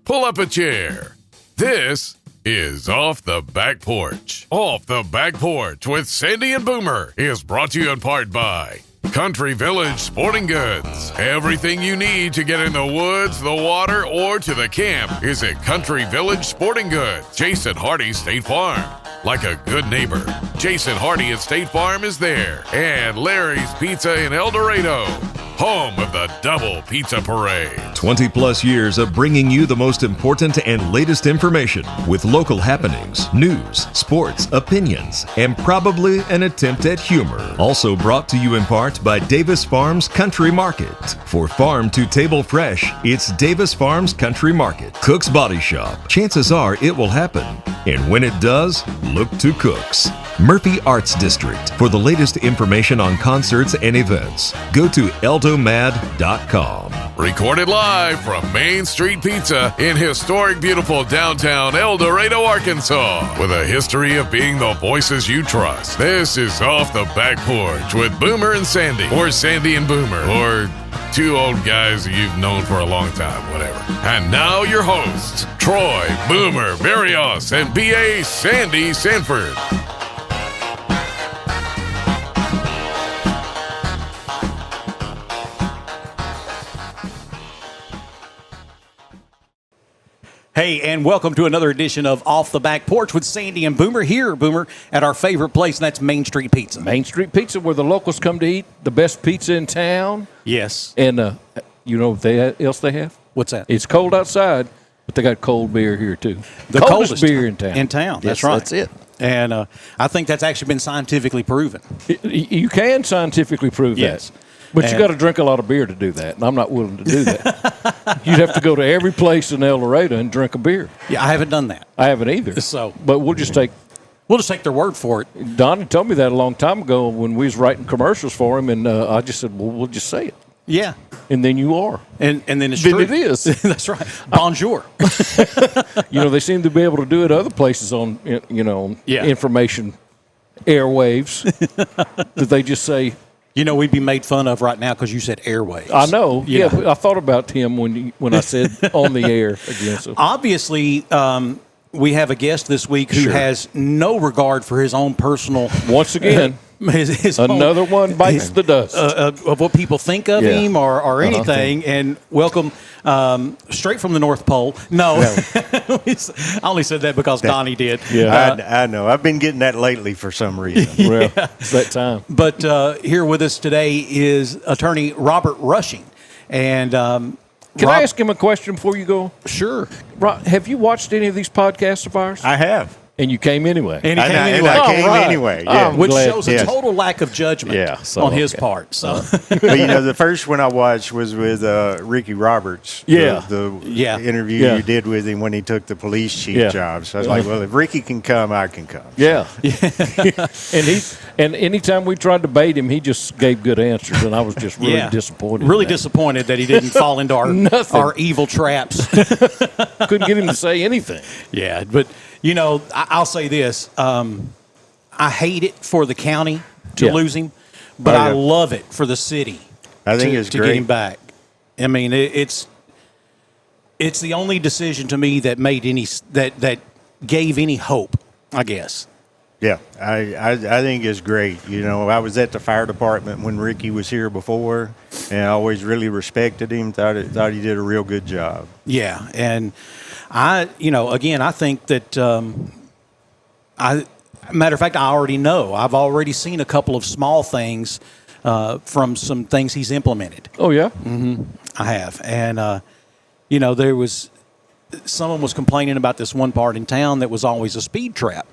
pull up a chair. This is Off the Back Porch. Off the Back Porch with Sandy and Boomer is brought to you in part by Country Village Sporting Goods. Everything you need to get in the woods, the water, or to the camp is at Country Village Sporting Goods. Jason Hardy State Farm. Like a good neighbor, Jason Hardy at State Farm is there. And Larry's Pizza in El Dorado, home of the Double Pizza Parade. 20 plus years of bringing you the most important and latest information with local happenings, news, sports, opinions, and probably an attempt at humor. Also brought to you in part by Davis Farms Country Market. For farm to table fresh, it's Davis Farms Country Market. Cook's Body Shop. Chances are it will happen. And when it does, look to Cook's. Murphy Arts District. For the latest information on concerts and events, go to eldomad.com. Recorded live from Main Street Pizza in historic, beautiful downtown El Dorado, Arkansas. With a history of being the voices you trust. This is Off the Back Porch with Boomer and Sandy. Or Sandy and Boomer. Or two old guys you've known for a long time, whatever. And now your hosts, Troy, Boomer, Barrios, and B.A. Sandy Sanford. Hey, and welcome to another edition of Off the Back Porch with Sandy and Boomer. Here, Boomer, at our favorite place, and that's Main Street Pizza. Main Street Pizza, where the locals come to eat the best pizza in town. Yes. And you know what else they have? What's that? It's cold outside, but they got cold beer here, too. The coldest beer in town. That's Yes, right. That's it. And I think that's actually been scientifically proven. You can scientifically prove Yes. that. But you got to drink a lot of beer to do that, and I'm not willing to do that. You'd have to go to every place in El Dorado and drink a beer. Yeah, I haven't done that. I haven't either. So, but we'll just take their word for it. Donnie told me that a long time ago when we was writing commercials for him, and I just said, well, we'll just say it. Yeah. And then you are. And then it's then true. It is. That's right. Bonjour. They seem to be able to do it other places on, information airwaves that they just say. We'd be made fun of right now because you said airwaves. I know. Yeah, I thought about him when I said on the air again. So. Obviously, we have a guest this week who has no regard for his own personal. Once again, his another one bites the dust of what people think of him or anything. And welcome straight from the North Pole. No, I only said that because Donnie did. Yeah, I know. I've been getting that lately for some reason. Well, it's that time. But here with us today is attorney Robert Rushing. And can I ask him a question before you go? Sure. Have you watched any of these podcasts of ours? I have. And you came anyway. And I came anyway. Yeah. Which shows a total lack of judgment on his part. So, but the first one I watched was with Ricky Roberts. The interview you did with him when he took the police chief job. So I was like, well, if Ricky can come, I can come. Yeah. And anytime we tried to bait him, he just gave good answers, and I was just really disappointed. Really disappointed that he didn't fall into our evil traps. Couldn't get him to say anything. Yeah, but. I'll say this. I hate it for the county to lose him, but I love it for the city I think it's to great. get him back. I mean, it's the only decision to me that made that gave any hope, I guess. Yeah, I think it's great. I was at the fire department when Ricky was here before, and I always really respected him, thought he did a real good job. Yeah, and I think that matter of fact, I already know. I've already seen a couple of small things from some things he's implemented. Oh, yeah? Mm-hmm. I have. And, there was someone was complaining about this one part in town that was always a speed trap.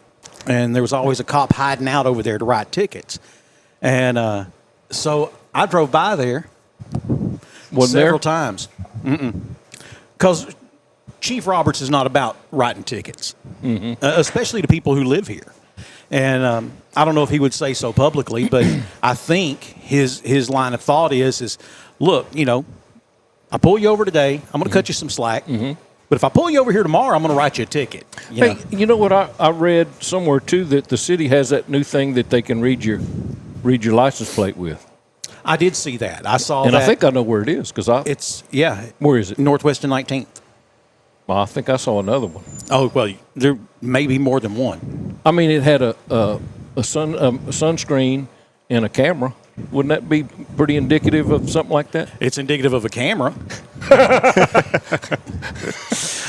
And there was always a cop hiding out over there to write tickets. And so I drove by there several times. Because Chief Roberts is not about writing tickets, especially to people who live here. And I don't know if he would say so publicly, but I think his line of thought is look, I pull you over today, I'm going to cut you some slack. But if I pull you over here tomorrow, I'm going to write you a ticket. You know what? I read somewhere, too, that the city has that new thing that they can read your license plate with. I did see that. I saw that. And I think I know where it is. Where is it? Northwest and 19th. Well, I think I saw another one. Oh, well, there may be more than one. I mean, it had a sunscreen and a camera. Wouldn't that be pretty indicative of something like that? It's indicative of a camera.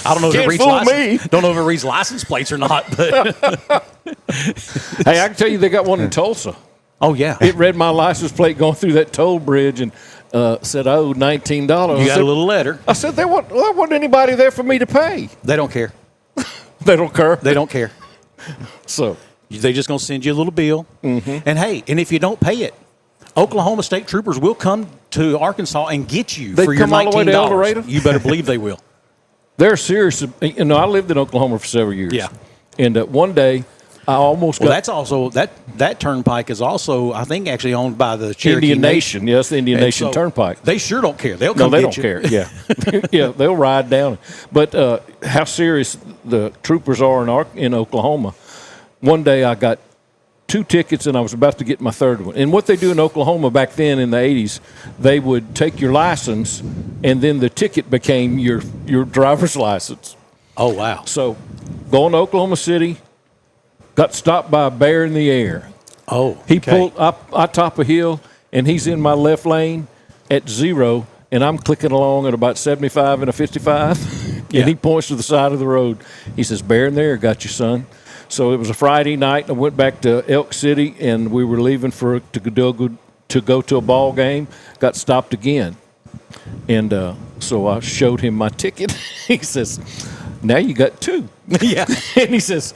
I don't know if Can't it reads fool me. Don't know if it reads license plates or not. But Hey, I can tell you they got one in Tulsa. oh yeah, It read my license plate going through that toll bridge and said I owed $19. you got a little letter. I said there wasn't anybody there for me to pay. They don't care. They don't care. They don't care. So They just gonna send you a little bill. Mm-hmm. And hey, and if you don't pay it, Oklahoma State Troopers will come to Arkansas and get you for your come all the way to El Dorado? $19. You better believe they will. they're serious. You know, I lived in Oklahoma for several years. Yeah. And one day I almost Well, got that's also that turnpike is also, I think, actually owned by the Cherokee Indian Nation. Yes, the Indian And Nation so Turnpike. They sure don't care. They'll No, come they get don't you. care. Yeah, yeah, they'll ride down. But how serious the troopers are in Oklahoma. One day I got 2 tickets and I was about to get my 3rd one. And what they do in Oklahoma back then in the 80s, they would take your license and then the ticket became your driver's license. Oh wow. So going to Oklahoma City, got stopped by a bear in the air. Oh, He okay. pulled up I top a hill, and he's in my left lane at 0, and I'm clicking along at about 75 and a 55, Yeah. and he points to the side of the road. He says, "Bear in there, got you, son." So it was a Friday night, and I went back to Elk City, and we were leaving to go to a ball game. Got stopped again, and so I showed him my ticket. He says, "Now you got 2." Yeah. And he says,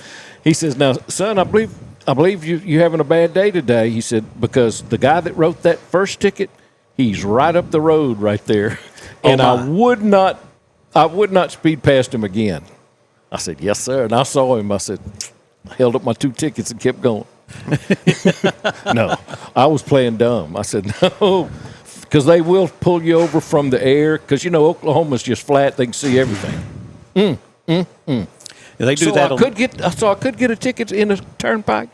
"Now, son, I believe you're having a bad day today." He said, "Because the guy that wrote that first ticket, he's right up the road right there, and my. I would not speed past him again." I said, "Yes, sir." And I saw him. I said, held up my 2 tickets and kept going. No, I was playing dumb. I said, "No," because they will pull you over from the air. Because Oklahoma's just flat; they can see everything. They do So that. I could get a ticket in a turnpike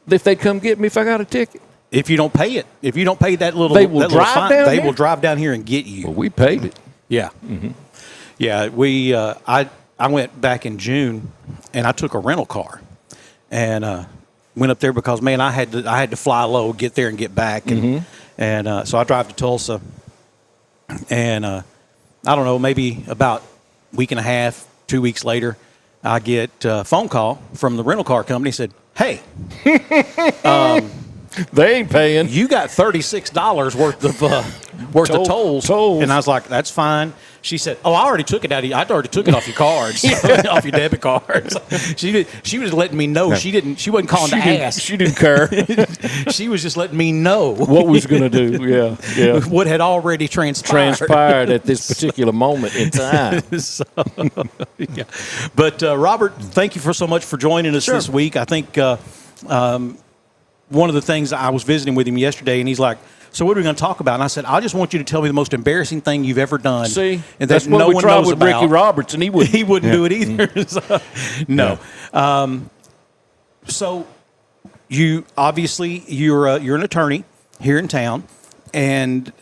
if they come get me if I got a ticket. If you don't pay it, if you don't pay that little, They will that little drive fine, down they here? will drive down here and get you. Well, we paid it. Yeah. Mm-hmm. Yeah. We, I went back in June and I took a rental car and went up there because, man, I had to fly low, get there and get back. And so I drive to Tulsa and I don't know, maybe about a week and a half, 2 weeks later, I get a phone call from the rental car company. Said, "Hey, They ain't paying. you got $36 worth of tolls." And I was like, "That's fine." She said, "Oh, I already took it I already took it off your cards, off your debit cards." She was letting me know. She wasn't calling to ask. She didn't care She was just letting me know what was going to do. Yeah. what had already transpired. At this particular moment in time. So, yeah. But Robert, thank you so much for joining us this week. I think one of the things I was visiting with him yesterday, and he's like, "So what are we going to talk about?" And I said, "I just want you to tell me the most embarrassing thing you've ever done." See, and that's that what no we one tried knows with about. Ricky Roberts, and he wouldn't do it either. So, no. So you obviously you're an attorney here in town, and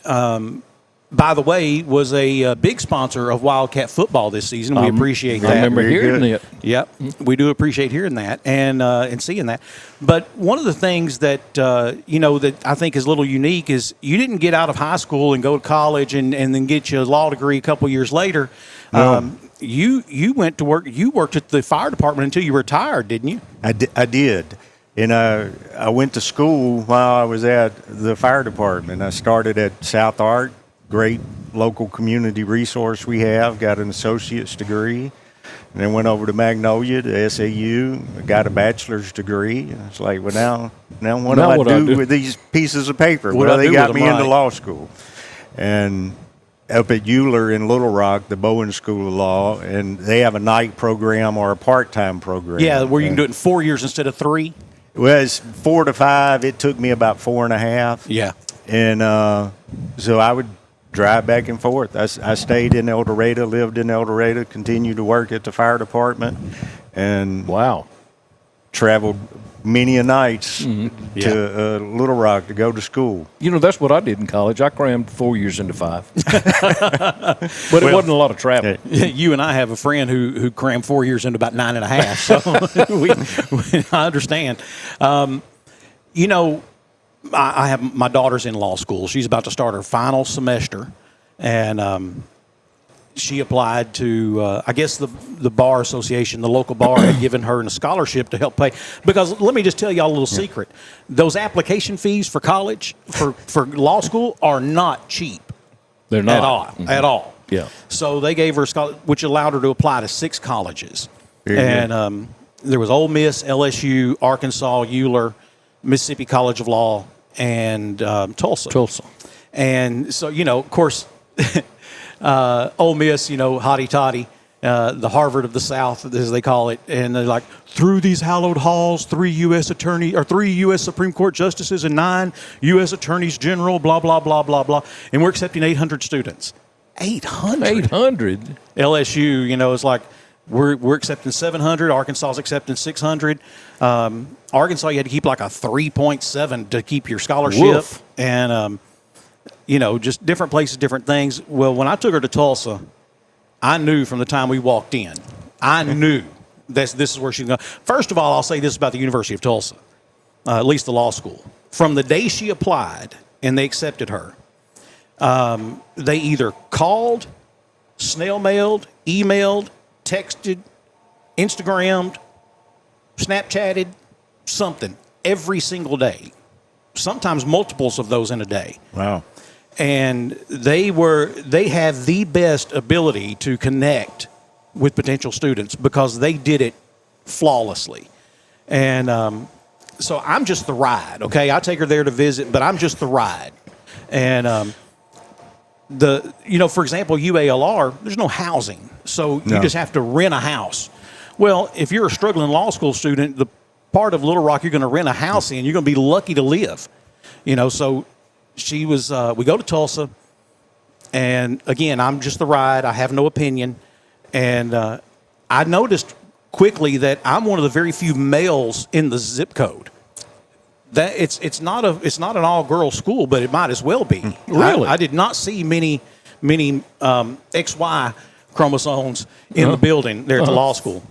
by the way, was a big sponsor of Wildcat football this season. We appreciate that. I remember Very hearing good. it. Yep, we do appreciate hearing that and seeing that. But one of the things that that I think is a little unique is you didn't get out of high school and go to college and then get your law degree a couple years later. No. You went to work. You worked at the fire department until you retired, didn't you? I did. And I went to school while I was at the fire department. I started at South Ark, great local community resource we have, got an associate's degree. And then went over to Magnolia, to SAU, got a bachelor's degree. It's like, well, now what do I do with these pieces of paper? Well, they got me into law school. And up at Euler in Little Rock, the Bowen School of Law, and they have a night program or a part-time program. Yeah, where you can do it in 4 years instead of 3. Well, it's 4 to 5. It took me about 4.5. Yeah. And so I would drive back and forth. I stayed in El Dorado, lived in El Dorado, continued to work at the fire department, and Wow. traveled many a nights to Little Rock to go to school. You know, that's what I did in college. I crammed 4 years into 5. But it wasn't a lot of travel. You and I have a friend who crammed 4 years into about 9.5. So I understand. You know, I have my daughter's in law school. She's about to start her final semester, and she applied to, I guess, the Bar Association, the local bar, had given her a scholarship to help pay. Because let me just tell y'all a little secret. Those application fees for college, for law school, are not cheap. They're not. At all. At all. Yeah. So they gave her a scholarship, which allowed her to apply to 6 colleges. And there was Ole Miss, LSU, Arkansas, Euler, Mississippi College of Law, and Tulsa. And so, you know, of course... Ole Miss, you know, hotty toddy, the Harvard of the South, as they call it, and they're like, through these hallowed halls, 3 U.S. Supreme Court justices and 9 U.S. attorneys general, blah blah blah blah blah, and we're accepting 800 students. 800. LSU, you know, it's like we're accepting 700. Arkansas is accepting 600. Arkansas, you had to keep like a 3.7 to keep your scholarship, Woof. and you know, just different places, different things. Well, when I took her to Tulsa, I knew from the time we walked in, I knew this is where she's going. First of all, I'll say this about the University of Tulsa, at least the law school. From the day she applied and they accepted her, they either called, snail mailed, emailed, texted, Instagrammed, Snapchatted, something every single day. Sometimes multiples of those in a day. Wow. And they have the best ability to connect with potential students because they did it flawlessly. And so I'm just the ride, okay? I take her there to visit, but I'm just the ride. And you know, for example, UALR, there's no housing, so you just have to rent a house. Well, if you're a struggling law school student, the part of Little Rock you're going to rent a house in, you're going to be lucky to live. You know, so she was, we go to Tulsa, and again, I'm just the ride. I have no opinion. And I noticed quickly that I'm one of the very few males in the zip code. That it's not an all-girl school, but it might as well be. Really? I did not see many XY chromosomes in the building there at the law school.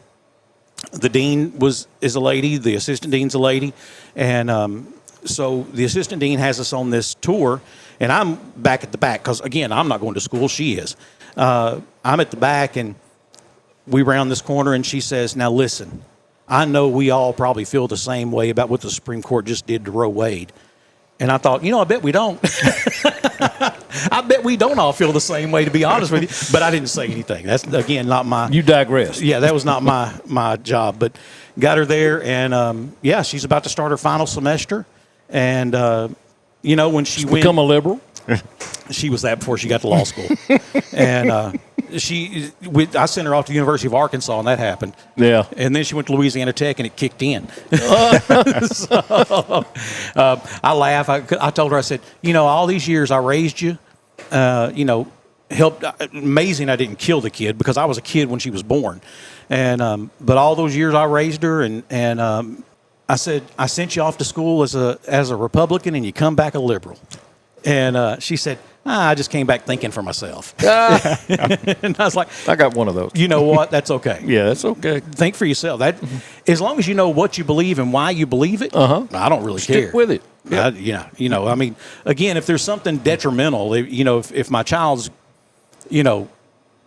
The dean is a lady. The assistant dean's a lady, and so the assistant dean has us on this tour, and I'm back at the back because, again, I'm not going to school. She is. I'm at the back, and we round this corner, and she says, "Now listen, I know we all probably feel the same way about what the Supreme Court just did to Roe Wade." And I thought, I bet we don't. I bet we don't all feel the same way, to be honest with you. But I didn't say anything. That's, again, not my... You digress. Yeah, that was not my job. But got her there, and, she's about to start her final semester. And, when she went... Become a liberal? She was that before she got to law school. And I sent her off to the University of Arkansas, and that happened. Yeah. And then she went to Louisiana Tech, and it kicked in. So, I laugh. I told her, I said, all these years I raised you, helped. Amazing I didn't kill the kid because I was a kid when she was born. And but all those years I raised her, and I said, I sent you off to school as a Republican, and you come back a liberal. And she said, I just came back thinking for myself. And I was like, I got one of those. You know what? That's okay. Yeah, that's okay. Think for yourself. That as long as you know what you believe and why you believe it, I don't really care. Stick with it. Yeah. I mean, again, if there's something detrimental, if my child's,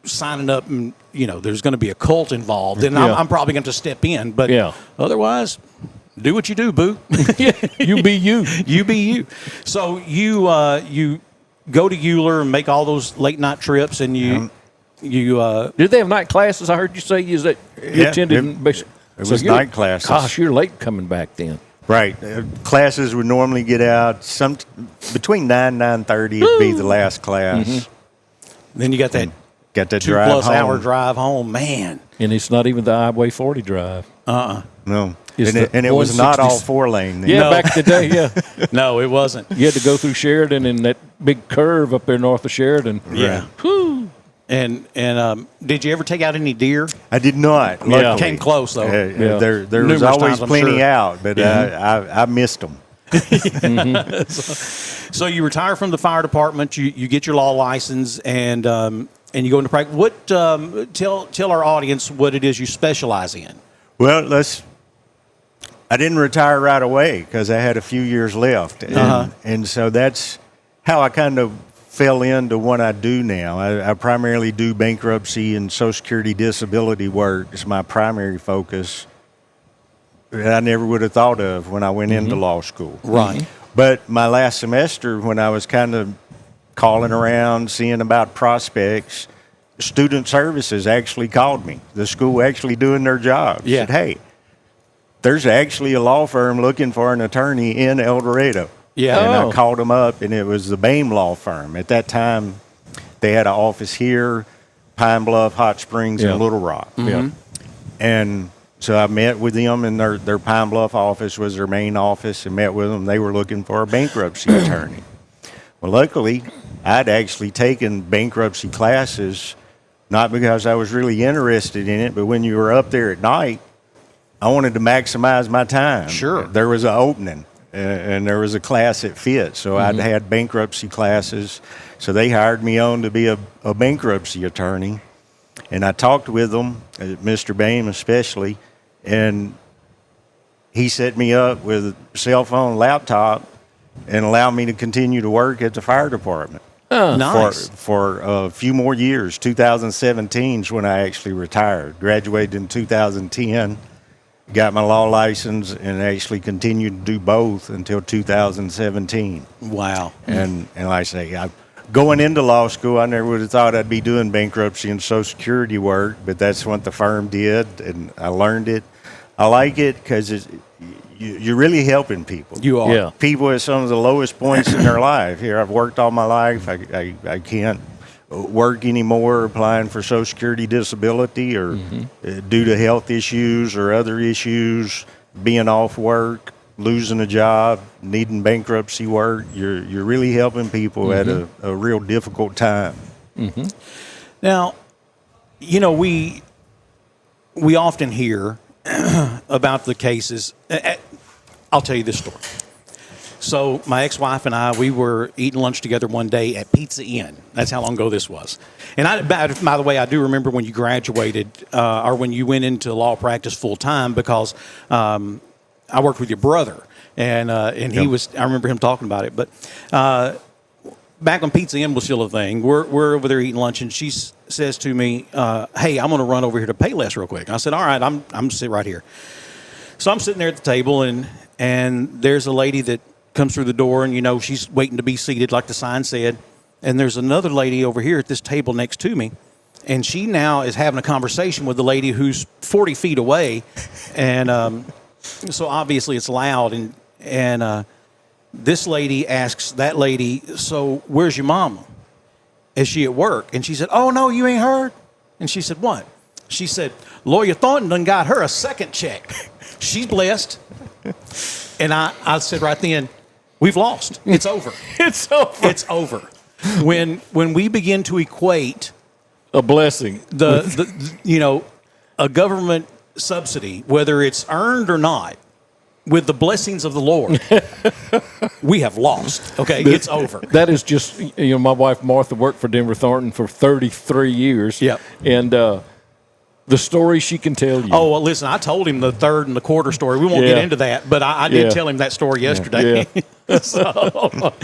signing up and, there's going to be a cult involved, then I'm probably going to step in. But otherwise... Do what you do, boo. You be you. You be you. So you go to Euler and make all those late night trips, and you. Did they have night classes? I heard you say you attended. It was night classes. Gosh, you're late coming back then. Right. Classes would normally get out between 9 and 9:30 would be the last class. Mm-hmm. Then you got that 2+ hour drive home, man. And it's not even the Highway 40 drive. No. And it was not all 4-lane. Yeah, no. Back in the day, yeah. No, it wasn't. You had to go through Sheridan and that big curve up there north of Sheridan. Yeah. Whew. And did you ever take out any deer? I did not. Yeah. Luckily. Came close though. There was Numerous always times, I'm plenty sure. out, but I missed them. So you retire from the fire department. You get your law license, and you go into practice. What tell our audience what it is you specialize in? Well, I didn't retire right away because I had a few years left, and so that's how I kind of fell into what I do now. I primarily do bankruptcy and Social Security disability work. It's my primary focus. That I never would have thought of when I went into law school. Right. But my last semester, when I was kind of calling around, seeing about prospects, student services actually called me. The school actually doing their job. Yeah. Said, hey, there's actually a law firm looking for an attorney in El Dorado. Yeah. And Oh. I called them up, and it was the Bain Law Firm. At that time, they had an office here, Pine Bluff, Hot Springs, Yeah. and Little Rock. Yeah. And so I met with them, and their Pine Bluff office was their main office, and met with them. They were looking for a bankruptcy attorney. Well, luckily, I'd actually taken bankruptcy classes, not because I was really interested in it, but when you were up there at night, I wanted to maximize my time. Sure. There was an opening, and there was a class that fit. So I'd had bankruptcy classes. So they hired me on to be a bankruptcy attorney. And I talked with them, Mr. Bain especially, and he set me up with a cell phone, laptop, and allowed me to continue to work at the fire department. Nice. For a few more years. 2017 is when I actually retired. Graduated in 2010, got my law license, and actually continued to do both until 2017. Wow. And like I say, going into law school, I never would have thought I'd be doing bankruptcy and Social Security work, but that's what the firm did, and I learned it. I like it because you're really helping people. You are. Yeah. People at some of the lowest points in their life. Here, I've worked all my life. I can't work anymore applying for Social Security disability or due to health issues or other issues, being off work, losing a job, needing bankruptcy work. You're really helping people at a real difficult time. Now, we often hear about the cases. I'll tell you this story. So my ex-wife and I, we were eating lunch together one day at Pizza Inn. That's how long ago this was. And by the way, I do remember when you graduated or when you went into law practice full time because I worked with your brother, and he was. I remember him talking about it. But back when Pizza Inn was still a thing, we're over there eating lunch, and she says to me, "Hey, I'm going to run over here to Payless real quick." And I said, "All right, I'm sit right here." So I'm sitting there at the table, and there's a lady that comes through the door, and she's waiting to be seated, like the sign said. And there's another lady over here at this table next to me, and she now is having a conversation with the lady who's 40 feet away, and so obviously it's loud. And this lady asks that lady, "So where's your mama? Is she at work?" And she said, "Oh no, you ain't heard." And she said, "What?" She said, "Lawyer Thornton done got her a second check. She's blessed." And I said right then, "We've lost. It's over. It's over. It's over." When we begin to equate A blessing. a government subsidy, whether it's earned or not, with the blessings of the Lord, we have lost. Okay, it's over. That is just, my wife Martha worked for Denver Thornton for 33 years. Yep. And the story she can tell you. Oh, well, listen, I told him the third and the quarter story. We won't Yeah. get into that, but I did Yeah. tell him that story yesterday. But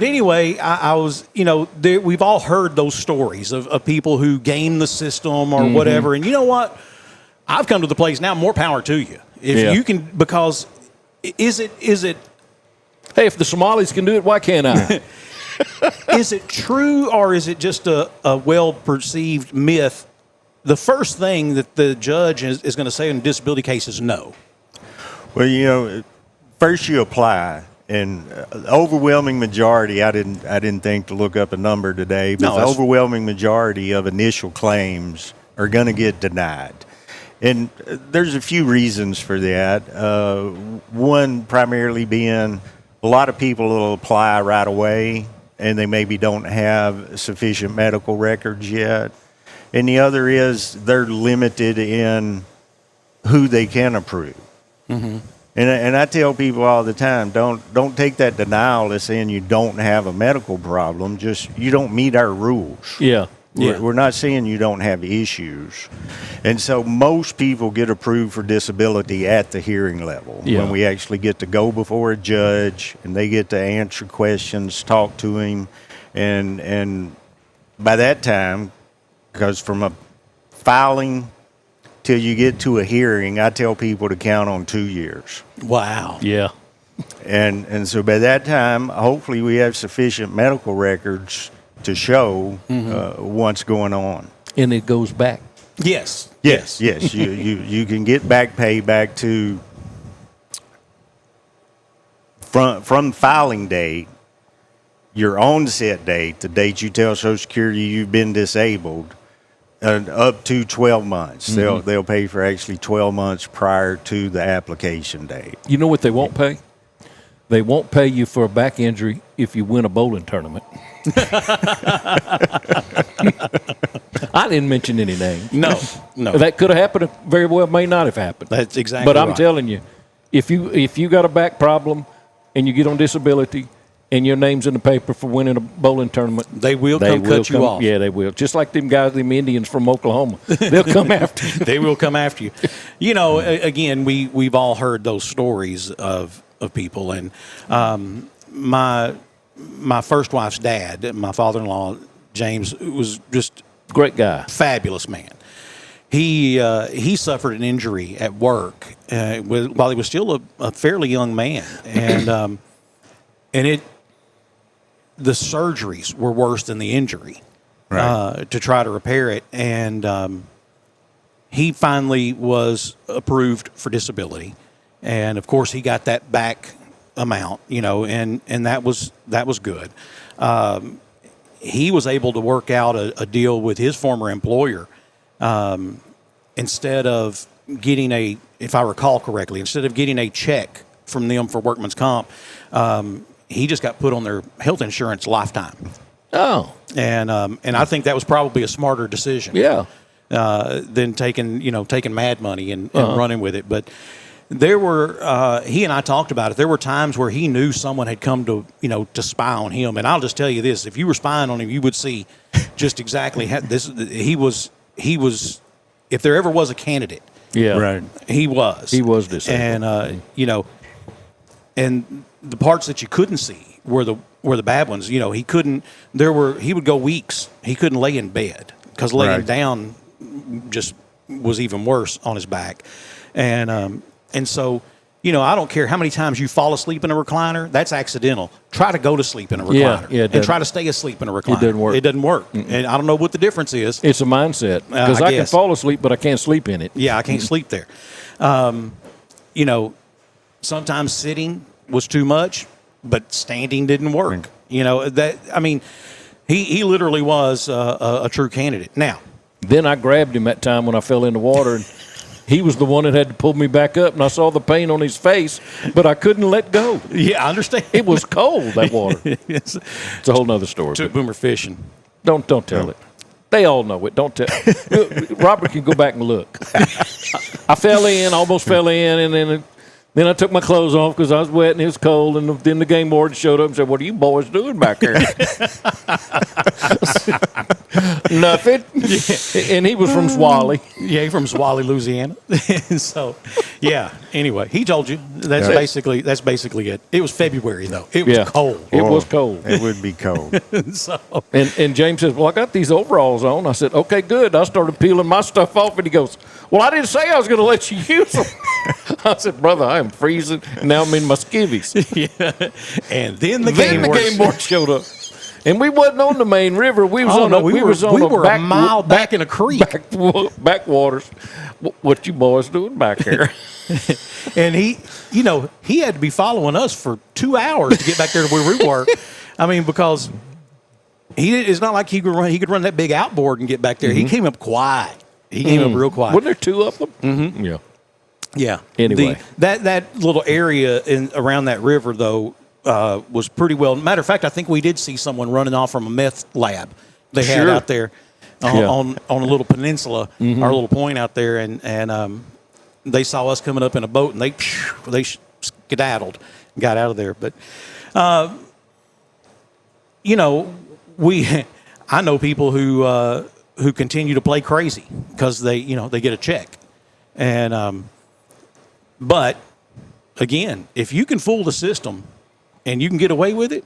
anyway, I was, we've all heard those stories of people who game the system or whatever. And you know what? I've come to the place now, more power to you. If you can, because is it, Hey, if the Somalis can do it, why can't I? is it true or is it just a well-perceived myth? The first thing that the judge is going to say in a disability case is no. Well, first you apply, and the overwhelming majority. I didn't think to look up a number today, but the overwhelming majority of initial claims are going to get denied, and there's a few reasons for that. One primarily being a lot of people will apply right away, they maybe don't have sufficient medical records yet. And the other is they're limited in who they can approve. And I tell people all the time, don't take that denial as saying you don't have a medical problem. Just you don't meet our rules. Yeah. We're not saying you don't have issues. And so most people get approved for disability at the hearing level. Yeah. When we actually get to go before a judge and they get to answer questions, talk to him. And by that time, because from a filing till you get to a hearing, I tell people to count on 2 years. Wow. Yeah. And so by that time, hopefully we have sufficient medical records to show what's going on. And it goes back. Yes. Yes. You can get back pay back to from filing date, your onset date, the date you tell Social Security you've been disabled, up to 12 months. They'll pay for actually 12 months prior to the application date. You know what they won't pay? They won't pay you for a back injury if you win a bowling tournament. I didn't mention any names. No. That could have happened. Very well may not have happened. That's exactly But I'm right. telling you, if you got a back problem and you get on disability and your name's in the paper for winning a bowling tournament, They will cut you off. Yeah, they will. Just like them guys, them Indians from Oklahoma. They'll come after you. They will come after you. You know, again, we've all heard those stories of people, and my first wife's dad, my father-in-law James, was just Great guy. fabulous man. He suffered an injury at work while he was still a fairly young man, and the surgeries were worse than the injury. Right. To try to repair it, and he finally was approved for disability, and of course he got that back amount, you know, and that was good. He was able to work out a deal with his former employer. Instead of getting if I recall correctly, instead of getting a check from them for workman's comp, he just got put on their health insurance lifetime. Oh. And I think that was probably a smarter decision. Yeah. Than taking mad money and running with it. But there were he and I talked about it. There were times where he knew someone had come to spy on him. And I'll just tell you this: if you were spying on him, you would see just exactly how this. He was. If there ever was a candidate, Yeah. Right. he was. He was disabled. And and the parts that you couldn't see were the bad ones. You know, he couldn't. He would go weeks. He couldn't lay in bed because laying Right. down just was even worse on his back. And so, I don't care how many times you fall asleep in a recliner. That's accidental. Try to go to sleep in a recliner. Yeah, and try to stay asleep in a recliner. doesn't work. It doesn't work. And I don't know what the difference is. It's a mindset. Because I I can guess. fall asleep, but I can't sleep in it. Yeah, I can't sleep there. Sometimes sitting was too much, but standing didn't work. He literally was a true candidate. Now, Then I grabbed him that time when I fell in the water, and he was the one that had to pull me back up, and I saw the pain on his face, but I couldn't let go. yeah, I understand. It was cold, that water. It's- It's a whole nother story. took Boomer fishing. Don't tell it. They all know it. Don't tell. Robert can go back and look. I fell in, almost fell in, and then I took my clothes off because I was wet and it was cold. And then the game warden showed up and said, "What are you boys doing back there?" Nothing. And he was from Swally. Yeah, he's from Swally, Louisiana. So, yeah. Anyway, he told you that's basically it. It was February though. It was cold. It was cold. It would be cold. So, And James says, "Well, I got these overalls on." I said, "Okay, good." I started peeling my stuff off, and he goes, "Well, I didn't say I was going to let you use them." I said, "Brother, I am freezing. Now I'm in my skivvies." yeah. And then the Then game the game board showed up, and we wasn't on the main river. We was on. we were a mile back in a creek. Backwaters. What you boys doing back here? And he had to be following us for 2 hours to get back there to where we were. I mean, because it's not like he could run that big outboard and get back there. He came up quiet. He came up real quiet. Wasn't there two of them? Mm-hmm. Yeah. Yeah. Anyway. That little area around that river, though, was pretty well. Matter of fact, I think we did see someone running off from a meth lab they had Sure. out there on a little peninsula or a little point out there, and they saw us coming up in a boat, and they skedaddled and got out of there. But I know people who continue to play crazy because they get a check, and but again, if you can fool the system and you can get away with it,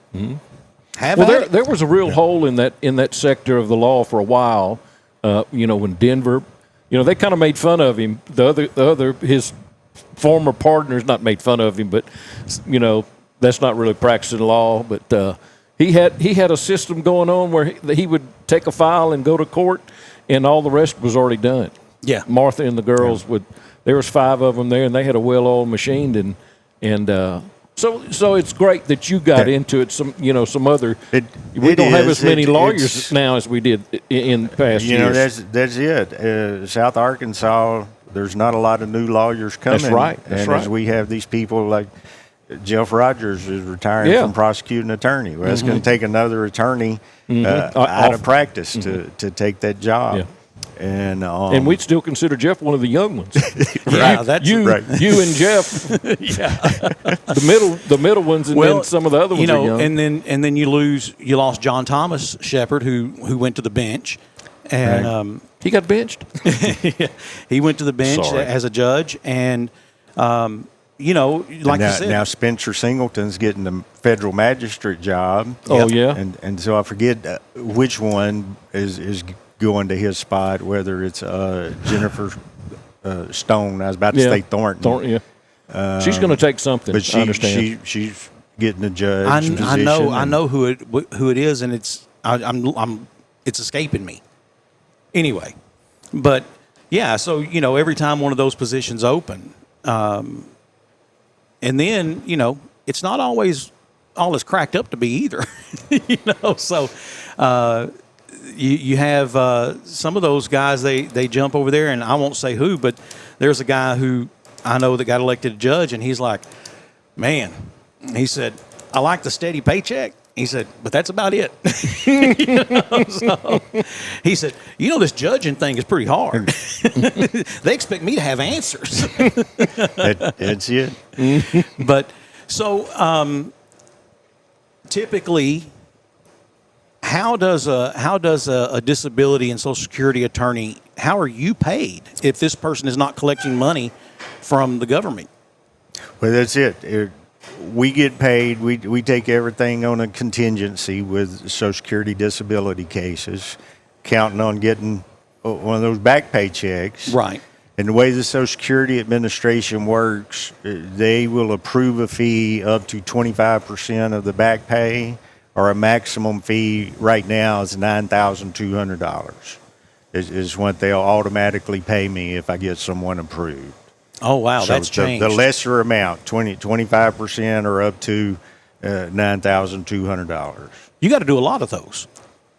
have at it. There was a real hole in that sector of the law for a while. When Denver, they kind of made fun of him. His former partners not made fun of him, but that's not really practicing law. But he had a system going on where he would take a file and go to court, and all the rest was already done. Yeah. Martha and the girls would. There was 5 of them there, and they had a well-oiled machine, and so it's great that you got into it. Some other. We don't have as many lawyers now as we did in past years. That's it. South Arkansas, there's not a lot of new lawyers coming. That's right. As we have these people like Jeff Rogers is retiring from prosecuting attorney. Well, it's going to take another attorney out of practice to take that job. Yeah. And we'd still consider Jeff one of the young ones. Yeah, that's you right. You and Jeff, the middle ones, and then some of the other ones are young. and then you lost John Thomas Shepard who went to the bench, and he got benched. he went to the bench as a judge, and like you said, now Spencer Singleton's getting the federal magistrate job. Oh yeah, and so I forget which one is going to his spot, whether it's Jennifer Stone. I was about to say Thornton. she's going to take something. But I understand. she's getting a judge. I know who it is, and it's it's escaping me. Anyway, but yeah, so every time one of those positions open, and then it's not always all it's cracked up to be either. So. You have some of those guys, they jump over there, and I won't say who, but there's a guy who I know that got elected judge, and he's like, man, he said, I like the steady paycheck. He said, but that's about it. So he said, this judging thing is pretty hard. They expect me to have answers. That's it. But so typically, how does a disability and Social Security attorney, how are you paid if this person is not collecting money from the government? Well, that's it. We get paid. We take everything on a contingency with Social Security disability cases, counting on getting one of those back pay checks. Right. And the way the Social Security Administration works, they will approve a fee up to 25% of the back pay, or a maximum fee right now is $9,200 is what they'll automatically pay me if I get someone approved. Oh, wow, So that's changed. The lesser amount, 25% or up to $9,200. You got to do a lot of those.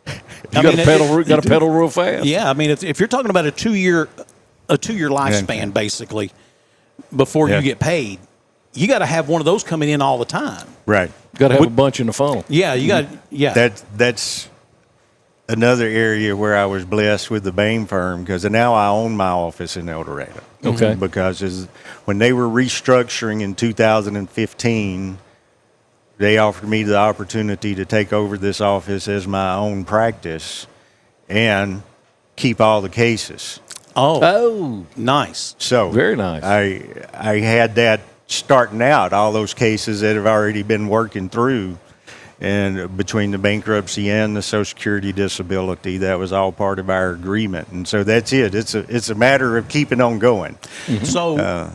You got to pedal real fast. Yeah, I mean, if you're talking about a two-year lifespan, basically, before you get paid, you got to have one of those coming in all the time. Right. Got to have a bunch in the funnel. Yeah, you got. Yeah, That's another area where I was blessed with the Bain firm, because now I own my office in El Dorado. Okay. Because when they were restructuring in 2015, they offered me the opportunity to take over this office as my own practice and keep all the cases. Oh, nice. So very nice. I had that starting out, all those cases that have already been working through, and between the bankruptcy and the Social Security disability, that was all part of our agreement. And so that's it. It's a matter of keeping on going. Mm-hmm. So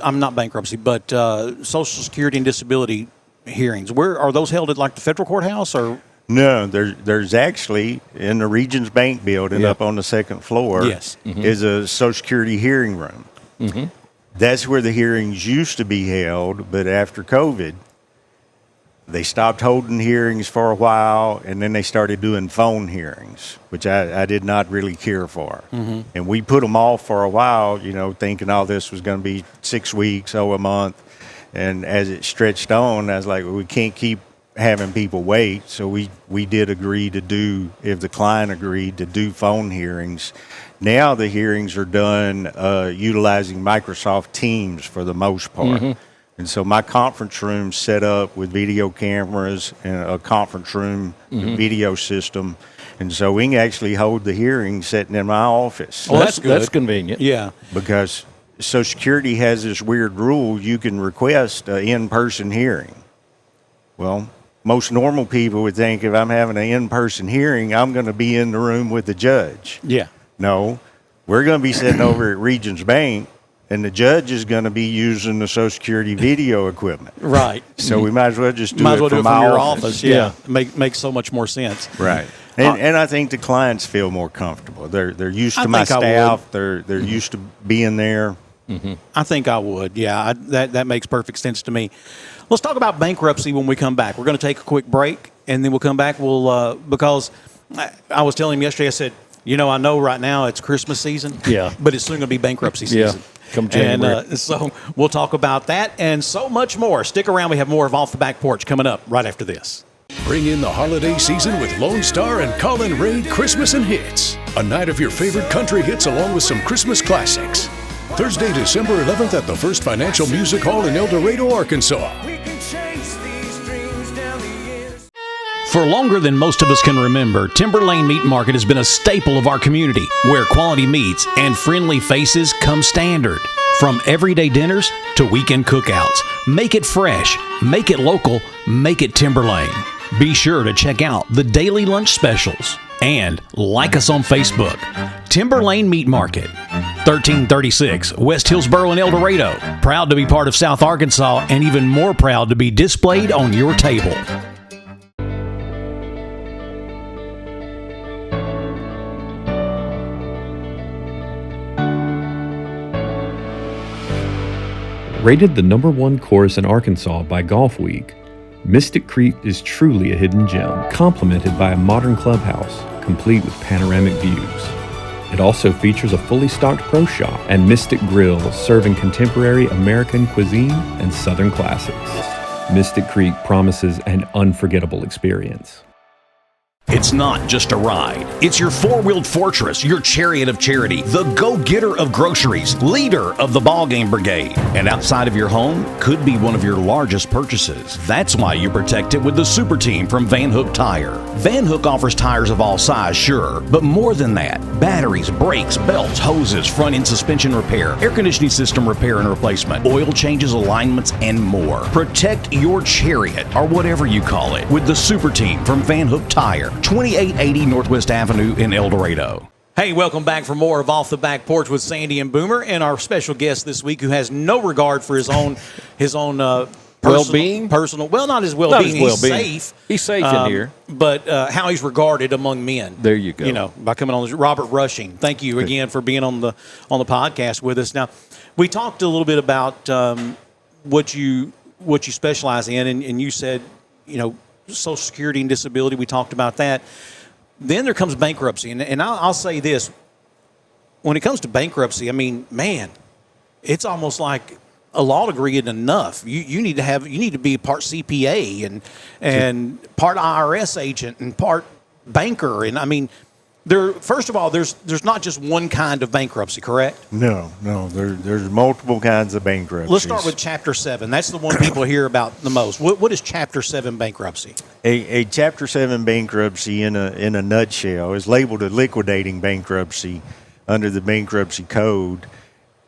I'm not bankruptcy, but Social Security and disability hearings, where are those held, at like the federal courthouse, or? No, there's actually in the Regions Bank building up on the second floor. Yes. Mm-hmm. Is a Social Security hearing room. Mm-hmm. That's where the hearings used to be held, but after COVID, they stopped holding hearings for a while, and then they started doing phone hearings, which I did not really care for. Mm-hmm. And we put them off for a while, thinking all this was going to be 6 weeks, a month. And as it stretched on, I was like, well, we can't keep having people wait. So we did agree to do, if the client agreed, to do phone hearings. Now the hearings are done utilizing Microsoft Teams for the most part. And so my conference room's set up with video cameras and a conference room video system. And so we can actually hold the hearing sitting in my office. Well, that's good. That's convenient. Yeah. Because Social Security has this weird rule, you can request an in-person hearing. Well, most normal people would think if I'm having an in-person hearing, I'm going to be in the room with the judge. Yeah. No, we're going to be sitting over at Regions Bank, and the judge is going to be using the Social Security video equipment. Right. So we might as well just do Might as it well do from it from my your office. office. Yeah. Makes so much more sense. Right. And I think the clients feel more comfortable. They're used to my think I would. staff. They're used to being there. I think I would. Yeah, that makes perfect sense to me. Let's talk about bankruptcy when we come back. We're going to take a quick break, and then we'll come back. We'll because I was telling him yesterday, I said, I know right now it's Christmas season, but it's soon going to be bankruptcy season. Come January. And so we'll talk about that and so much more. Stick around. We have more of Off the Back Porch coming up right after this. Bring in the holiday season with Lone Star and Colin Ray Christmas and Hits. A night of your favorite country hits along with some Christmas classics. Thursday, December 11th at the First Financial Music Hall in El Dorado, Arkansas. For longer than most of us can remember, Timber Lane Meat Market has been a staple of our community, where quality meats and friendly faces come standard. From everyday dinners to weekend cookouts, make it fresh, make it local, make it Timber Lane. Be sure to check out the daily lunch specials and like us on Facebook. Timber Lane Meat Market, 1336 West Hillsboro in El Dorado. Proud to be part of South Arkansas, and even more proud to be displayed on your table. Rated the #1 course in Arkansas by Golf Week, Mystic Creek is truly a hidden gem, complemented by a modern clubhouse, complete with panoramic views. It also features a fully stocked pro shop and Mystic Grill, serving contemporary American cuisine and Southern classics. Mystic Creek promises an unforgettable experience. It's not just a ride. It's your four-wheeled fortress, your chariot of charity, the go-getter of groceries, leader of the ballgame brigade. And outside of your home could be one of your largest purchases. That's why you protect it with the Super Team from Van Hook Tire. Van Hook offers tires of all size, sure, but more than that. Batteries, brakes, belts, hoses, front-end suspension repair, air conditioning system repair and replacement, oil changes, alignments, and more. Protect your chariot, or whatever you call it, with the Super Team from Van Hook Tire. 2880 Northwest Avenue in El Dorado. Hey, welcome back for more of Off the Back Porch with Sandy and Boomer, and our special guest this week, who has no regard for his own well-being. Well, not his well-being. He's safe. He's safe in here, but how he's regarded among men. There you go. By coming on. Robert Rushing, thank you again for being on the podcast with us. Now, we talked a little bit about what you specialize in, and you said, Social Security and disability. We talked about that. Then there comes bankruptcy, and I'll say this: when it comes to bankruptcy, I mean, man, it's almost like a law degree isn't enough. You need to be part CPA and part IRS agent and part banker, and I mean. First of all, there's not just one kind of bankruptcy, correct? No. There's multiple kinds of bankruptcies. Let's start with Chapter 7. That's the one people hear about the most. What is Chapter 7 bankruptcy? A Chapter 7 bankruptcy, in a nutshell, is labeled a liquidating bankruptcy under the Bankruptcy Code.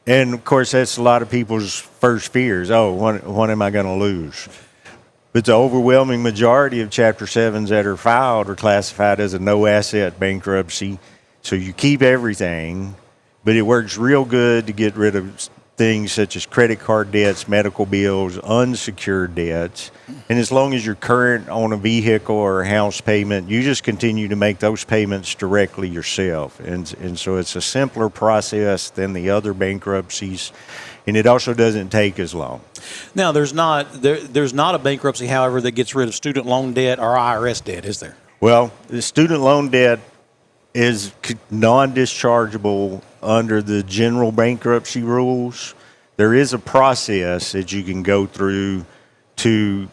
And, of course, that's a lot of people's first fears. Oh, what am I going to lose? But the overwhelming majority of Chapter 7s that are filed are classified as a no-asset bankruptcy. So you keep everything, but it works real good to get rid of things such as credit card debts, medical bills, unsecured debts. And as long as you're current on a vehicle or a house payment, you just continue to make those payments directly yourself. And so it's a simpler process than the other bankruptcies. And it also doesn't take as long. Now, there's not a bankruptcy, however, that gets rid of student loan debt or IRS debt, is there? Well, the student loan debt is non-dischargeable under the general bankruptcy rules. there is a process that you can go through to,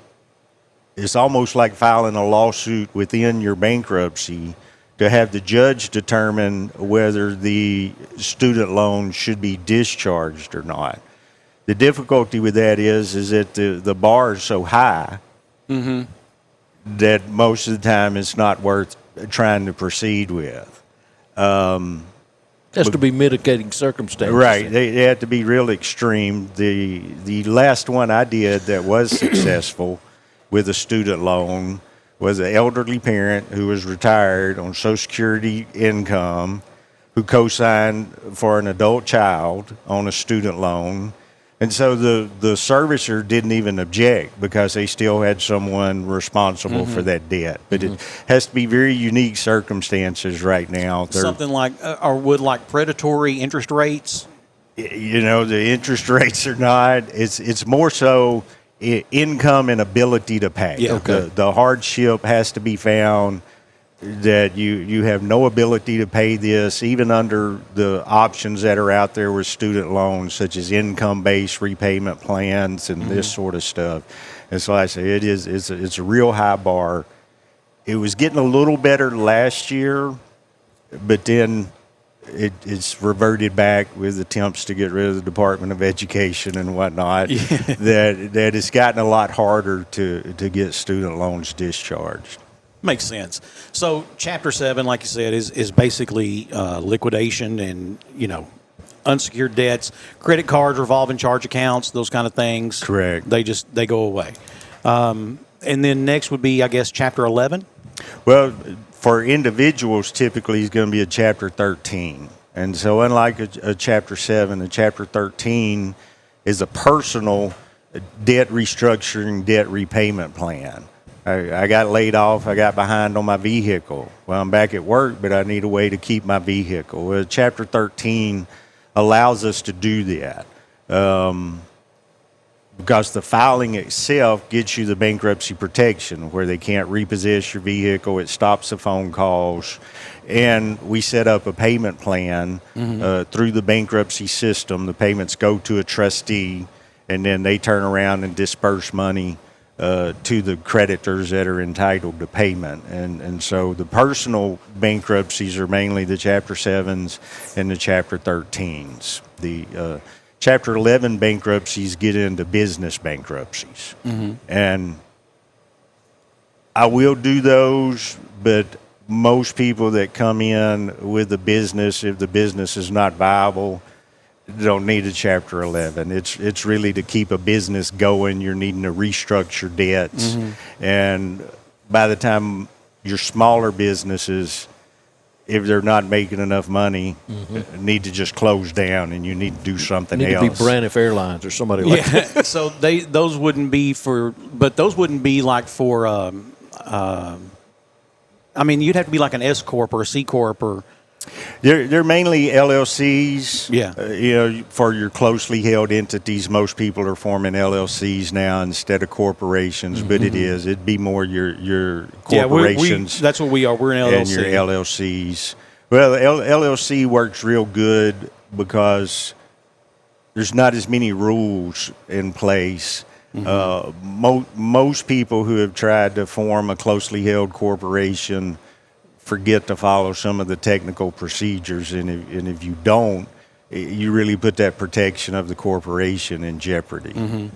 it's almost like filing a lawsuit within your bankruptcy to have the judge determine whether the student loan should be discharged or not. The difficulty with that is that the bar is so high that most of the time it's not worth trying to proceed with. Has to be mitigating circumstances. Right. They have to be real extreme. The last one I did that was successful with a student loan was an elderly parent who was retired on Social Security income who co-signed for an adult child on a student loan. And so the servicer didn't even object because they still had someone responsible for that debt. But it has to be very unique circumstances right now. Something like, or would like predatory interest rates? You know, the interest rates are not. It's more so income and ability to pay. Yeah, okay. The hardship has to be found that you have no ability to pay this, even under the options that are out there with student loans, such as income-based repayment plans and this sort of stuff. And so I say it's a real high bar. It was getting a little better last year, but then it's reverted back with attempts to get rid of the Department of Education and whatnot. That it's gotten a lot harder to get student loans discharged. Makes sense. So Chapter 7, like you said, is basically liquidation and, unsecured debts, credit cards, revolving charge accounts, those kind of things. Correct. They go away. And then next would be, I guess, Chapter 11? Well, for individuals, typically it's going to be a Chapter 13. And so unlike a Chapter 7, a Chapter 13 is a personal debt restructuring, debt repayment plan. I got laid off. I got behind on my vehicle. Well, I'm back at work, but I need a way to keep my vehicle. Well, Chapter 13 allows us to do that because the filing itself gets you the bankruptcy protection where they can't repossess your vehicle. It stops the phone calls. And we set up a payment plan through the bankruptcy system. The payments go to a trustee, and then they turn around and disperse money to the creditors that are entitled to payment. And so the personal bankruptcies are mainly the Chapter 7s and the Chapter 13s. The Chapter 11 bankruptcies get into business bankruptcies. And I will do those, but most people that come in with a business, if the business is not viable, don't need a Chapter 11. It's really to keep a business going. You're needing to restructure debts. And by the time your smaller businesses, if they're not making enough money, need to just close down and you need to do something else. Need to be Braniff Airlines or somebody like that. So those wouldn't be for, but those wouldn't be like for, I mean, you'd have to be like an S Corp or a C Corp or. They're mainly LLCs. Yeah. For your closely held entities, most people are forming LLCs now instead of corporations. But it'd be more your corporations. Yeah, that's what we are. We're an LLC. And your LLCs. Well, LLC works real good because there's not as many rules in place. Most people who have tried to form a closely held corporation forget to follow some of the technical procedures, and if you don't, you really put that protection of the corporation in jeopardy.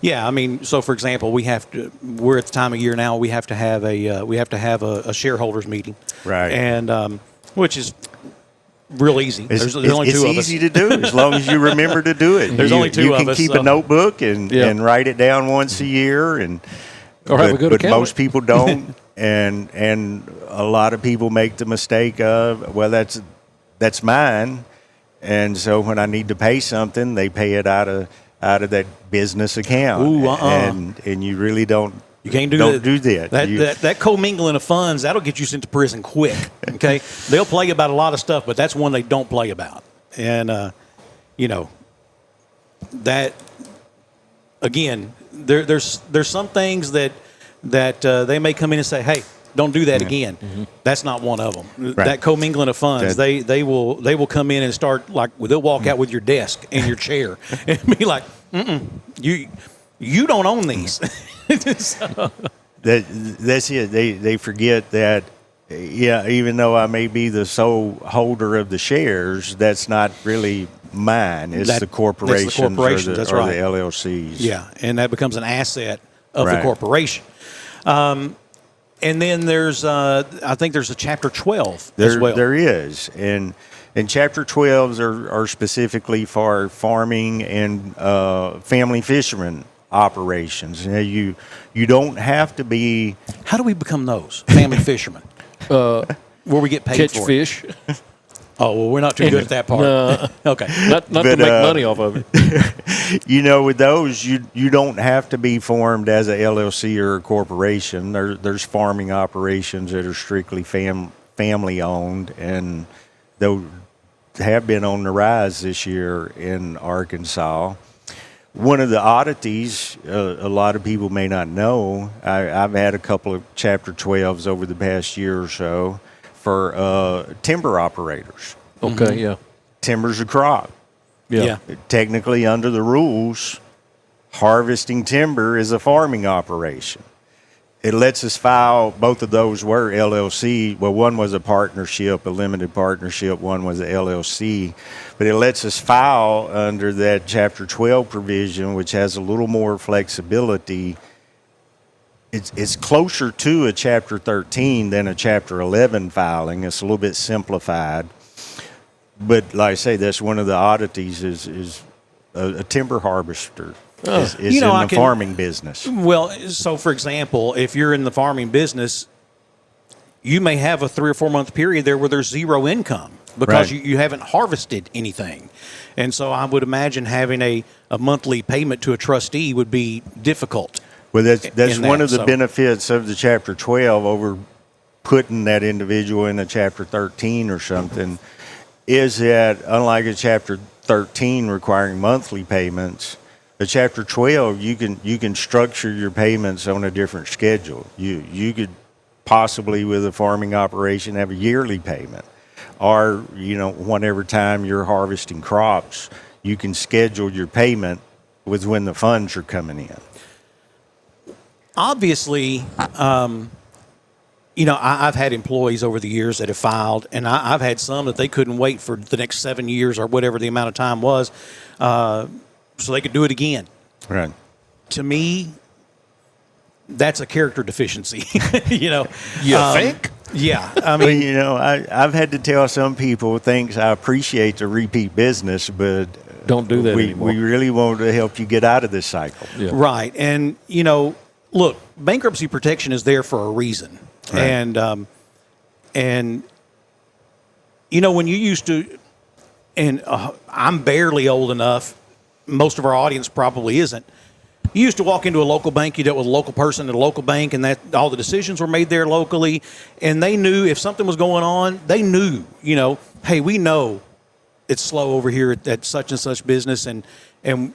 Yeah, I mean, so for example, we're at the time of year now. We have to have a shareholders meeting, right? And which is real easy. There's only two of us. It's easy to do as long as you remember to do it. There's only two of us. You can keep a notebook and write it down once a year, or have a good but accountant. most people don't. And a lot of people make the mistake of, well, that's mine, and so when I need to pay something, they pay it out of that business account. Ooh, and you really don't. You can't do that. That commingling of funds, that'll get you sent to prison quick. Okay, they'll play about a lot of stuff, but that's one they don't play about. And that again, there's some things that they may come in and say, hey, Don't do that again. That's not one of them. Right. That commingling of funds, they will come in and start they'll walk out with your desk and your chair and be like, you don't own these. So. That's it. They forget that. Yeah, even though I may be the sole holder of the shares, that's not really mine. It's the corporations, that's or right. the LLCs. Yeah, and that becomes an asset of the corporation. And then there's, I think there's a Chapter 12 as well. There is, and Chapter 12s are specifically for farming and family fishermen operations. You don't have to be. How do we become those family fishermen? Where we get paid Catch for fish. It. Oh, well, we're not too good at that part. No. Okay. Not to make money off of it. With those, you don't have to be formed as a LLC or a corporation. There's farming operations that are strictly family owned, and they have been on the rise this year in Arkansas. One of the oddities, a lot of people may not know, I've had a couple of Chapter 12s over the past year or so for timber operators. Okay, yeah. Timber's a crop. Yeah. Technically, under the rules, harvesting timber is a farming operation. It lets us file, both of those were LLC. Well, one was a partnership, a limited partnership. One was a LLC. But it lets us file under that Chapter 12 provision, which has a little more flexibility. It's closer to a Chapter 13 than a Chapter 11 filing. It's a little bit simplified. But like I say, that's one of the oddities is a timber harvester. Is in the farming business. Well, so for example, if you're in the farming business, you may have a 3 or 4 month period there where there's zero income because you haven't harvested anything. And so I would imagine having a monthly payment to a trustee would be difficult. Well, that's one of the benefits of the Chapter 12 over putting that individual in a Chapter 13 or something, is that unlike a Chapter 13 requiring monthly payments, a Chapter 12, you can structure your payments on a different schedule. You could possibly, with a farming operation, have a yearly payment, or whenever time you're harvesting crops, you can schedule your payment with when the funds are coming in. Obviously, I've had employees over the years that have filed, and I've had some that they couldn't wait for the next 7 years or whatever the amount of time was. So they could do it again. Right. To me, that's a character deficiency. You think? Yeah. I mean, I've had to tell some people things. I appreciate the repeat business, but don't do that anymore. We really want to help you get out of this cycle. Yeah. Right. And, look, bankruptcy protection is there for a reason. Right. And when you used to, and I'm barely old enough, most of our audience probably isn't. You used to walk into a local bank, you dealt with a local person at a local bank, and that all the decisions were made there locally, and they knew if something was going on, they knew, hey, we know it's slow over here at such and such business, and we're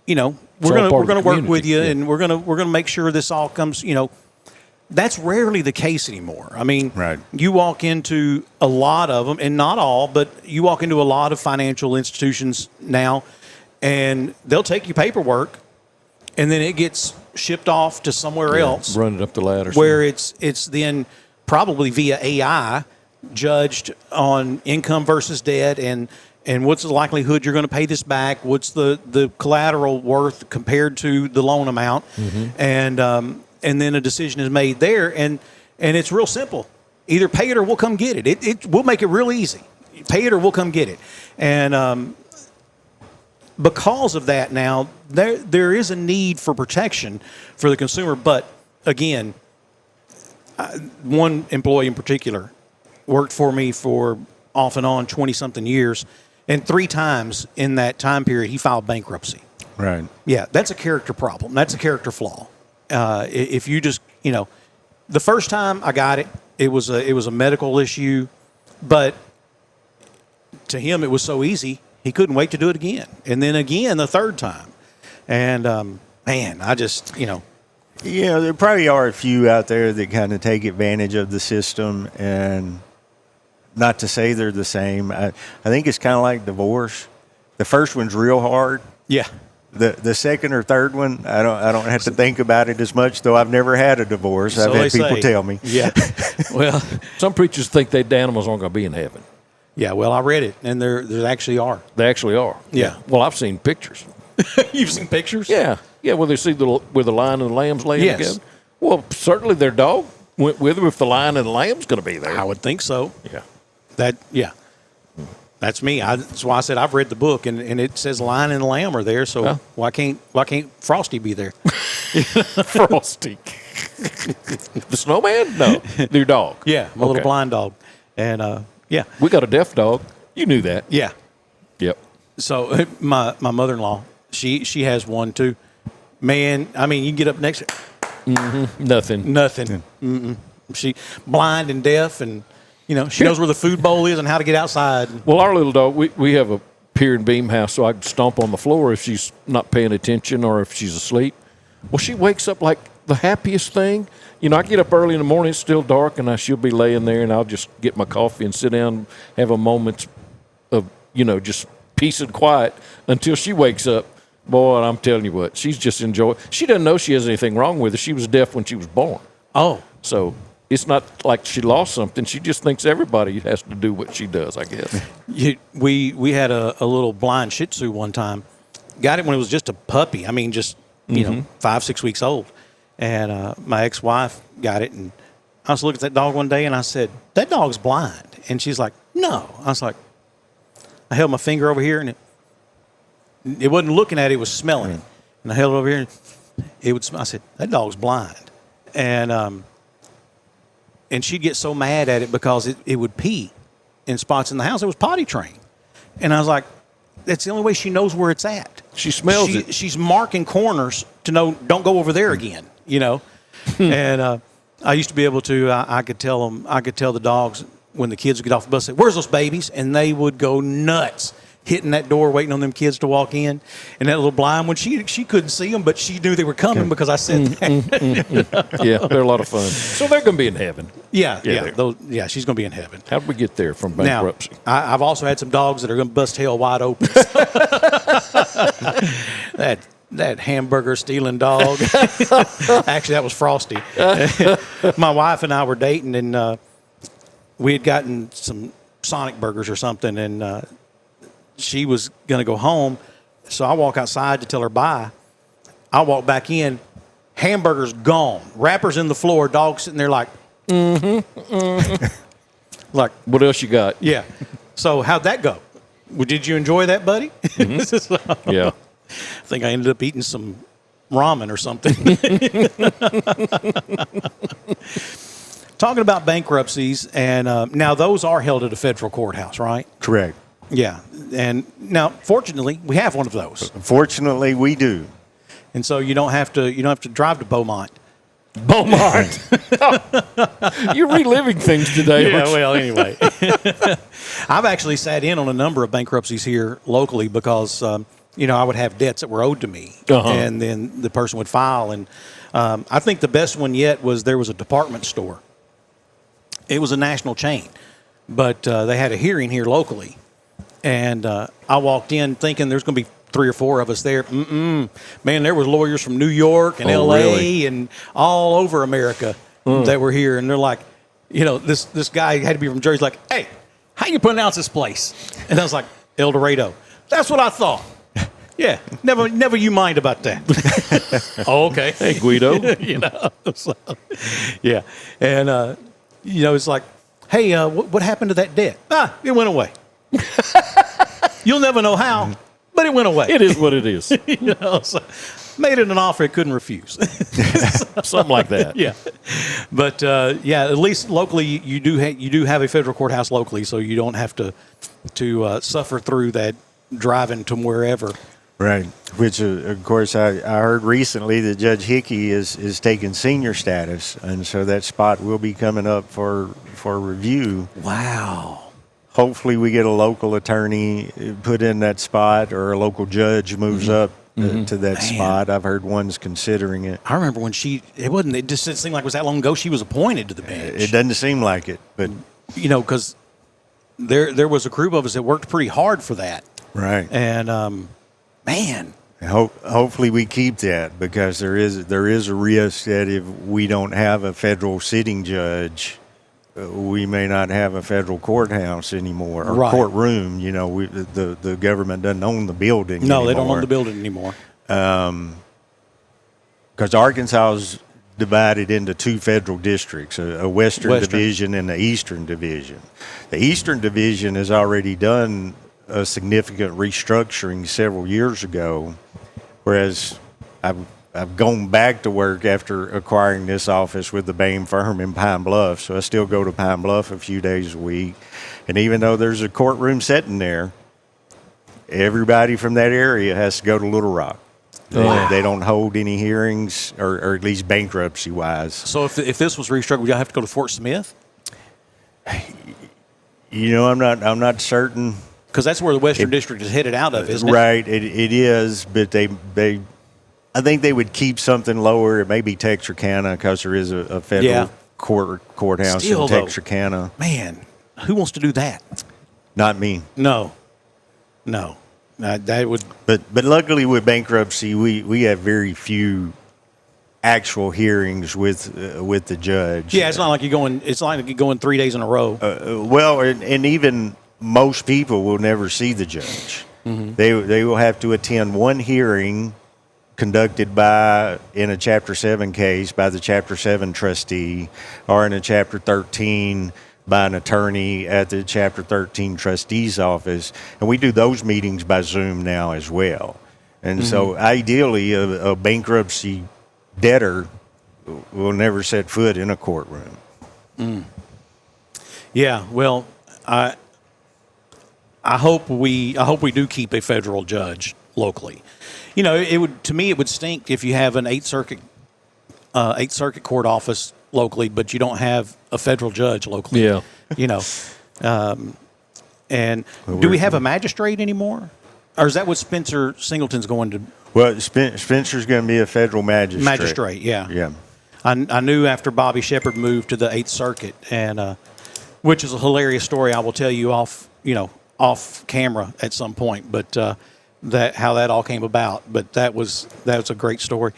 gonna work with you, and we're gonna make sure this all comes, That's rarely the case anymore. I mean, You walk into a lot of them, and not all, but you walk into a lot of financial institutions now, and they'll take your paperwork, and then it gets shipped off to somewhere else. Run it up the ladder. Where it's then probably via AI judged on income versus debt and what's the likelihood you're going to pay this back, what's the collateral worth compared to the loan amount, and then a decision is made there, and it's real simple. Either pay it or we'll come get it. We'll make it real easy. Pay it or we'll come get it. And because of that now, there is a need for protection for the consumer. But again, one employee in particular worked for me for off and on 20-something years, and 3 times in that time period he filed bankruptcy. Right. Yeah, that's a character problem. That's a character flaw. If you just, the first time I got it, it was a medical issue, but to him it was so easy he couldn't wait to do it again, and then again the third time, and man, I just Yeah, there probably are a few out there that kind of take advantage of the system, and not to say they're the same. I think it's kind of like divorce. The first one's real hard. Yeah. The second or third one, I don't have to think about it as much, though I've never had a divorce. So I've had they people say. tell me. Yeah. Well, Some preachers think that the animals aren't going to be in heaven. yeah. Well, I read it, and there actually are. They actually are. Yeah. Well, I've seen pictures. You've seen pictures? Yeah. Yeah, where they see where the lion and the lamb's laying Yes. together. Well, certainly their dog went with them if the lion and the lamb's going to be there. I would think so. Yeah. That's me. That's why I said I've read the book, and it says lion and lamb are there. So Yeah. why can't Frosty be there? Frosty. The snowman? No. Your dog. Yeah, my little Okay. blind dog, and yeah, We got a deaf dog. You knew that. yeah. Yep. So my mother-in-law, she has one too. Man, I mean, you get up next, Nothing. nothing. Mm-mm. She blind and deaf, and she knows where the food bowl is and how to get outside. Well, our little dog, we have a pier and beam house, so I can stomp on the floor if she's not paying attention or if she's asleep. Well, she wakes up like the happiest thing. I get up early in the morning, it's still dark, and she'll be laying there, and I'll just get my coffee and sit down, have a moment of, just peace and quiet until she wakes up. Boy, I'm telling you what, she's just enjoying. She doesn't know she has anything wrong with her. She was deaf when she was born. Oh, So it's not like she lost something. She just thinks everybody has to do what she does, I guess. we had a little blind Shih Tzu one time. Got it when it was just a puppy. I mean, just 5-6 weeks old. And my ex-wife got it, and I was looking at that dog one day, and I said, "That dog's blind." And she's like, "No." I was like, I held my finger over here, and it wasn't looking at it; it was smelling it. And I held it over here, and it would smell. I said, "That dog's blind." And she'd get so mad at it because it would pee in spots in the house. It was potty trained. And I was like, that's the only way she knows where it's at. She smells it. She's marking corners to know, don't go over there again, And I used to be able to, I could tell the dogs when the kids would get off the bus, say, "Where's those babies?" And they would go nuts, hitting that door, waiting on them kids to walk in. And that little blind one, she couldn't see them, but she knew they were coming because I said that. Yeah, they're a lot of fun. So they're going to be in heaven. Yeah, Yeah. she's going to be in heaven. How did we get there from Now, bankruptcy? I've also had some dogs that are going to bust hell wide open. That hamburger stealing dog. Actually, that was Frosty. My wife and I were dating, and we had gotten some Sonic burgers or something, and she was going to go home. So I walk outside to tell her bye. I walk back in, hamburger's gone, wrappers in the floor, dog sitting there like, like, What else you got? yeah. So how'd that go? Well, did you enjoy that, buddy? Yeah. I think I ended up eating some ramen or something. Talking about bankruptcies, and now those are held at a federal courthouse, right? Correct. Yeah. And now, fortunately, we have one of those, Fortunately, we do. and so you don't have to drive to Beaumont. Beaumont. You're reliving things today. Yeah, aren't you? well, anyway. I've actually sat in on a number of bankruptcies here locally because, I would have debts that were owed to me. Uh-huh. And then the person would file. And I think the best one yet was there was a department store. It was a national chain, but they had a hearing here locally. And I walked in thinking there's going to be 3 or 4 of us there. Man, there was lawyers from New York and L.A. really? and all over America that were here. And they're like, this guy had to be from Jersey. Like, "Hey, how you pronounce this place?" And I was like, "El Dorado." "That's what I thought." "Yeah, never you mind about that." "Oh, okay." Hey, Guido. So, yeah. And, it's like, "Hey, what happened to that debt?" "It went away." You'll never know how, but it went away. It is what it is. So made it an offer it couldn't refuse. Something like that. Yeah. But, at least locally you do have a federal courthouse locally, so you don't have to suffer through that driving to wherever. Right. Which, of course, I heard recently that Judge Hickey is taking senior status, and so that spot will be coming up for review. Wow. Hopefully we get a local attorney put in that spot, or a local judge moves up to that spot. I've heard one's considering it. I remember when it just didn't seem like it was that long ago she was appointed to the bench. It doesn't seem like it, but because there was a group of us that worked pretty hard for that. Right. And man, hopefully we keep that, because there is a risk that if we don't have a federal sitting judge, we may not have a federal courthouse anymore, or courtroom. The government doesn't own the building anymore. No, they don't own the building anymore. Because Arkansas is divided into two federal districts, a Western Division and the Eastern Division. The Eastern Division has already done a significant restructuring several years ago, whereas I've gone back to work after acquiring this office with the Bain firm in Pine Bluff, so I still go to Pine Bluff a few days a week. And even though there's a courtroom sitting there, everybody from that area has to go to Little Rock. They don't hold any hearings, or at least bankruptcy-wise. So if this was restructured, would y'all have to go to Fort Smith? I'm not certain. Because that's where the Western District is headed out of, isn't it? Right, it is, but I think they would keep something lower. It may be Texarkana, because there is a federal courthouse in Texarkana. Man, who wants to do that? Not me. No. That would. But luckily with bankruptcy, we have very few actual hearings with the judge. Yeah, it's not like you're going. It's not like you're going 3 days in a row. And even most people will never see the judge. Mm-hmm. They will have to attend one hearing conducted in a Chapter 7 case by the Chapter 7 trustee, or in a Chapter 13 by an attorney at the Chapter 13 trustee's office. And we do those meetings by Zoom now as well. And so ideally, a bankruptcy debtor will never set foot in a courtroom. Mm. Yeah, well, I hope we do keep a federal judge locally. It would stink if you have an Eighth Circuit court office locally, but you don't have a federal judge locally. Yeah. And do we have a magistrate anymore? Or is that what Spencer Singleton's going to? Well, Spencer's going to be a federal magistrate. Magistrate, yeah. Yeah. I knew after Bobby Shepard moved to the Eighth Circuit, and which is a hilarious story. I will tell you off camera at some point, but how that all came about. But that was a great story.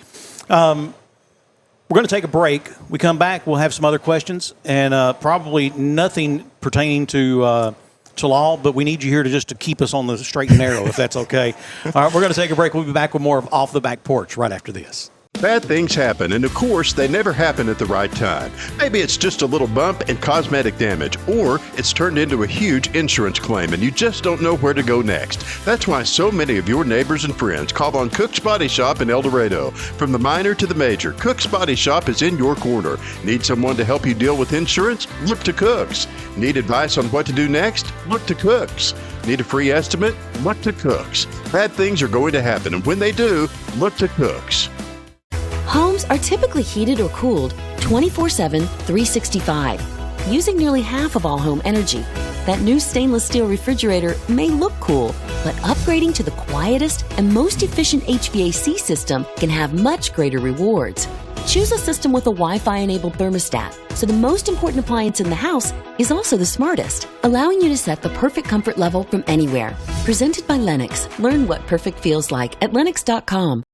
We're going to take a break. We come back, we'll have some other questions, and probably nothing pertaining to law, but we need you here to keep us on the straight and narrow, if that's okay. All right, we're going to take a break. We'll be back with more of Off the Back Porch right after this. Bad things happen, and of course, they never happen at the right time. Maybe it's just a little bump and cosmetic damage, or it's turned into a huge insurance claim, and you just don't know where to go next. That's why so many of your neighbors and friends call on Cook's Body Shop in El Dorado. From the minor to the major, Cook's Body Shop is in your corner. Need someone to help you deal with insurance? Look to Cook's. Need advice on what to do next? Look to Cook's. Need a free estimate? Look to Cook's. Bad things are going to happen, and when they do, look to Cook's. Homes are typically heated or cooled 24/7, 365, using nearly half of all home energy. That new stainless steel refrigerator may look cool, but upgrading to the quietest and most efficient HVAC system can have much greater rewards. Choose a system with a Wi-Fi enabled thermostat, so the most important appliance in the house is also the smartest, allowing you to set the perfect comfort level from anywhere. Presented by Lennox. Learn what perfect feels like at Lennox.com.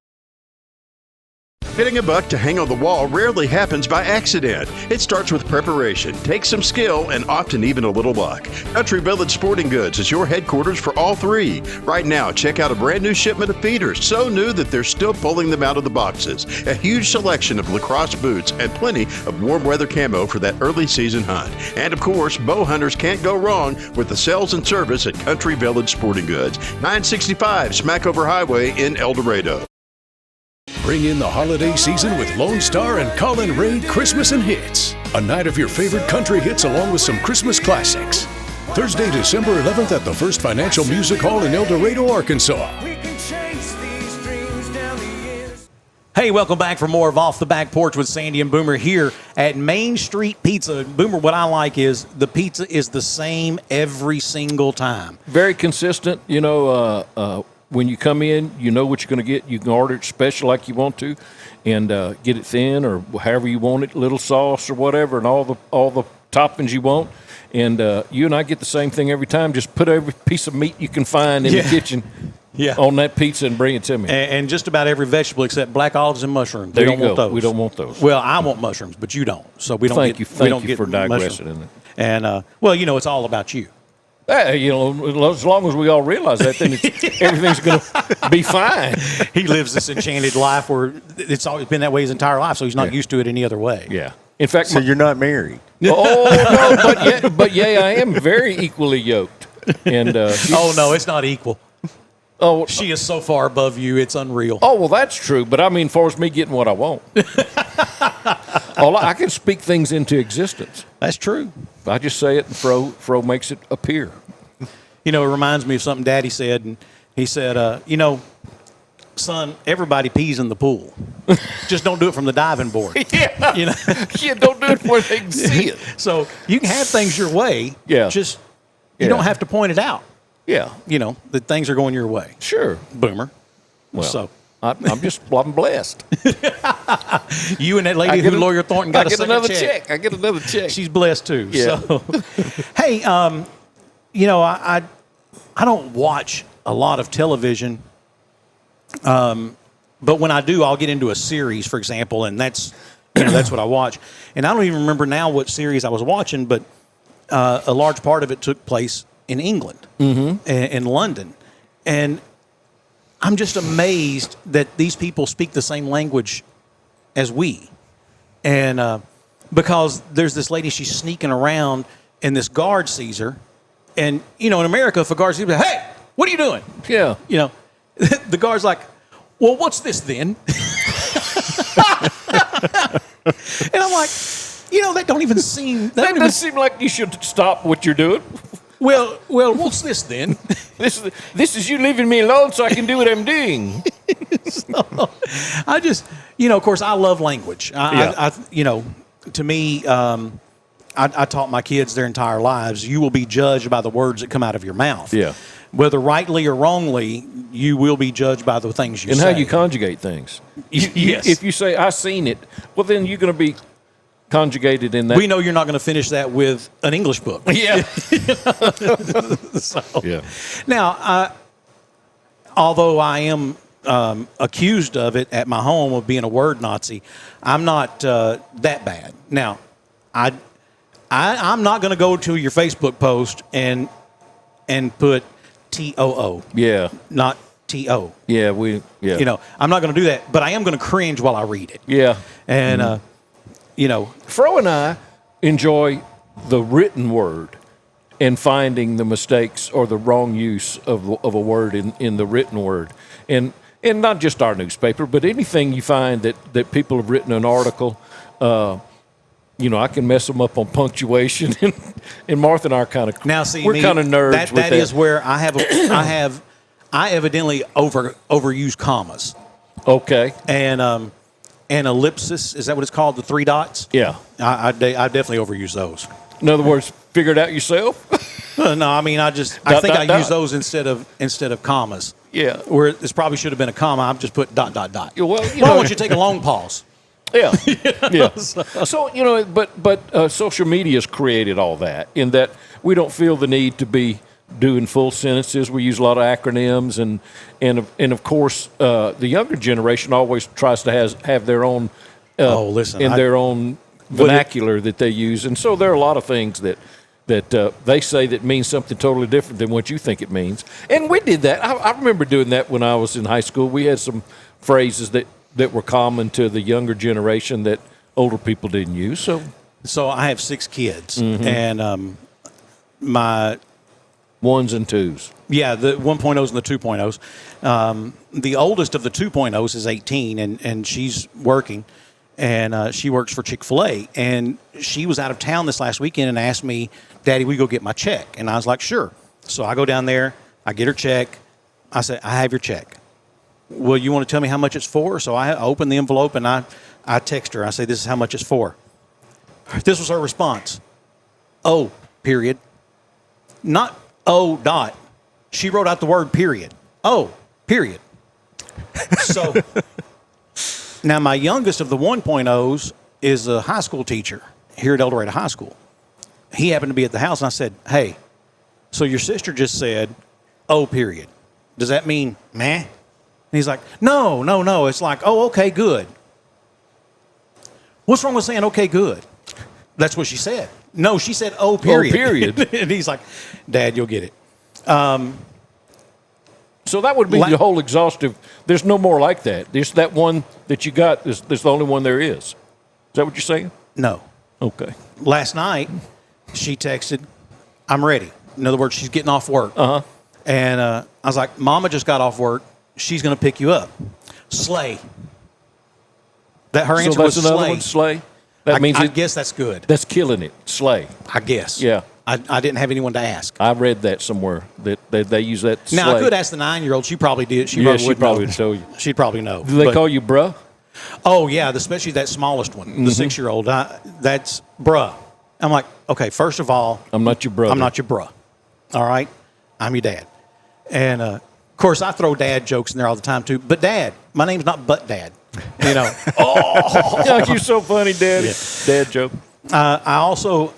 Hitting a buck to hang on the wall rarely happens by accident. It starts with preparation, takes some skill, and often even a little luck. Country Village Sporting Goods is your headquarters for all three. Right now, check out a brand new shipment of feeders, so new that they're still pulling them out of the boxes. A huge selection of lacrosse boots and plenty of warm weather camo for that early season hunt. And of course, bow hunters can't go wrong with the sales and service at Country Village Sporting Goods, 965 Smackover Highway in El Dorado. Bring in the holiday season with Lone Star and Colin Raid Christmas and Hits. A night of your favorite country hits along with some Christmas classics. Thursday, December 11th at the First Financial Music Hall in El Dorado, Arkansas. Hey, welcome back for more of Off the Back Porch with Sandy and Boomer here at Main Street Pizza. Boomer, what I like is the pizza is the same every single time. Very consistent. when you come in, you know what you're going to get. You can order it special like you want to, and get it thin or however you want it, little sauce or whatever, and all the toppings you want. And you and I get the same thing every time. Just put every piece of meat you can find in the kitchen on that pizza and bring it to me. And just about every vegetable except black olives and mushrooms. There we you don't want go. those. We don't want those. Well, I want mushrooms, but you don't. So we don't Thank get you for digressing mushrooms. in it. And, well, you know, it's all about you. You know, as long as we all realize that, then everything's going to be fine. He lives this enchanted life where it's always been that way his entire life, so he's not used to it any other way. Yeah. In fact, So you're not married. Oh no, but I am very equally yoked. And Oh, no, it's not equal. oh, She is so far above you, it's unreal. oh, well, that's true. But I mean, far as me getting what I want, I can speak things into existence. That's true. I just say it, and Fro makes it appear. You know, it reminds me of something Daddy said, and he said, you know, son, everybody pees in the pool. Just don't do it from the diving board. Yeah, You know? yeah. Don't do it where they can see it. So you can have things your way. Yeah. Just, you Yeah. don't have to point it out. Yeah, You know, that things are going your way. sure. Boomer. Well, So I'm blessed. you and that lady who Lawyer Thornton got I a get second another check. I get another check. She's blessed too. Yeah. So, hey, you know, I don't watch a lot of television, but when I do, I'll get into a series, for example, and that's what I watch. And I don't even remember now what series I was watching, but a large part of it took place in England, in London, and I'm just amazed that these people speak the same language as we. And because there's this lady, she's sneaking around, and this guard sees her. And, you know, in America, if a guard sees her, hey, what are you doing? Yeah. You know, the guard's like, well, what's this then? And I'm like, you know, that don't even seem... That doesn't seem like you should stop what you're doing. Well, what's this then? This is you leaving me alone so I can do what I'm doing. So, I just, you know, of course, I love language. I you know, to me, I taught my kids their entire lives, you will be judged by the words that come out of your mouth. Yeah. Whether rightly or wrongly, you will be judged by the things you say. And how you conjugate things. Yes. If you say, I seen it, well, then you're going to be conjugated in that. We know you're not going to finish that with an English book. Yeah. So, Yeah. now, although I am accused of it at my home of being a word Nazi, I'm not that bad. Now, I'm not going to go to your Facebook post and put TOO. Yeah. Not TO. Yeah. You know, I'm not going to do that, but I am going to cringe while I read it. Yeah. And, you know. Fro and I enjoy the written word and finding the mistakes or the wrong use of a word in the written word. And not just our newspaper, but anything you find that people have written an article, you know, I can mess them up on punctuation. And Martha and I are kind of we're kind of nerds. That with is where I evidently overuse commas. Okay. And ellipsis, is that what it's called? The three dots? Yeah. I definitely overuse those. In other words, figure it out yourself. No, I mean I think I use those instead of commas. Yeah. Where this probably should have been a comma. I've just put ... Yeah, well, I want you to take a long pause. Yeah. Yeah. So, you know, but social media has created all that in that we don't feel the need to be doing full sentences. We use a lot of acronyms and of course the younger generation always tries to have their own their own vernacular that they use. And so there are a lot of things that they say that means something totally different than what you think it means. And we did that. I remember doing that when I was in high school. We had some phrases that were common to the younger generation that older people didn't use. So I have 6 kids, and my ones and twos. Yeah, the 1.0s and the 2.0s. The oldest of the 2.0s is 18, and she's working, and she works for Chick-fil-A. And she was out of town this last weekend and asked me, Daddy, we go get my check? And I was like, sure. So I go down there, I get her check. I said, I have your check. Well, you want to tell me how much it's for? So I open the envelope, and I text her. I say, this is how much it's for. This was her response. Oh, period. Not oh, dot. She wrote out the word period. Oh, period. So now my youngest of the 1.0s is a high school teacher here at El Dorado High School. He happened to be at the house, and I said, hey, so your sister just said, oh, period. Does that mean meh? And he's like, no. It's like, oh, okay, good. What's wrong with saying okay, good? That's what she said. No, she said, oh, period. Oh, period. And he's like, Dad, you'll get it. So that would be the whole exhaustive. There's no more like that. There's that one that you got. There's the only one there is. Is that what you're saying? No. Okay. Last night, she texted, I'm ready. In other words, she's getting off work. Uh-huh. And I was like, Mama just got off work. She's going to pick you up. Slay. That her answer was that's another slay. one, slay? That means I guess that's good. That's killing it. Slay. I guess. Yeah. I didn't have anyone to ask. I read that somewhere that they use that. Now, slay. I could ask the 9-year-old. She probably did. She probably know. would tell you. She'd probably know. Do they call you bruh? Oh, yeah, especially that smallest one, the 6-year-old. That's bruh. I'm like, okay, first of all, I'm not your brother. I'm not your bruh. All right? I'm your dad. And, of course, I throw dad jokes in there all the time, too. But Dad. My name's not But Dad. You know. Oh, you're so funny, Dad. Yeah. Dad joke. I also...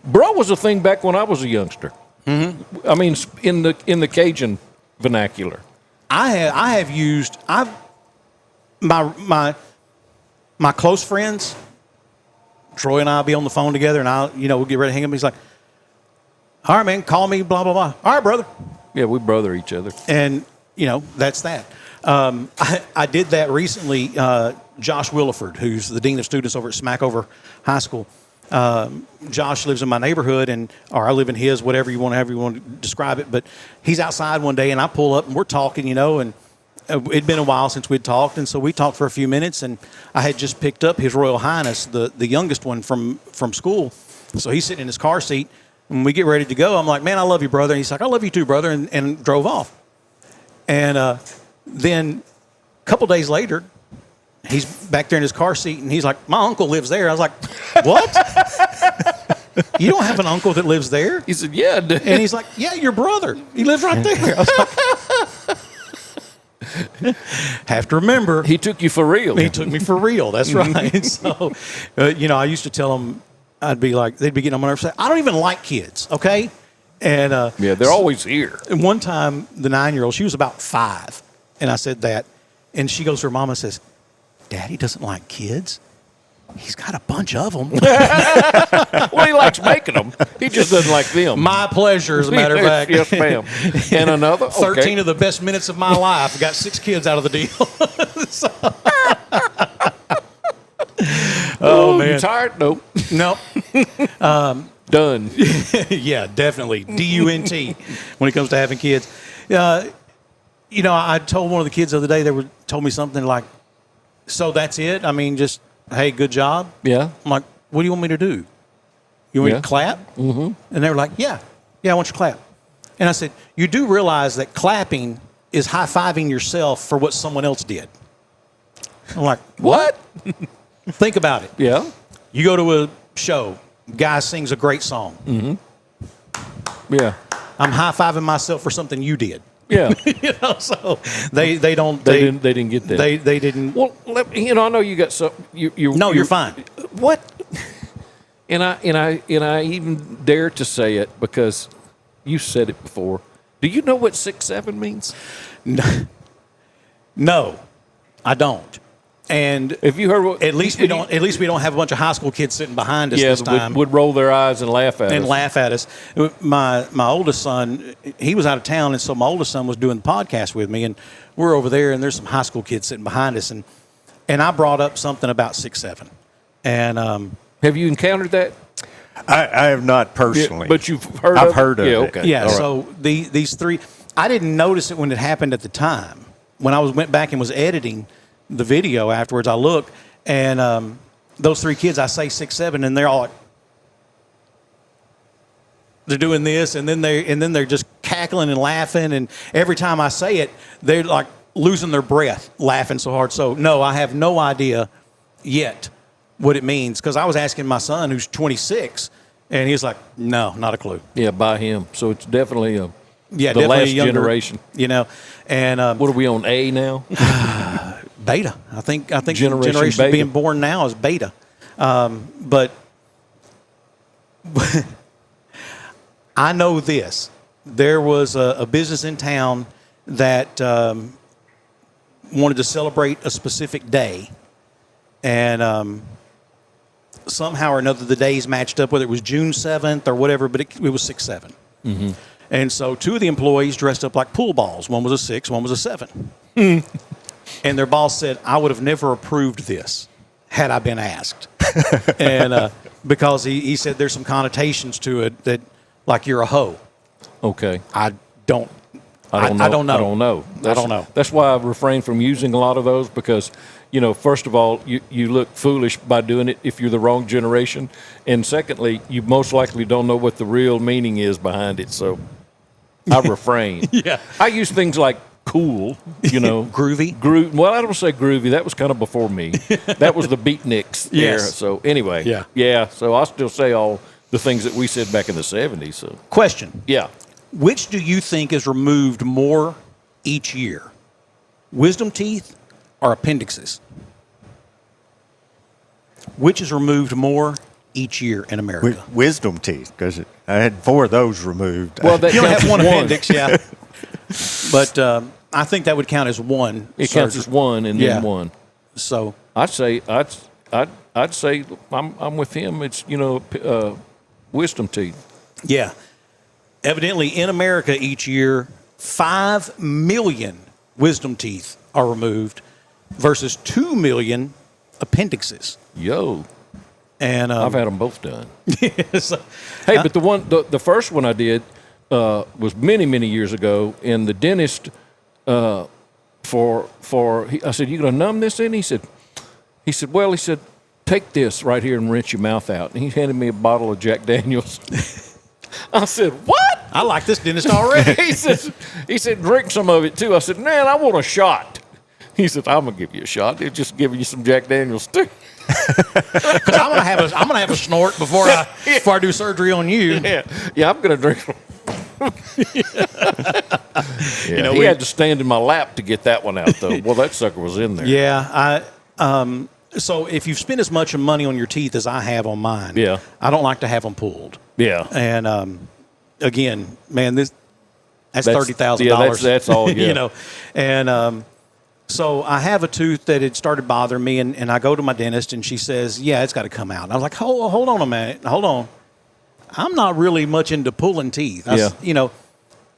Bro was a thing back when I was a youngster. Mm-hmm. I mean, in the Cajun vernacular. I have used my close friends. Troy and I'll be on the phone together, and we'll get ready to hang up. He's like, "All right, man, call me, blah blah blah." All right, brother. Yeah, we brother each other, and that's that. I did that recently. Josh Williford, who's the dean of students over at Smackover High School. Josh lives in my neighborhood, or I live in his, however you want to describe it. But he's outside one day, and I pull up, and we're talking, and it'd been a while since we'd talked, and so we talked for a few minutes, and I had just picked up His Royal Highness, the youngest one from school. So he's sitting in his car seat, and we get ready to go. I'm like, man, I love you, brother. And he's like, I love you too, brother, and drove off. And then a couple days later, he's back there in his car seat, and he's like, my uncle lives there. I was like, what? You don't have an uncle that lives there? He said, yeah. And he's like, yeah, your brother. He lives right there. I was like, have to remember. He took you for real. He took me for real. That's right. So, I used to tell them, I'd be like, they'd be getting on my nerves. Say, I don't even like kids, okay? And yeah, they're always here. And one time, the 9-year-old, she was about 5, and I said that, and she goes to her mama and says, Daddy doesn't like kids. He's got a bunch of them. Well, he likes making them. He just doesn't like them. My pleasure, as a matter of fact. Yes, ma'am. And another? 13 of the best minutes of my life. Got 6 kids out of the deal. Oh, man. You tired? Nope. Nope. Done. Yeah, definitely. DUNT when it comes to having kids. I told one of the kids the other day, told me something like, so that's it? I mean, just, hey, good job? Yeah. I'm like, what do you want me to do? You want me to clap? Mm-hmm. And they were like, yeah, I want you to clap. And I said, you do realize that clapping is high-fiving yourself for what someone else did. I'm like, what? Think about it. Yeah. You go to a show, guy sings a great song. Mm-hmm. Yeah. I'm high-fiving myself for something you did. Yeah. So they didn't get that. They didn't. Well, I know you got some. No, you're fine. What? And I even dare to say it because you said it before. Do you know what 6'7" means? No, I don't. And if you heard, at least we don't have a bunch of high school kids sitting behind us this time. Would roll their eyes and laugh at us. My oldest son, he was out of town, and so my oldest son was doing the podcast with me, and we're over there, and there's some high school kids sitting behind us, and I brought up something about 6'7", and have you encountered that? I have not personally, but you've heard. I've heard of it. Okay. Yeah. So these 3, I didn't notice it when it happened at the time. When I went back and was editing the video afterwards, I look, and those 3 kids, I say 6'7", and they're all like, they're doing this, and then they're just cackling and laughing, and every time I say it, they're like losing their breath, laughing so hard. So no, I have no idea yet what it means, because I was asking my son, who's 26, and he's like, no, not a clue. Yeah, by him. So it's definitely Yeah, the definitely last younger, generation. You know, and What are we on, A now? beta. I think Generation the generation beta. being born now is beta. But I know this. There was a business in town that wanted to celebrate a specific day, and somehow or another the days matched up, whether it was June 7th or whatever, but it was 6/7. Mm-hmm. And so two of the employees dressed up like pool balls. One was a 6, one was a 7. And their boss said, I would have never approved this had I been asked. And because he said there's some connotations to it that, like you're a hoe. Okay. I don't know. I don't know. That's why I refrain from using a lot of those because, first of all, you look foolish by doing it if you're the wrong generation. And secondly, you most likely don't know what the real meaning is behind it. So I refrain. Yeah. I use things like cool, Groovy? Well, I don't say groovy. That was kind of before me. That was the beatniks era. Yes. So anyway. Yeah. So I'll still say all the things that we said back in the 70s. So Question. yeah. Which do you think is removed more each year? Wisdom teeth or appendixes? Which is removed more each year in America? Wisdom teeth, because I had 4 of those removed. Well, that You only counts have as one appendix, yeah. But I think that would count as one. It counts as one and then one. So I'd say I'm with him. It's wisdom teeth. yeah, evidently in America each year, 5 million wisdom teeth are removed versus 2 million appendixes. Yo, And I've had them both done. so, Hey, but the first one I did was many years ago, and the dentist I said, you gonna numb this in? He said, take this right here and rinse your mouth out. And he handed me a bottle of Jack Daniels. I said, what? I like this dentist already. he said, drink some of it too. I said, man, I want a shot. He said, I'm gonna give you a shot. They're just giving you some Jack Daniels too. Because I'm gonna have a snort before I do surgery on you. Yeah, I'm gonna drink. He had to stand in my lap to get that one out, though. Well, that sucker was in there. Yeah, so if you've spent as much money on your teeth as I have on mine, Yeah. I don't like to have them pulled. Yeah. And again, man, that's $30,000. Yeah, that's all. Yeah. And so I have a tooth that had started bothering me, and I go to my dentist, and she says, "Yeah, it's got to come out." And I was like, "Hold on a minute, hold on. I'm not really much into pulling teeth."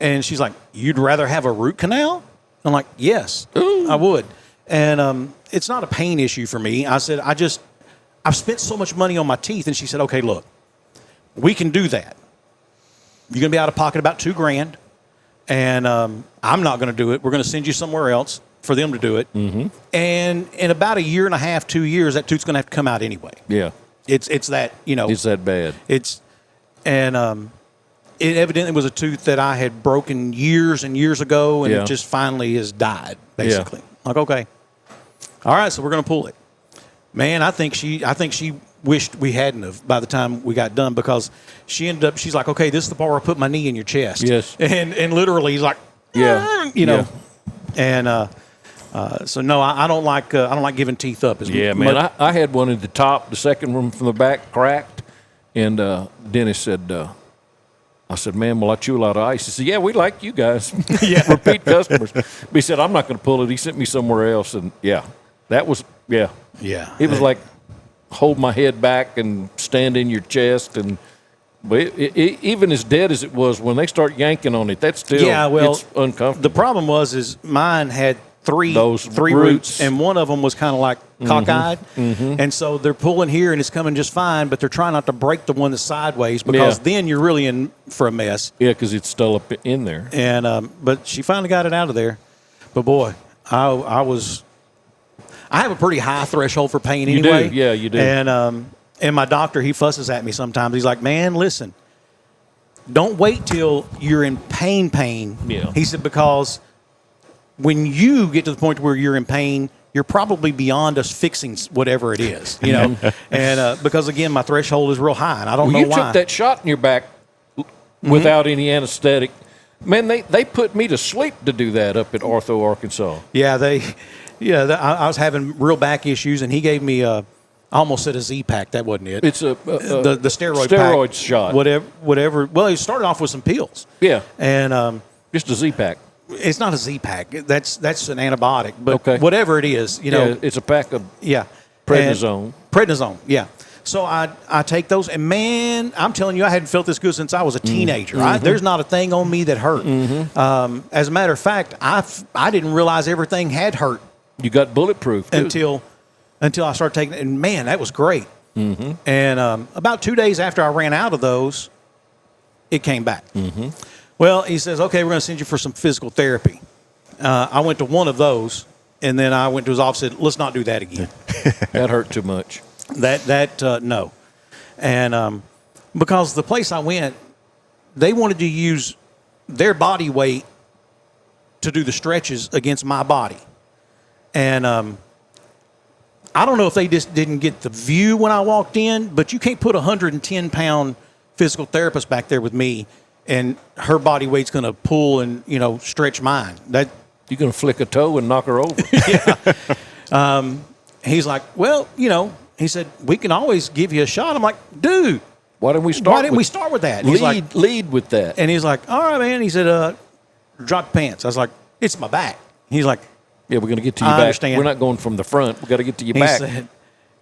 And she's like, "You'd rather have a root canal?" I'm like, "Yes, I would." And it's not a pain issue for me. I said, I've spent so much money on my teeth. And she said, "Okay, look, we can do that. You're going to be out of pocket about $2,000. And I'm not going to do it. We're going to send you somewhere else for them to do it. Mm-hmm. And in about 1.5 years, 2 years, that tooth's going to have to come out anyway." Yeah. It's that, It's that bad. It evidently was a tooth that I had broken years and years ago, and Yeah. it just finally has died, basically. Like, okay. All right, so we're going to pull it. Man, I think she wished we hadn't have by the time we got done, because she's like, "Okay, this is the part where I put my knee in your chest." Yes. And literally he's like, Yeah. Yeah. And so no, I don't like giving teeth up. Yeah, man. I had one at the top, the second one from the back cracked, and dentist said, I said, "Man, will I chew a lot of ice?" He said, "Yeah, we like you guys." Yeah. Repeat customers. But he said, "I'm not going to pull it." He sent me somewhere else, and that was Yeah. It was like hold my head back and stand in your chest, and but even as dead as it was, when they start yanking on it, that's still it's uncomfortable. The problem was mine had three roots. roots, and one of them was kind of like cockeyed, and so they're pulling here and it's coming just fine, but they're trying not to break the one that's sideways, because then you're really in for a mess. Yeah, because it's still up in there. And but she finally got it out of there. But boy, I have a pretty high threshold for pain anyway. You do. Yeah, you do. And my doctor, he fusses at me sometimes. He's like, "Man, listen, don't wait till you're in pain. Yeah. He said, because when you get to the point where you're in pain, you're probably beyond us fixing whatever it is, And because, again, my threshold is real high, and I don't know you why. took that shot in your back without any anesthetic. Man, they put me to sleep to do that up at Ortho, Arkansas. Yeah, I was having real back issues, and he gave me I almost said a Z-Pack. That wasn't it. It's the steroid pack, shot. Whatever. Well, he started off with some pills. Yeah. And just a Z-Pack. It's not a Z-Pack. That's an antibiotic. But whatever it is, it's a pack of prednisone. Prednisone, yeah. So I take those, and man, I'm telling you, I hadn't felt this good since I was a teenager. There's not a thing on me that hurt. As a matter of fact, I didn't realize everything had hurt. You got bulletproof until I started taking it, and man, that was great. And about 2 days after I ran out of those, it came back. Well, he says, okay, we're going to send you for some physical therapy. I went to one of those, and then I went to his office and said, let's not do that again. That hurt too much. No. And because the place I went, they wanted to use their body weight to do the stretches against my body. And I don't know if they just didn't get the view when I walked in, but you can't put a 110-pound physical therapist back there with me, and her body weight's going to pull and, stretch mine. That you're going to flick a toe and knock her over. Yeah. He's like, well, he said, we can always give you a shot. I'm like, dude, why didn't we start with that? Lead with that. And he's like, all right, man. He said, drop your pants. I was like, it's my back. He's like, yeah, we're going to get to your back. Understand. We're not going from the front. We've got to get to your back. He said,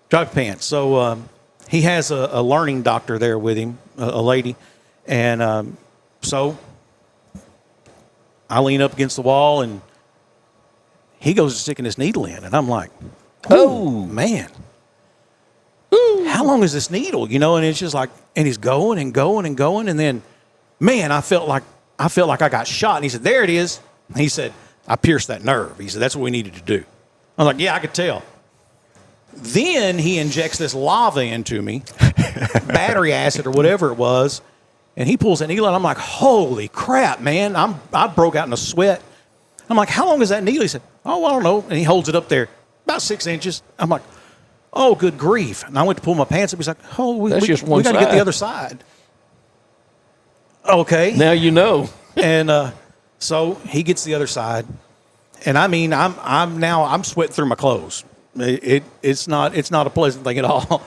drop your pants. So he has a learning doctor there with him, a lady. And so I lean up against the wall, and he goes to sticking this needle in. And I'm like, oh, man. How long is this needle? And it's just like, and he's going and going and going. And then, man, I felt like I got shot. And he said, there it is. And he said, I pierced that nerve. He said, that's what we needed to do. I was like, yeah, I could tell. Then he injects this lava into me, battery acid or whatever it was. And he pulls that needle, and I'm like, holy crap, man. I broke out in a sweat. I'm like, how long is that needle? He said, oh, I don't know. And he holds it up there, about 6 inches. I'm like, oh, good grief. And I went to pull my pants up. He's like, oh, we got to get the other side. Okay. Now you know. And so he gets the other side. And I mean, I'm sweating through my clothes. It's not a pleasant thing at all.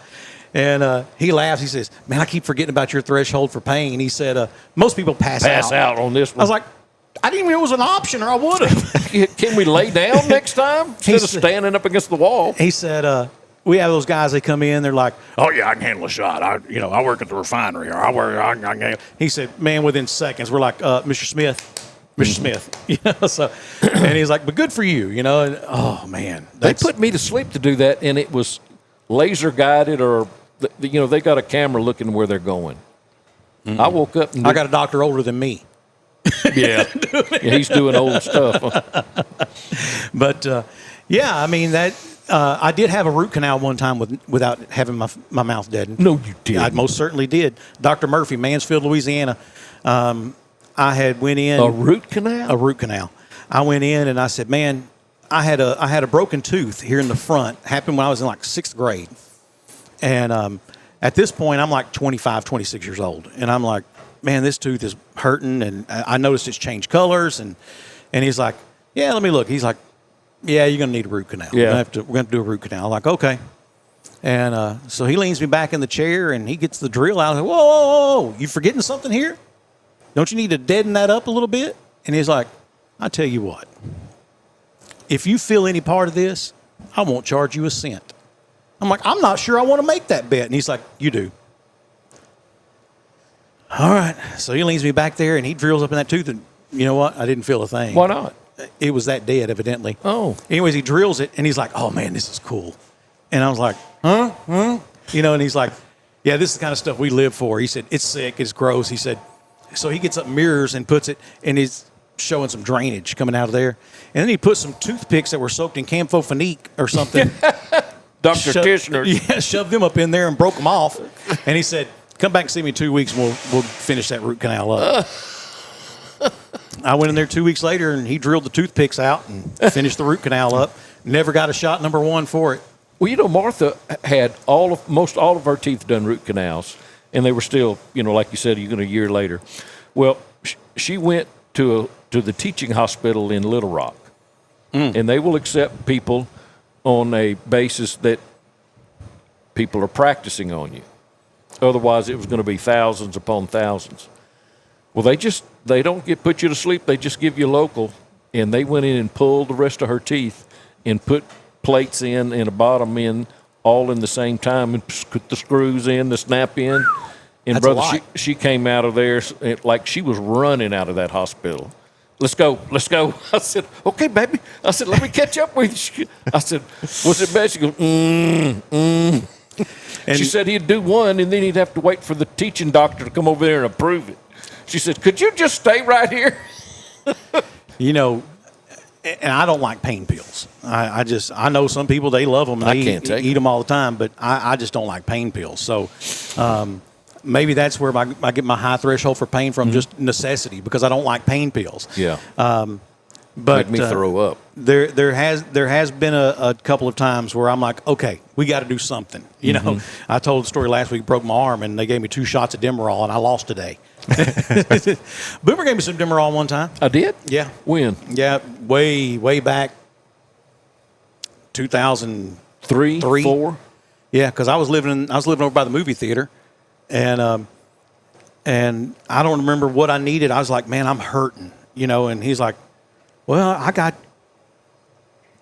And he laughs. He says, man, I keep forgetting about your threshold for pain. He said, most people pass out on this one. I was like, I didn't even know it was an option, or I would have. Can we lay down next time instead of standing up against the wall? He said, we have those guys, they come in, they're like, oh, yeah, I can handle a shot. I work at the refinery. Or He said, man, within seconds, we're like, Mr. Smith. So, and he's like, but good for you, and, oh, man. They put me to sleep to do that, and it was laser guided, or, they got a camera looking where they're going. I woke up and I got a doctor older than me. Yeah. He's doing old stuff. But, I mean, that I did have a root canal one time without having my mouth deadened. No, you did. I most certainly did. Dr. Murphy, Mansfield, Louisiana. I had went in. A root canal? A root canal. I went in and I said, man, I had a broken tooth here in the front. Happened when I was in like 6th grade. And at this point, I'm like 25, 26 years old. And I'm like, man, this tooth is hurting. And I noticed it's changed colors. And he's like, yeah, let me look. He's like, yeah, you're going to need a root canal. Yeah. We're going to do a root canal. I'm like, okay. And so he leans me back in the chair, and he gets the drill out. I like, whoa, you forgetting something here? Don't you need to deaden that up a little bit? And he's like, I tell you what, if you feel any part of this, I won't charge you a cent. I'm like, I'm not sure I want to make that bet. And he's like, you do. All right. So he leans me back there, and he drills up in that tooth, and you know what? I didn't feel a thing. Why not? It was that dead, evidently. Oh. Anyways, he drills it, and he's like, oh, man, this is cool. And I was like, huh? And he's like, yeah, this is the kind of stuff we live for. He said, it's sick, it's gross. He said, so he gets up mirrors and puts it, and he's showing some drainage coming out of there. And then he put some toothpicks that were soaked in camphofenique or something. Dr. Kishner. Yeah, shoved them up in there and broke them off. And he said, come back and see me in 2 weeks, and we'll finish that root canal up. I went in there 2 weeks later, and he drilled the toothpicks out and finished the root canal up. Never got a shot number 1 for it. Well, Martha had most all of her teeth done root canals, and they were still, like you said, even a year later. Well, she went to the teaching hospital in Little Rock, and they will accept people on a basis that people are practicing on you. Otherwise, it was going to be thousands upon thousands. Well, they don't put you to sleep. They just give you local, and they went in and pulled the rest of her teeth and put plates in and a bottom in all in the same time and put the screws in, the snap in. And That's brother, a lot. she came out of there like she was running out of that hospital. Let's go. I said, okay, baby. I said, let me catch up with you. I said, was it bad? She goes, And she said he'd do one, and then he'd have to wait for the teaching doctor to come over there and approve it. She said, could you just stay right here? You know, and I don't like pain pills. I know some people, they love them. And I can't take eat them all the time, but I just don't like pain pills. So maybe that's where I get my high threshold for pain from, just necessity, because I don't like pain pills. Yeah. But Make me throw up. There has been a couple of times where I'm like, okay, we got to do something. You know, I told the story last week, broke my arm, and they gave me 2 shots of Demerol, and I lost today. Boomer gave me some Demerol one time. I did? Yeah. When? Yeah, way back, 2003, 4? Yeah, because I was living over by the movie theater, and I don't remember what I needed. I was like, man, I'm hurting, you know. And he's like, well,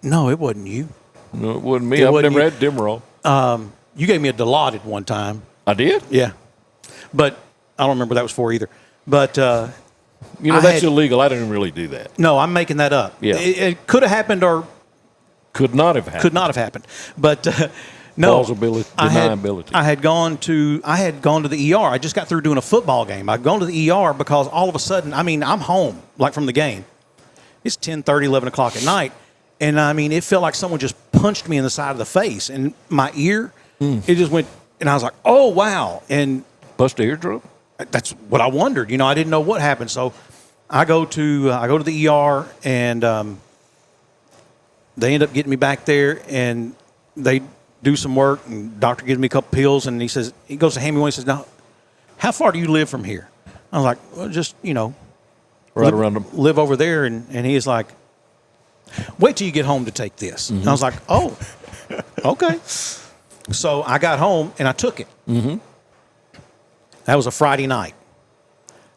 no, it wasn't you. No, it wasn't me. I've never had Demerol. You gave me a Dilaudid one time. I did? Yeah, but I don't remember what that was for either. But that's illegal. I didn't really do that. No, I'm making that up. Yeah. It could have happened or could not have happened. But no, plausibility, deniability. I had gone to the ER. I just got through doing a football game. I'd gone to the ER because all of a sudden, I'm home, like from the game. It's 10:30, 11 o'clock at night. And, it felt like someone just punched me in the side of the face. And my ear, it just went, and I was like, oh, wow. And bust eardrum? That's what I wondered. I didn't know what happened. So I go to the ER, and they end up getting me back there, and they do some work, and the doctor gives me a couple pills, and he goes to hand me one. He says, now, how far do you live from here? I was like, well, just, right around them. Live over there. And he is like, wait till you get home to take this. And I was like, oh, okay. So I got home, and I took it. Mm-hmm. That was a Friday night.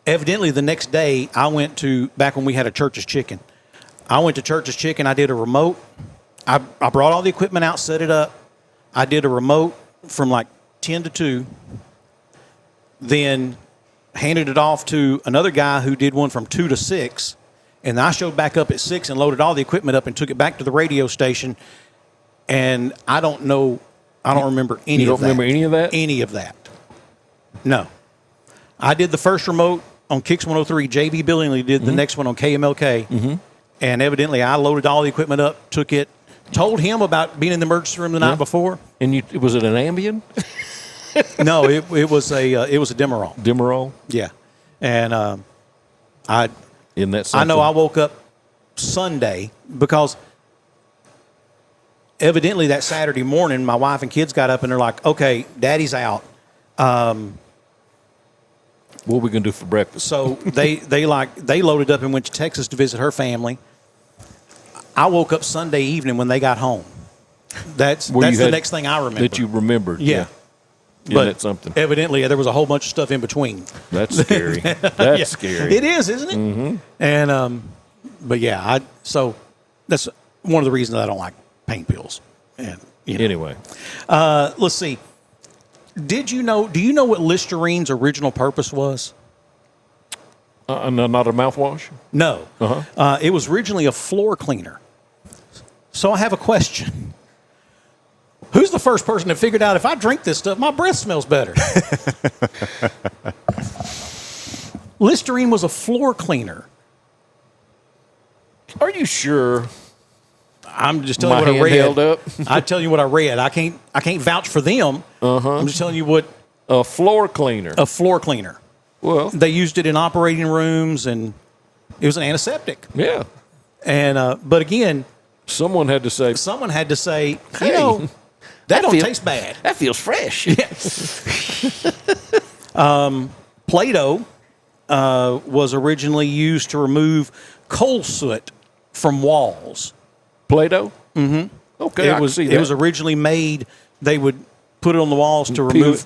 Evidently, the next day, I went to, back when we had a Church's Chicken, I went to Church's Chicken. I did a remote. I brought all the equipment out, set it up. I did a remote from like 10 to 2, then handed it off to another guy who did one from 2 to 6, and I showed back up at 6 and loaded all the equipment up and took it back to the radio station, and I don't remember any of that. You don't remember any of that? Any of that. No. I did the first remote on Kicks 103. J.B. Billingsley did the next one on KMLK, and evidently I loaded all the equipment up, took it, told him about being in the emergency room the night before. And was it an Ambien? No, it was a Demerol. Demerol? Yeah, and Isn't that something? I know I woke up Sunday because evidently that Saturday morning my wife and kids got up and they're like, okay, Daddy's out. What are we going to do for breakfast? So they loaded up and went to Texas to visit her family. I woke up Sunday evening when they got home. That's the next thing I remember. That you remembered. Yeah. But that's something. Evidently, there was a whole bunch of stuff in between. That's scary. That's scary. It is, isn't it? Mm-hmm. And but yeah, so that's one of the reasons I don't like pain pills. And anyway, let's see. Do you know what Listerine's original purpose was? Not a mouthwash? No. Uh-huh. It was originally a floor cleaner. So I have a question. Who's the first person that figured out if I drink this stuff, my breath smells better? Listerine was a floor cleaner. Are you sure? I'm just telling you what I read. Held up? I tell you what I read. I can't vouch for them. I'm just telling you what. A floor cleaner. A floor cleaner. Well, they used it in operating rooms, and it was an antiseptic. Yeah. And but again, someone had to say, hey, that don't taste bad. That feels fresh. Yeah. Play-Doh was originally used to remove coal soot from walls. Play-Doh? Mm-hmm. Okay, It was originally made, they would put it on the walls to remove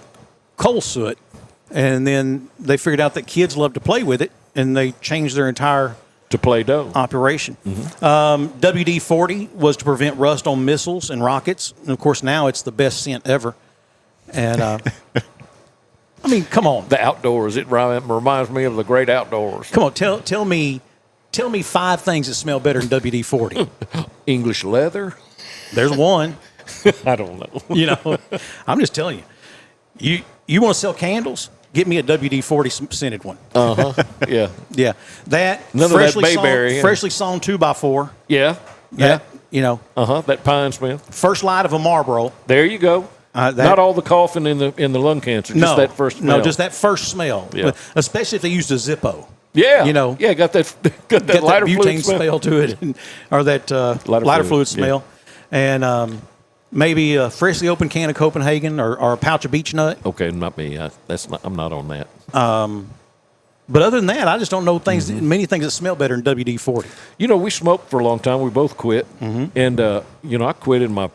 coal soot, and then they figured out that kids love to play with it, and they changed their entire to Play-Doh operation. WD-40 was to prevent rust on missiles and rockets, and of course now it's the best scent ever. And I mean, come on, the outdoors. It reminds me of the great outdoors. Come on, tell me 5 things that smell better than WD-40. English leather. There's one. I don't know. You know, I'm just telling you. You want to sell candles? Get me a WD-40 scented one. Yeah. Yeah. That none of that bayberry. Freshly sawn 2x4. Yeah. That, you know. That pine smell. First light of a Marlboro. There you go. Not all the coughing in the lung cancer. Just that first smell. No, just that first smell. Yeah. Especially if they used a Zippo. Yeah. You know. Yeah. Got that lighter butane fluid smell to it, or that lighter fluid smell, and maybe a freshly opened can of Copenhagen or a pouch of beech nut. Okay, not me. I'm not on that. But other than that, I just don't know many things that smell better than WD-40. You know, we smoked for a long time. We both quit, and I quit in my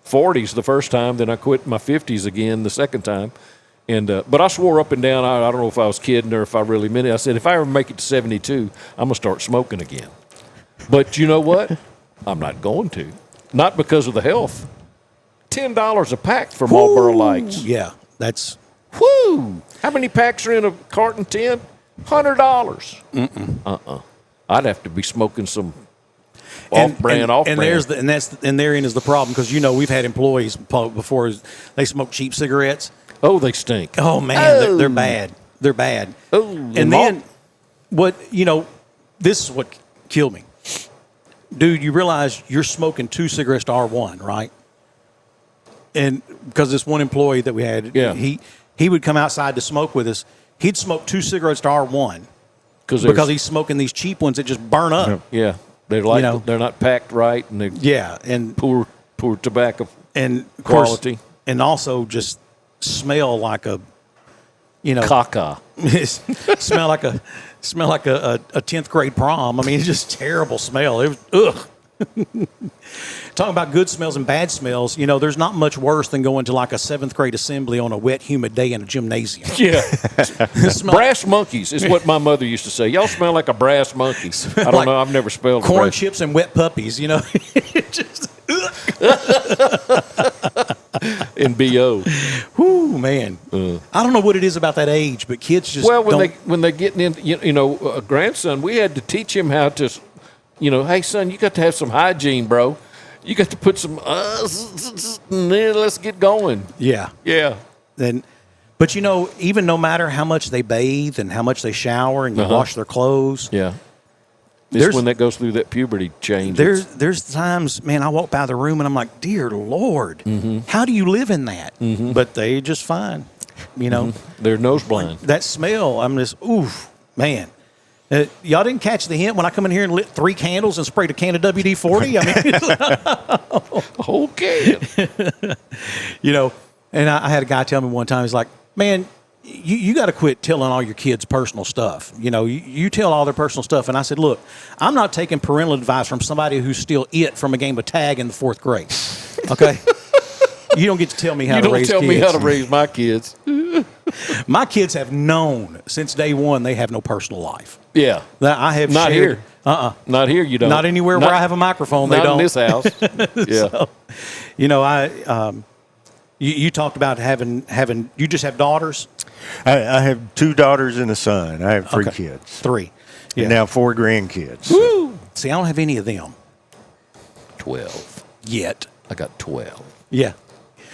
40s the first time. Then I quit in my 50s again the second time. And but I swore up and down. I don't know if I was kidding or if I really meant it. I said, if I ever make it to 72, I'm gonna start smoking again. But you know what? I'm not going to. Not because of the health. $10 a pack for Marlboro Lights. Yeah, that's. Whoo! How many packs are in a carton? 10? $100. I'd have to be smoking some off-brand. And therein is the problem, because we've had employees before, they smoke cheap cigarettes. Oh, they stink. Oh man, they're bad. They're bad. Oh, and then this is what killed me, dude. You realize you're smoking 2 cigarettes to R1, right? And because this one employee that we had, he would come outside to smoke with us. He'd smoke 2 cigarettes to R1 because he's smoking these cheap ones that just burn up. Yeah, they're they're not packed right, and and poor tobacco and quality, course, and also just smell like a caca. smell like a 10th grade prom. I mean, it's just terrible smell. It was ugh. Talking about good smells and bad smells, there's not much worse than going to like a 7th grade assembly on a wet, humid day in a gymnasium. Yeah. Brass monkeys is what my mother used to say. Y'all smell like a brass monkey. I don't know. I've never smelled corn chips and wet puppies, just in BO. Whoo, man. I don't know what it is about that age, but kids just when they're getting in, a grandson, we had to teach him how to, hey, son, you got to have some hygiene, bro. You got to put some, let's get going. Yeah. Yeah. But, even no matter how much they bathe and how much they shower and wash their clothes. Yeah. It's when that goes through that puberty change. There's times, man, I walk by the room and I'm like, dear Lord, how do you live in that? But they just fine, They're nose blind. That smell, I'm just, oof, man. Y'all didn't catch the hint when I come in here and lit 3 candles and sprayed a can of WD-40? I mean, and I had a guy tell me one time, he's like, man, you got to quit telling all your kids personal stuff. You tell all their personal stuff. And I said, look, I'm not taking parental advice from somebody who's still from a game of tag in the 4th grade. Okay? You don't get to tell me how to raise kids. You don't tell me how to raise my kids. My kids have known since day one they have no personal life. Yeah. I have not shared, here. Not here, you don't. Not anywhere where I have a microphone, they don't. Not in this house. Yeah. So, you talked about having you just have daughters? I have 2 daughters and a son. I have 3 kids. 3. Yeah. And now 4 grandkids. Woo! See, I don't have any of them. 12. Yet. I got 12. Yeah.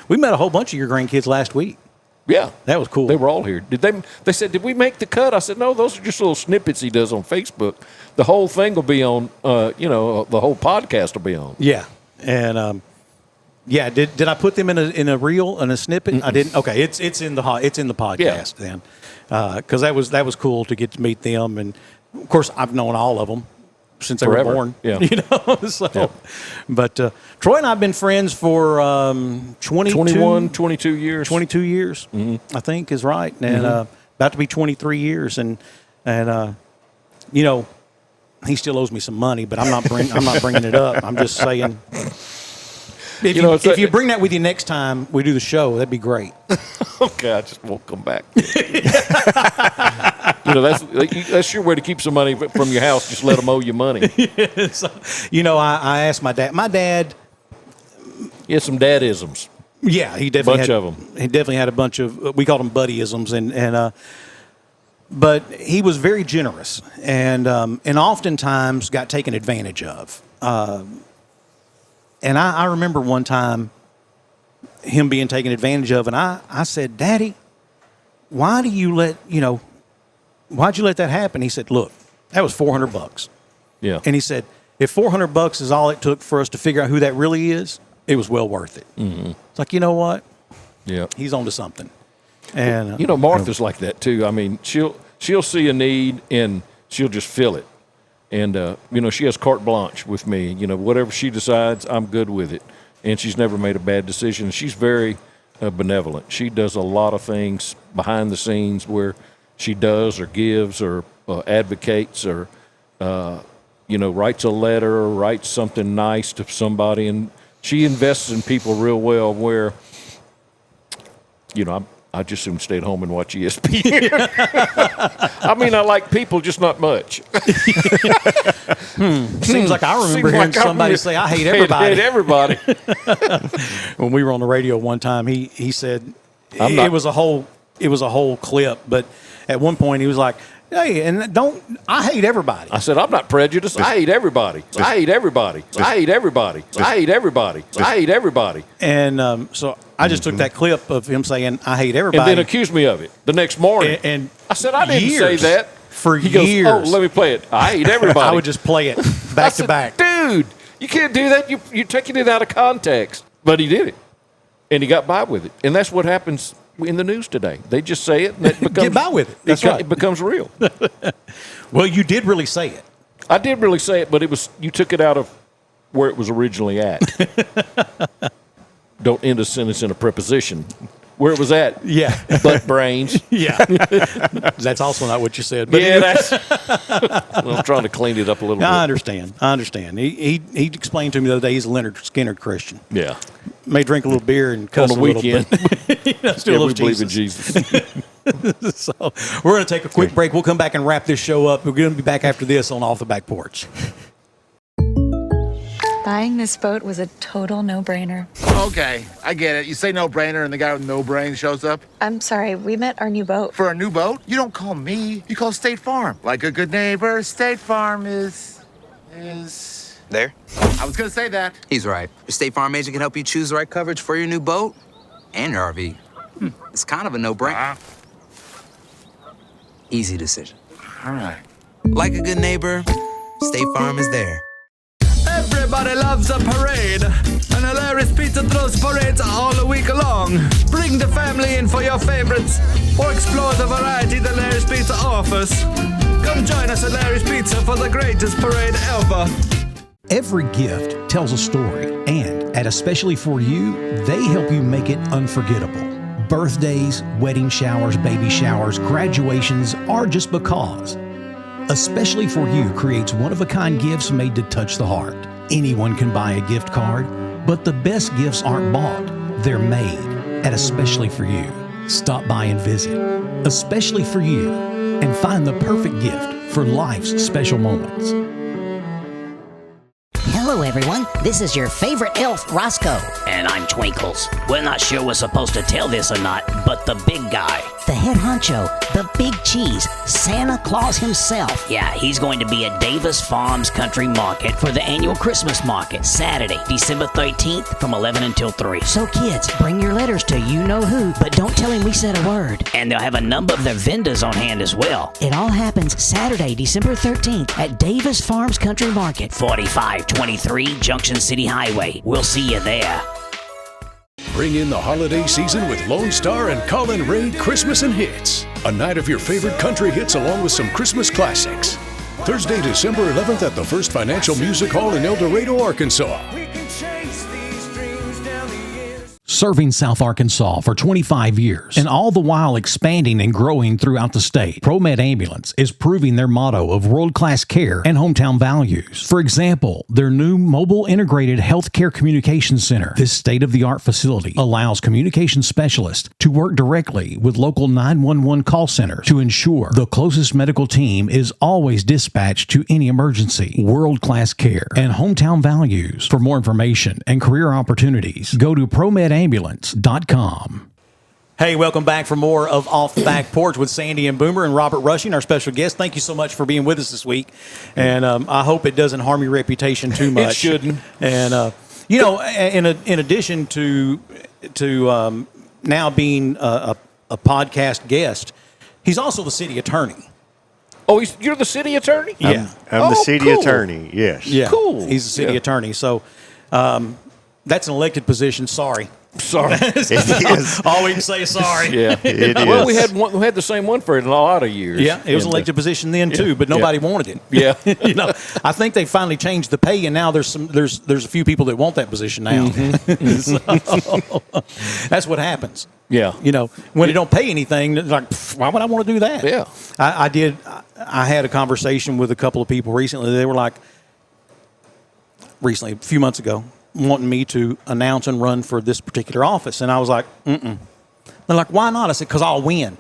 We met a whole bunch of your grandkids last week. Yeah. That was cool. They were all here. They said, did we make the cut? I said, no, those are just little snippets he does on Facebook. The whole thing will be on, the whole podcast will be on. Yeah. And, did I put them in a reel, in a snippet? I didn't. Okay. It's in the podcast then. Cause that was cool to get to meet them. And of course I've known all of them since they were born. Yeah. But Troy and I have been friends for 22 years. 22 years, I think is right. And about to be 23 years. And And you know, he still owes me some money, but I'm not bringing it up. I'm just saying. If you bring that with you next time we do the show, that'd be great. Okay, I just won't come back. That's your way to keep some money from your house. Just let them owe you money. So, I asked my dad. My dad, he had some dadisms. Yeah, he definitely bunch had, of them. He definitely had a bunch of. We called them buddyisms, but he was very generous, and oftentimes got taken advantage of. And I remember one time him being taken advantage of, and I said, Daddy, why'd you let that happen? He said, look, that was $400. Yeah. And he said, if $400 is all it took for us to figure out who that really is, it was well worth it. Mm-hmm. It's like, you know what? Yeah. He's onto something. And Martha's like that too. I mean, she'll see a need and she'll just fill it. And, she has carte blanche with me. Whatever she decides, I'm good with it. And she's never made a bad decision. She's very benevolent. She does a lot of things behind the scenes where she does or gives or advocates or, writes a letter or writes something nice to somebody. And she invests in people real well where, I just soon stay at home and watch ESPN. I mean, I like people, just not much. Seems like I remember hearing somebody say, I hate everybody. Hate everybody. When we were on the radio one time, he said it was a whole clip, but at one point he was like, hey, I hate everybody. I said, I'm not prejudiced. I hate everybody. I hate everybody. I hate everybody. I hate everybody. I hate everybody. And so I just took that clip of him saying, I hate everybody. And then accused me of it the next morning. And I said, I didn't say that. For he years. Goes, let me play it. I hate everybody. I would just play it back to back. Dude, you can't do that. You're taking it out of context. But he did it. And he got by with it. And that's what happens in the news today. They just say it and it becomes... Get by with it. That's right. It becomes real. Well, you did really say it. I did really say it, but you took it out of where it was originally at. Don't end a sentence in a preposition. Where it was at. Yeah. Butt brains. Yeah. That's also not what you said. But yeah, well, I'm trying to clean it up a little bit. I understand. He explained to me the other day he's a Leonard Skinner Christian. Yeah. May drink a little beer and cuss on the weekend. Still we believe in Jesus. So we're going to take a quick break. We'll come back and wrap this show up. We're going to be back after this on Off the Back Porch. Buying this boat was a total no-brainer. Okay, I get it. You say no-brainer and the guy with no brain shows up? I'm sorry, we met our new boat. For a new boat? You don't call me. You call State Farm. Like a good neighbor, State Farm is... There? I was gonna say that. He's right. Your State Farm agent can help you choose the right coverage for your new boat and your RV. It's kind of a no-brainer. Easy decision. All right. Like a good neighbor, State Farm is there. Everybody loves a parade, and Hilarious Pizza throws parades all week long. Bring the family in for your favorites, or explore the variety that Hilarious Pizza offers. Come join us at Hilarious Pizza for the greatest parade ever. Every gift tells a story, and at Especially For You, they help you make it unforgettable. Birthdays, wedding showers, baby showers, graduations, or just because. Especially For You creates one-of-a-kind gifts made to touch the heart. Anyone can buy a gift card, but the best gifts aren't bought. They're made at Especially For You. Stop by and visit Especially For You and find the perfect gift for life's special moments. Hello, everyone. This is your favorite elf, Roscoe. And I'm Twinkles. We're not sure we're supposed to tell this or not, but the big guy. The head honcho, the big cheese, Santa Claus himself. Yeah, he's going to be at Davis Farms Country Market for the annual Christmas market, Saturday, December 13th from 11 until 3. So kids, bring your letters to you-know-who, but don't tell him we said a word. And they'll have a number of their vendors on hand as well. It all happens Saturday, December 13th at Davis Farms Country Market. 4523 Junction City Highway. We'll see you there. Bring in the holiday season with Lone Star and Colin Raid Christmas and Hits. A night of your favorite country hits along with some Christmas classics. Thursday, December 11th at the First Financial Music Hall in El Dorado, Arkansas. serving South Arkansas for 25 years, and all the while expanding and growing throughout the state. ProMed Ambulance is proving their motto of world-class care and hometown values. For example, their new mobile integrated healthcare communication center. This state-of-the-art facility allows communication specialists to work directly with local 911 call centers to ensure the closest medical team is always dispatched to any emergency. World-class care and hometown values. For more information and career opportunities, go to ProMedAmbulance.com. Hey, welcome back for more of Off the Back Porch with Sandy and Boomer and Robert Rushing, our special guest. Thank you so much for being with us this week, and I hope it doesn't harm your reputation too much. It shouldn't. And in addition to now being a podcast guest, he's also the city attorney. Oh, you're the city attorney? Yeah, I'm the city attorney. Yes. Yeah, cool. He's the city attorney. So that's an elected position. Sorry. It is. All we can say is sorry. Yeah, It well, is. we had the same one for a lot of years. Yeah, it was an elected position then too, but nobody wanted it. Yeah, I think they finally changed the pay, and now there's a few people that want that position now. So, that's what happens. Yeah, when they don't pay anything, it's like, why would I want to do that? Yeah, I had a conversation with a couple of people recently. They were like, a few months ago, wanting me to announce and run for this particular office. And I was like, mm-mm. They're like, why not? I said, because I'll win.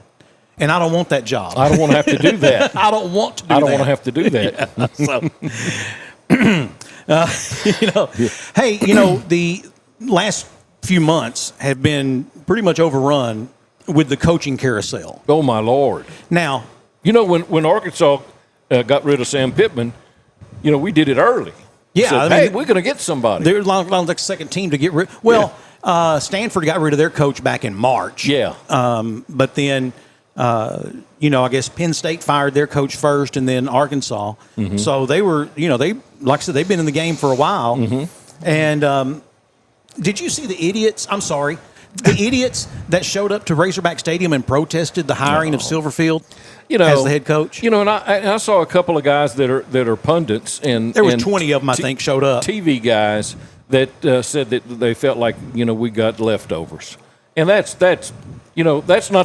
And I don't want that job. I don't want to have to do that. I don't want to do that. I don't want to have to do that. Yeah, hey, the last few months have been pretty much overrun with the coaching carousel. Oh, my Lord. Now, when Arkansas got rid of Sam Pittman, we did it early. Yeah, said, hey, we're going to get somebody. They're like the second team to get rid. Well, Stanford got rid of their coach back in March. Yeah. But then, I guess Penn State fired their coach first, and then Arkansas. Mm-hmm. So they were, like I said, they've been in the game for a while. Mm-hmm. And did you see the idiots? I'm sorry. The idiots that showed up to Razorback Stadium and protested the hiring of Silverfield as the head coach. And I saw a couple of guys that are pundits, and there was 20 of them I think showed up. TV guys that said that they felt like we got leftovers, and that's not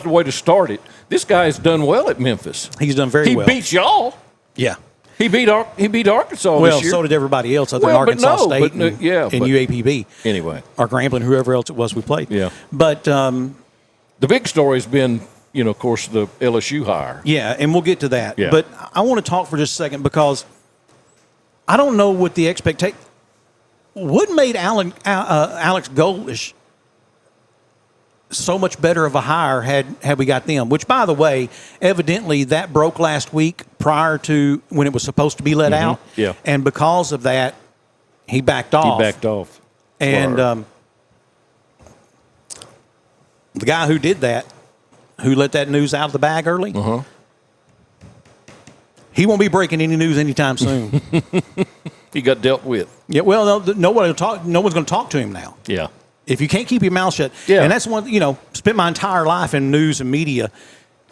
the way to start it. This guy's done well at Memphis. He's done very well. He beat y'all. Yeah. He beat Arkansas well, this year. So did everybody else other than Arkansas State and UAPB. Anyway. Or Grambling, whoever else it was we played. Yeah. But the big story's been, of course, the LSU hire. Yeah, and we'll get to that. Yeah. But I want to talk for just a second because I don't know what the expectation – what made Alex Golesh so much better of a hire had we got them, which, by the way, evidently that broke last week prior to when it was supposed to be let out. Yeah. And because of that, he backed off. And the guy who did that, who let that news out of the bag early, he won't be breaking any news anytime soon. He got dealt with. Yeah, well, no one's going to talk to him now. Yeah. If you can't keep your mouth shut, and that's one, spent my entire life in news and media.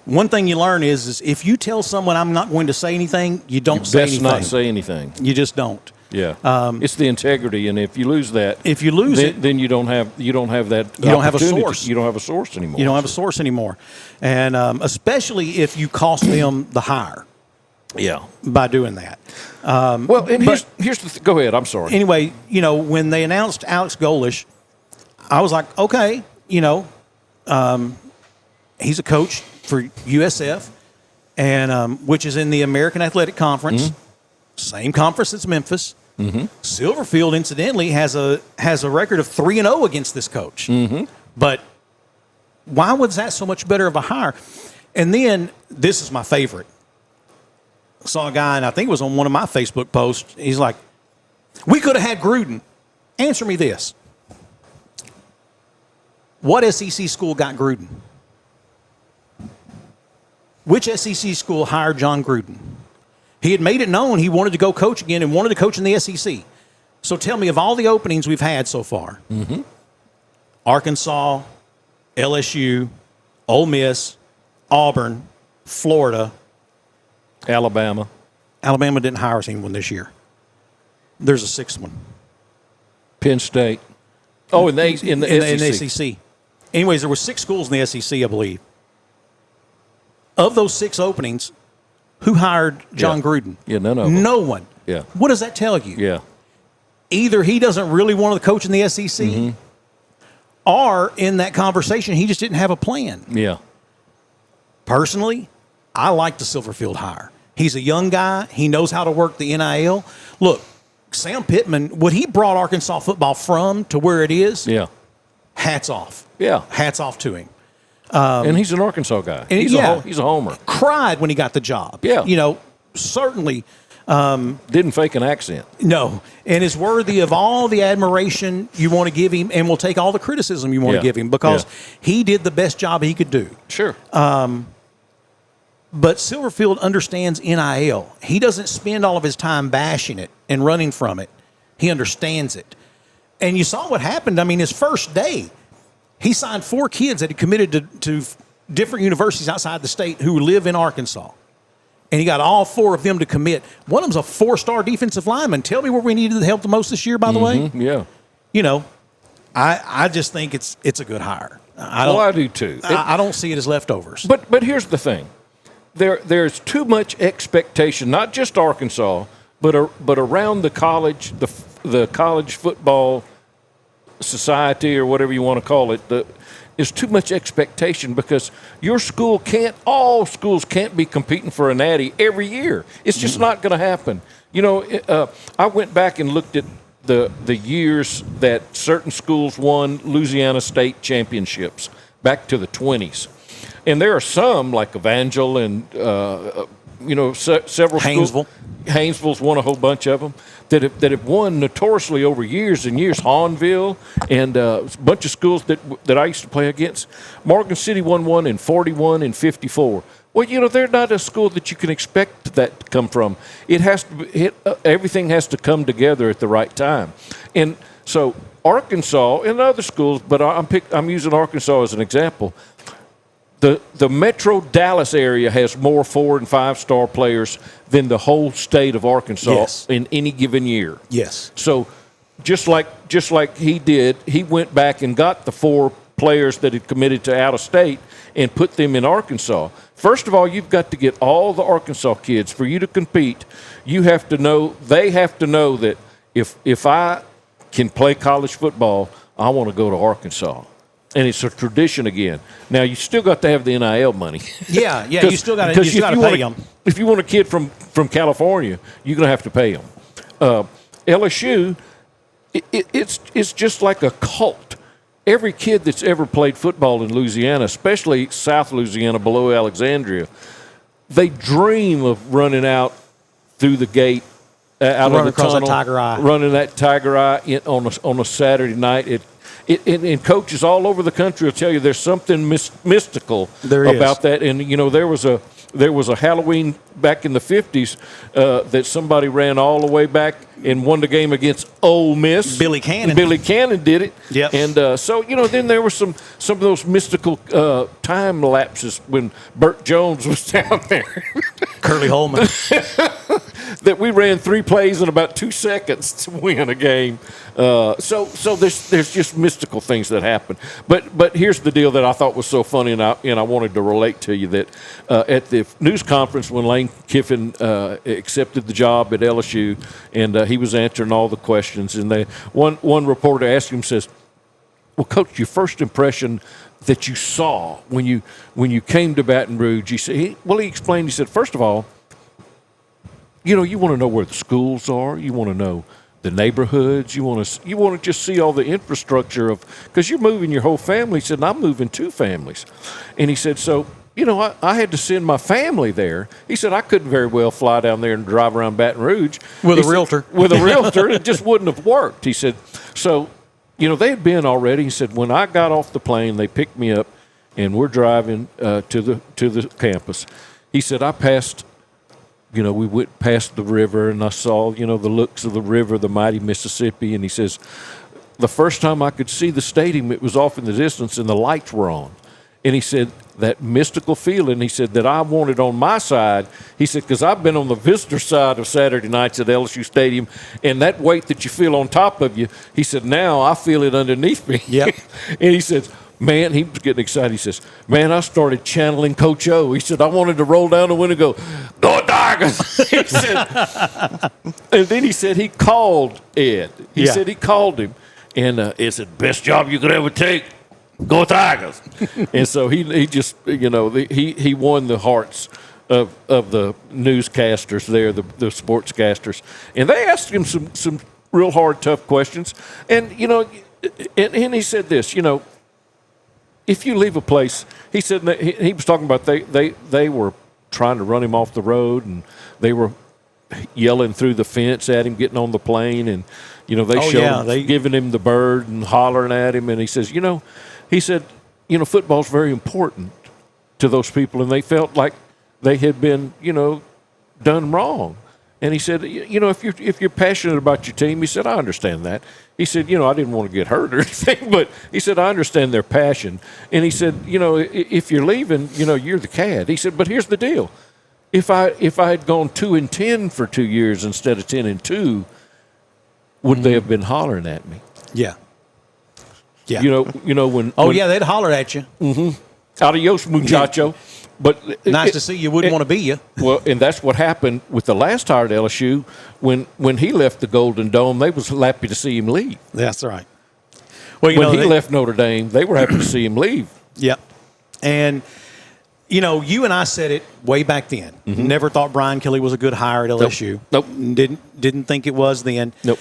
One thing you learn is if you tell someone I'm not going to say anything, you don't say anything. Best not say anything. You just don't. Yeah. It's the integrity, and if you lose that, then you don't have that. You don't have a source. You don't have a source anymore. You don't have a source anymore, and especially if you cost them the hire. Yeah. By doing that. Here's the go ahead. I'm sorry. Anyway, when they announced Alex Golesh, I was like, okay, he's a coach for USF, and which is in the American Athletic Conference, same conference as Memphis. Mm-hmm. Silverfield, incidentally, has a record of 3-0 against this coach. Mm-hmm. But why was that so much better of a hire? And then this is my favorite. I saw a guy, and I think it was on one of my Facebook posts. He's like, "We could have had Gruden." Answer me this. What SEC school got Gruden? Which SEC school hired John Gruden? He had made it known he wanted to go coach again and wanted to coach in the SEC. So tell me, of all the openings we've had so far, Arkansas, LSU, Ole Miss, Auburn, Florida, Alabama. Alabama didn't hire anyone this year. There's a sixth one. Penn State. Oh, in the SEC. SEC. Anyways, there were 6 schools in the SEC, I believe. Of those 6 openings, who hired John Gruden? Yeah, none of them. No one. Yeah. What does that tell you? Yeah. Either he doesn't really want to coach in the SEC, or in that conversation, he just didn't have a plan. Yeah. Personally, I like the Silverfield hire. He's a young guy. He knows how to work the NIL. Look, Sam Pittman, what he brought Arkansas football from to where it is, hats off. Yeah. Hats off to him. And he's an Arkansas guy. And He's a homer. Cried when he got the job. Yeah. You know, certainly. Didn't fake an accent. No. And is worthy of all the admiration you want to give him, and will take all the criticism you want to give him, because he did the best job he could do. Sure. But Silverfield understands NIL. He doesn't spend all of his time bashing it and running from it. He understands it. And you saw what happened. I mean, his first day, he signed 4 kids that had committed to different universities outside the state who live in Arkansas. And he got all 4 of them to commit. One of them's a 4-star defensive lineman. Tell me where we needed the help the most this year, by the way. Yeah. You know, I just think it's a good hire. I do too. I don't see it as leftovers. But here's the thing. There's too much expectation, not just Arkansas, but around the college, the college football society, or whatever you want to call it. There's too much expectation, because all schools can't be competing for a natty every year. It's just not going to happen. You know, I went back and looked at the years that certain schools won Louisiana State championships back to the 20s. And there are some, like Evangel and, several Haynesville. schools. Haynesville's won a whole bunch of them that have won notoriously over years and years. Hahnville and a bunch of schools that I used to play against. Morgan City won one in 41 and 54. Well, you know, they're not a school that you can expect that to come from. It has to everything has to come together at the right time. And so Arkansas and other schools, but I'm using Arkansas as an example. The Metro Dallas area has more 4- and 5-star players than the whole state of Arkansas in any given year. Yes. So just like he did, he went back and got the 4 players that had committed to out of state and put them in Arkansas. First of all, you've got to get all the Arkansas kids. For you to compete, they have to know that if I can play college football, I want to go to Arkansas. And it's a tradition again. Now, you still got to have the NIL money. Yeah, you still got to pay them. If you want a kid from California, you're going to have to pay them. LSU, it's just like a cult. Every kid that's ever played football in Louisiana, especially South Louisiana below Alexandria, they dream of running out through the gate, out of the tunnel, running that Tiger Eye on a Saturday night. And coaches all over the country will tell you there's something mystical about that. And you know, there was a Halloween back in the 50s that somebody ran all the way back and won the game against Ole Miss. Billy Cannon did it. Yep. And so, you know, then there were some of those mystical time lapses when Burt Jones was down there. Curly Holman. That we ran 3 plays in about 2 seconds to win a game. So there's just mystical things that happen. But here's the deal that I thought was so funny, and I wanted to relate to you that at the news conference when Lane Kiffin accepted the job at LSU, and he was answering all the questions, and one reporter asked him, says, "Well, Coach, your first impression that you saw when you came to Baton Rouge," he explained. He said, "First of all, you know, you want to know where the schools are. You want to know the neighborhoods. You want to just see all the infrastructure because you're moving your whole family." He said, "And I'm moving 2 families," and he said, "So, you know, I had to send my family there." He said, "I couldn't very well fly down there and drive around Baton Rouge with a realtor. It just wouldn't have worked." He said, "So, you know, they had been already." He said, "When I got off the plane, they picked me up, and we're driving to the campus." He said, "I passed." You know, we went past the river, and I saw, you know, the looks of the river, the mighty Mississippi. And he says, the first time I could see the stadium, it was off in the distance, and the lights were on. And he said, that mystical feeling, he said, that I wanted on my side. He said, because I've been on the visitor side of Saturday nights at LSU Stadium, and that weight that you feel on top of you, he said, now I feel it underneath me. Yep. And he said, man, he was getting excited. He says, man, I started channeling Coach O. He said, I wanted to roll down the window and go, go Tigers. He said, and then he said he called Ed. He said he called him, and he said, best job you could ever take. Go Tigers. And so he just, he won the hearts of the newscasters there, the sportscasters. And they asked him some real hard, tough questions. And, and he said this, if you leave a place, he said, he was talking about they were trying to run him off the road, and they were yelling through the fence at him, getting on the plane, and, giving him the bird and hollering at him. And he says, he said, football's very important to those people, and they felt like they had been, done wrong. And he said, if you're passionate about your team, he said, I understand that. He said, I didn't want to get hurt or anything, but he said, I understand their passion. And he said, if you're leaving, you're the cad. He said, but here's the deal. If I had gone 2-10 for 2 years instead of 10-2, would they have been hollering at me? Yeah. Yeah. When they'd holler at you. Mm-hmm. Adios, muchacho. But nice to see you. Wouldn't want to be you. Well, and that's what happened with the last hire at LSU. When he left the Golden Dome, they was happy to see him leave. That's right. Well, when he left Notre Dame, they were happy to see him leave. Yep. And you and I said it way back then. Mm-hmm. Never thought Brian Kelly was a good hire at LSU. Nope. Didn't think it was then. Nope.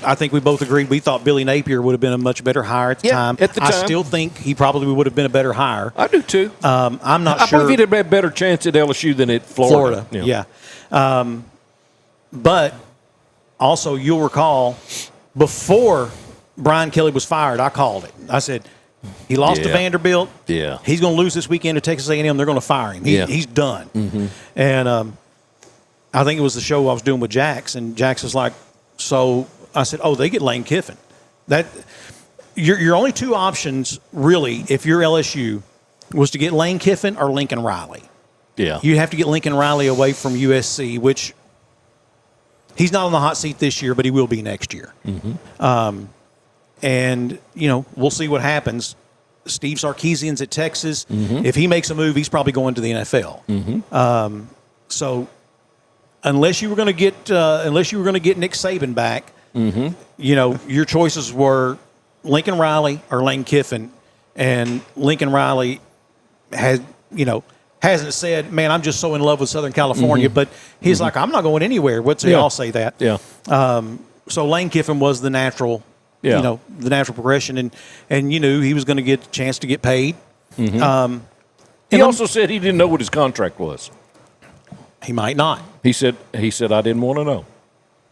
I think we both agreed. We thought Billy Napier would have been a much better hire at the time. At the time. I still think he probably would have been a better hire. I do too. I'm not sure. I believe he'd have had a better chance at LSU than at Florida. Yeah. But also, you'll recall, before Brian Kelly was fired, I called it. I said, he lost to Vanderbilt. Yeah. He's going to lose this weekend to Texas A&M. They're going to fire him. He's done. Mm-hmm. And I think it was the show I was doing with Jax, and Jax was like, so I said, they get Lane Kiffin. That your only two options, really, if you're LSU, was to get Lane Kiffin or Lincoln Riley. Yeah. You have to get Lincoln Riley away from USC, which he's not on the hot seat this year, but he will be next year. Mm-hmm. And, we'll see what happens. Steve Sarkisian's at Texas. Mm-hmm. If he makes a move, he's probably going to the NFL. Mm-hmm. So unless you were going to get Nick Saban back, mm-hmm. Your choices were Lincoln Riley or Lane Kiffin, and Lincoln Riley hasn't said, man, I'm just so in love with Southern California, mm-hmm. but he's like, I'm not going anywhere. What's they all say that? Yeah. So Lane Kiffin was the natural, the natural progression, and you knew he was going to get a chance to get paid. Mm-hmm. He also said he didn't know what his contract was. He might not. He said I didn't want to know.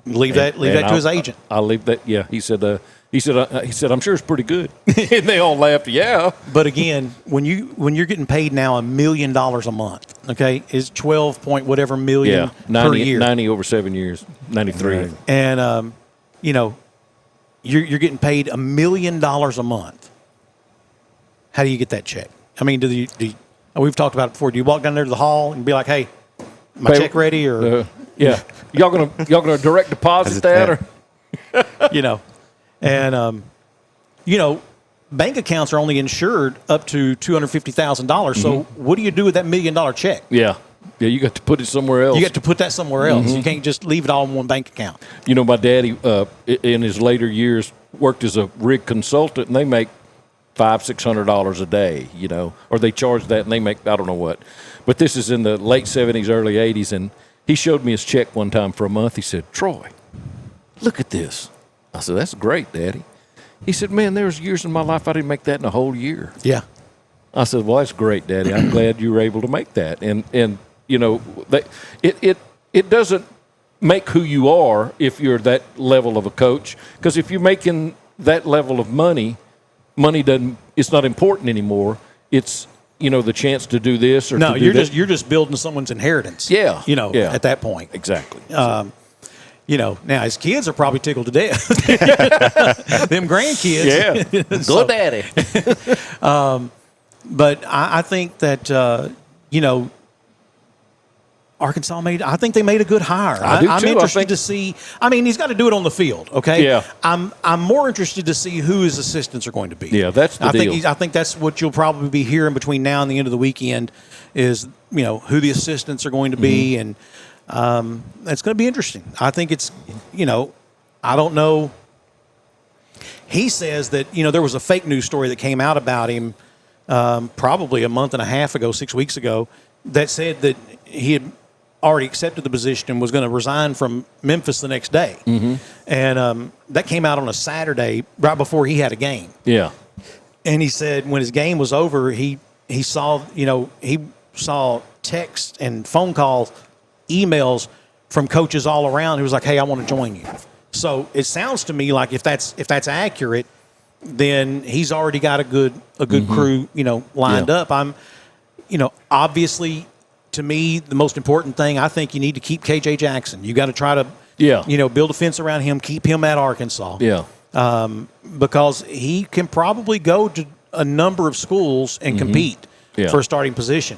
Leave that to his agent. I'll leave that. Yeah, he said I'm sure it's pretty good. And they all laughed. Yeah. But again, when you're getting paid now $1 million a month, okay, is 12 point whatever million per year. 90 over 7 years, 93. Right. And you're getting paid $1 million a month. How do you get that check? I mean, we've talked about it before. Do you walk down there to the hall and be like, hey, my check ready, or yeah, y'all gonna direct deposit that, or and bank accounts are only insured up to $250,000. So what do you do with that $1 million check? Yeah, you got to put it somewhere else. You got to put that somewhere else. You can't just leave it all in one bank account. My daddy in his later years worked as a rig consultant, and they make $500-600 a day, or they charge that and they make I don't know what. But this is in the late 70s, early 80s, and he showed me his check one time for a month. He said, Troy, look at this. I said, that's great, Daddy. He said, man, there was years in my life I didn't make that in a whole year. Yeah. I said, well, that's great, Daddy. I'm glad you were able to make that. And it doesn't make who you are if you're that level of a coach, because if you're making that level of money it's not important anymore. It's the chance to do this or you're just building someone's inheritance. Yeah. At that point. Exactly. Now his kids are probably tickled to death. Them grandkids. Yeah. Go daddy. But I think that Arkansas I think they made a good hire. I'm interested to see. I mean, he's got to do it on the field, okay? Yeah. I'm more interested to see who his assistants are going to be. Yeah, that's the deal. I think that's what you'll probably be hearing between now and the end of the weekend is, who the assistants are going to be, and it's going to be interesting. I think it's, I don't know. He says that, there was a fake news story that came out about him probably a month and a half ago, 6 weeks ago, that said that he had already accepted the position and was going to resign from Memphis the next day. Mm-hmm. And that came out on a Saturday right before he had a game. Yeah. And he said when his game was over, he saw, he saw texts and phone calls, emails from coaches all around who was like, hey, I want to join you. So it sounds to me like if that's accurate, then he's already got a good Mm-hmm. crew, lined up. Obviously, to me, the most important thing, I think you need to keep KJ Jackson. You got to try to, build a fence around him, keep him at Arkansas. Yeah. Because he can probably go to a number of schools and compete for a starting position.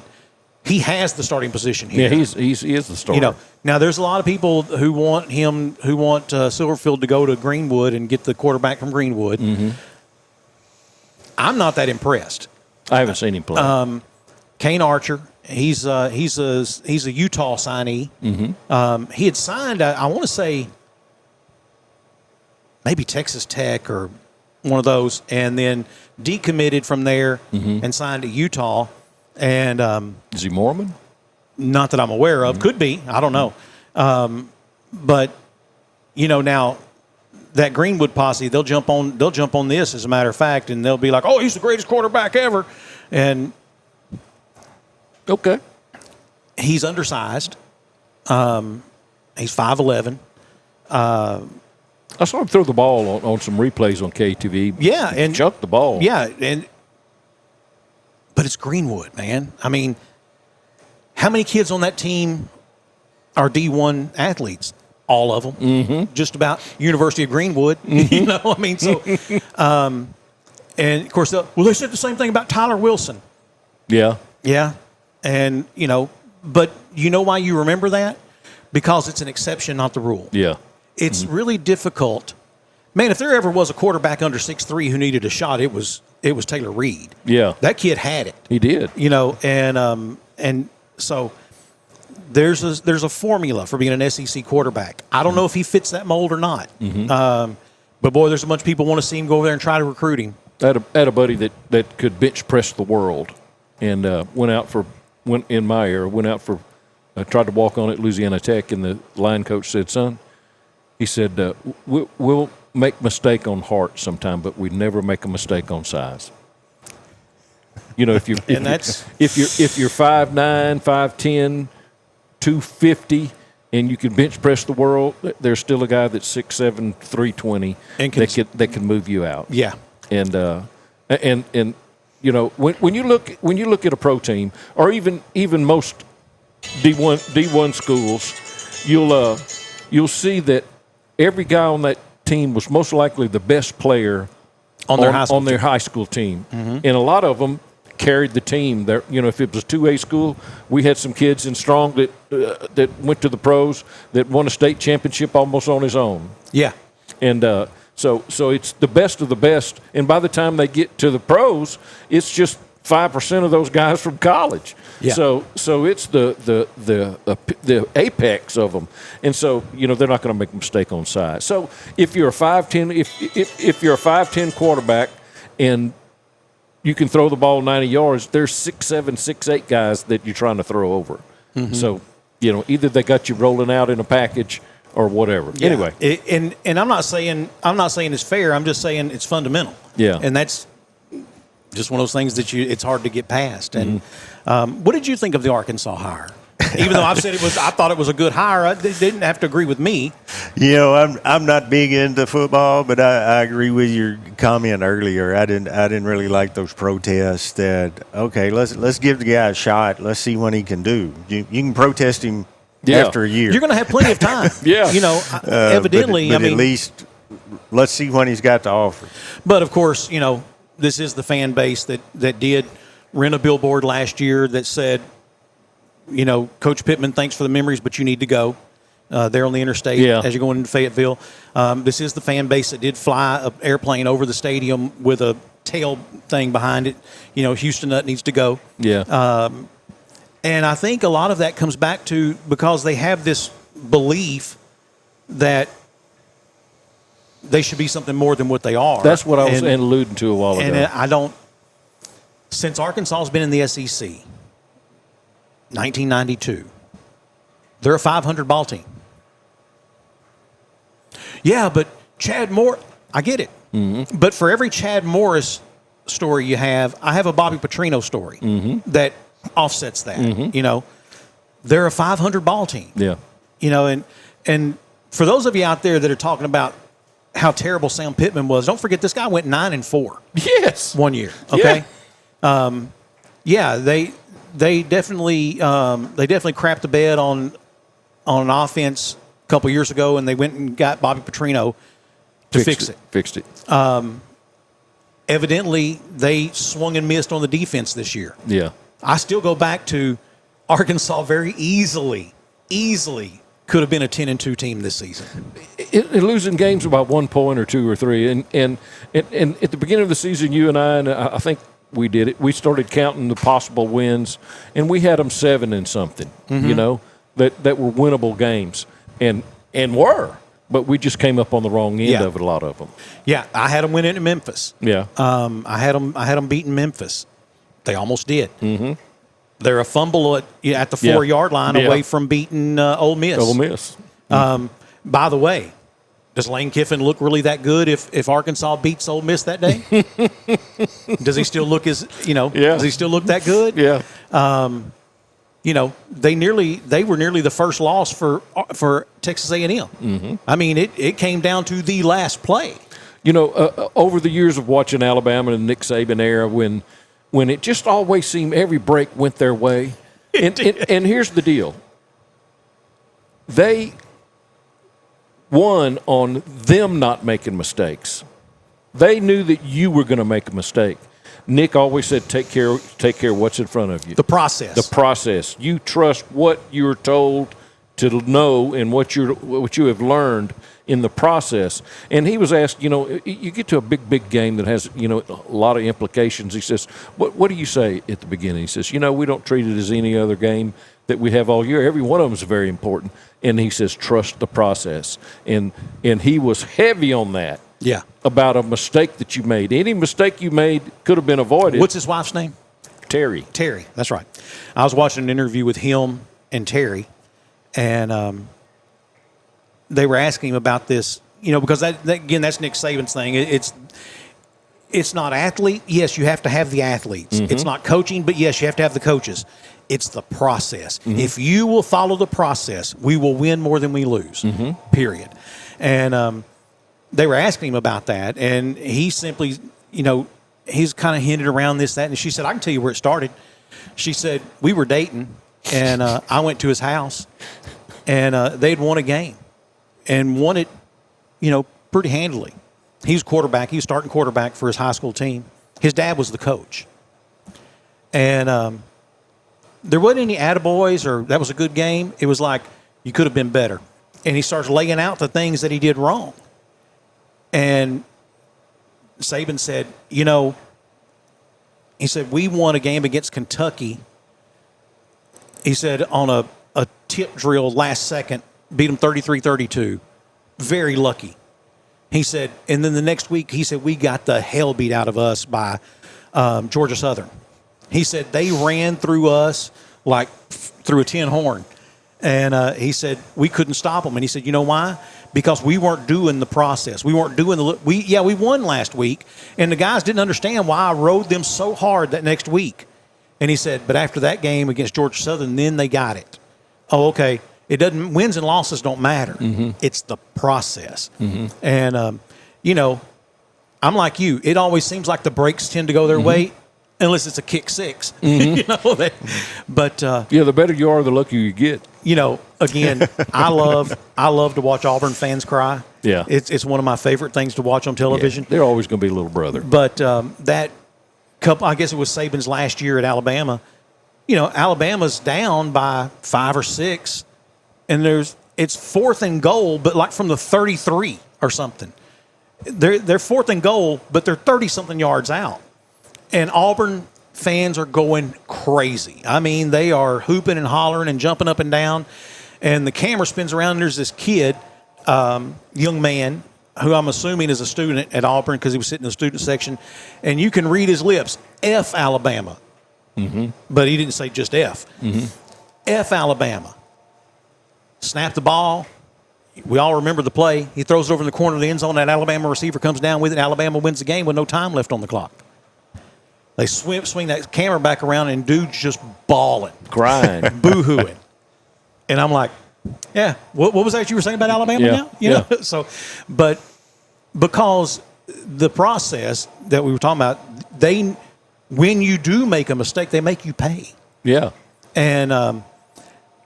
He has the starting position here. Yeah, he is the starter. Now there's a lot of people who want Silverfield to go to Greenwood and get the quarterback from Greenwood. Mm-hmm. I'm not that impressed. I haven't seen him play. Kane Archer, he's a Utah signee. Mm-hmm. He had signed, I want to say, maybe Texas Tech or one of those, and then decommitted from there and signed to Utah. And is he Mormon? Not that I'm aware of. Could be. I don't know. But now that Greenwood posse, they'll jump on this, as a matter of fact, and they'll be like, "Oh, he's the greatest quarterback ever," and okay, he's undersized. He's 5'11". I saw him throw the ball on some replays on KTV. Yeah, and chuck the ball. Yeah, but it's Greenwood, man. I mean, how many kids on that team are D1 athletes? All of them. Mm-hmm. Just about. University of Greenwood. So, and of course, they said the same thing about Tyler Wilson. Yeah. Yeah. And, but you know why you remember that? Because it's an exception, not the rule. Yeah. It's really difficult. Man, if there ever was a quarterback under 6'3" who needed a shot, it was Taylor Reed. Yeah. That kid had it. He did. And so there's a formula for being an SEC quarterback. I don't know if he fits that mold or not. Mm-hmm. But boy, there's a bunch of people want to see him go over there and try to recruit him. I had a buddy that could bench press the world, and in my era tried to walk on at Louisiana Tech, and the line coach said, "Son," he said, we'll make mistake on heart sometime, but we never make a mistake on size. If you're 5'9", 5'10", 250, and you can bench press the world, there's still a guy that's 6'7", 320 that can move you out. Yeah. And when you look at a pro team, or even most D1 schools, you'll see that every guy on that team was most likely the best player on their high school team. Mm-hmm. And a lot of them carried the team. There, if it was 2A school, we had some kids in Strong that went to the pros that won a state championship almost on his own. Yeah. And so it's the best of the best. And by the time they get to the pros, it's just 5% of those guys from college. Yeah. So it's the apex of them, and so they're not going to make a mistake on size. So if you're a 5'10", if you're a 5'10" quarterback, and you can throw the ball 90 yards, there's 6'7", 6'8" guys that you're trying to throw over. Mm-hmm. So either they got you rolling out in a package or whatever. Yeah. Anyway, and I'm not saying it's fair. I'm just saying it's fundamental. Yeah. And that's just one of those things that it's hard to get past. And what did you think of the Arkansas hire? Even though I thought it was a good hire, they didn't have to agree with me. I'm not big into football, but I agree with your comment earlier. I didn't really like those protests. That let's give the guy a shot. Let's see what he can do. You can protest him after a year. You're going to have plenty of time. Yeah. Evidently, but at least let's see what he's got to offer. But of course, this is the fan base that did rent a billboard last year that said, Coach Pittman, thanks for the memories, but you need to go. There on the interstate as you're going into Fayetteville. This is the fan base that did fly an airplane over the stadium with a tail thing behind it. Houston Nutt needs to go. Yeah. And I think a lot of that comes back to because they have this belief that they should be something more than what they are. That's what I was alluding to a while ago. And since Arkansas has been in the SEC, 1992, they're a 500 ball team. Yeah, but Chad Moore, I get it. Mm-hmm. But for every Chad Morris story you have, I have a Bobby Petrino story that offsets that. Mm-hmm. They're a 500 ball team. Yeah. And for those of you out there that are talking about how terrible Sam Pittman was, don't forget this guy went 9-4. Yes. One year. Okay. They definitely crapped the bed on an offense a couple years ago, and they went and got Bobby Petrino to fix it. Fixed it. Evidently, they swung and missed on the defense this year. Yeah. I still go back to Arkansas very easily could have been a 10-2 team this season. Losing games by 1 point or 2 or 3. And at the beginning of the season, you and I think we did it. We started counting the possible wins, and we had them 7 and something, that were winnable games. And were. But we just came up on the wrong end of it, a lot of them. Yeah, I had them winning at Memphis. Yeah. I had them beating Memphis. They almost did. Mm-hmm. They're a fumble at the 4-yard line away from beating Ole Miss. Ole Miss. By the way, does Lane Kiffin look really that good if Arkansas beats Ole Miss that day? Does he still look Does he still look that good? Yeah. They were nearly the first loss for Texas A&M. Mm-hmm. I mean, it came down to the last play. Over the years of watching Alabama and the Nick Saban era, when it just always seemed every break went their way, and here's the deal: they won on them not making mistakes. They knew that you were going to make a mistake. Nick always said, take care of what's in front of you. The process. The process. You trust what you're told to know and what you have learned in the process. And he was asked, you get to a big game that has, a lot of implications. He says, what do you say at the beginning? He says, we don't treat it as any other game that we have all year. Every one of them is very important. And he says, trust the process. And he was heavy on that. Yeah. About a mistake that you made. Any mistake you made could have been avoided. What's his wife's name? Terry. Terry, that's right. I was watching an interview with him and Terry, and they were asking him about this, because that again, that's Nick Saban's thing. It's not athlete. Yes, you have to have the athletes. Mm-hmm. It's not coaching, but yes, you have to have the coaches. It's the process. Mm-hmm. If you will follow the process, we will win more than we lose, period. And they were asking him about that, and he simply, he's kind of hinted around this, that, and she said, I can tell you where it started. She said, we were dating, and I went to his house, and they'd won a game and won it, pretty handily. He was quarterback. He was starting quarterback for his high school team. His dad was the coach. And there wasn't any attaboys or that was a good game. It was like, you could have been better. And he starts laying out the things that he did wrong. And Saban said, he said, we won a game against Kentucky. He said, on a tip drill last second, beat them 33-32. Very lucky. He said, and then the next week, he said, we got the hell beat out of us by Georgia Southern. He said, they ran through us like through a tin horn. And he said, we couldn't stop them. And he said, you know why? Because we weren't doing the process. We weren't doing we won last week. And the guys didn't understand why I rode them so hard that next week. And he said, but after that game against Georgia Southern, then they got it. Oh, okay. Wins and losses don't matter. Mm-hmm. It's the process. Mm-hmm. And, I'm like you. It always seems like the breaks tend to go their way unless it's a kick six. Mm-hmm. But the better you are, the luckier you get. Again, I love to watch Auburn fans cry. Yeah. It's one of my favorite things to watch on television. Yeah, they're always going to be a little brother. But I guess it was Saban's last year at Alabama. You know, Alabama's down by 5 or 6, and it's 4th and goal, but like from the 33 or something. They're 4th and goal, but they're 30-something yards out. And Auburn fans are going crazy. I mean, they are hooping and hollering and jumping up and down. And the camera spins around, and there's this kid, young man, who I'm assuming is a student at Auburn because he was sitting in the student section. And you can read his lips, F Alabama. Mm-hmm. But he didn't say just F. Mm-hmm. F Alabama. Snap the ball. We all remember the play. He throws it over in the corner of the end zone. That Alabama receiver comes down with it. Alabama wins the game with no time left on the clock. They swing that camera back around, and dude's just bawling. Crying. Boo-hooing. And I'm like, yeah, what was that you were saying about Alabama now? You know? So, but because the process that we were talking about, when you do make a mistake, they make you pay. Yeah. And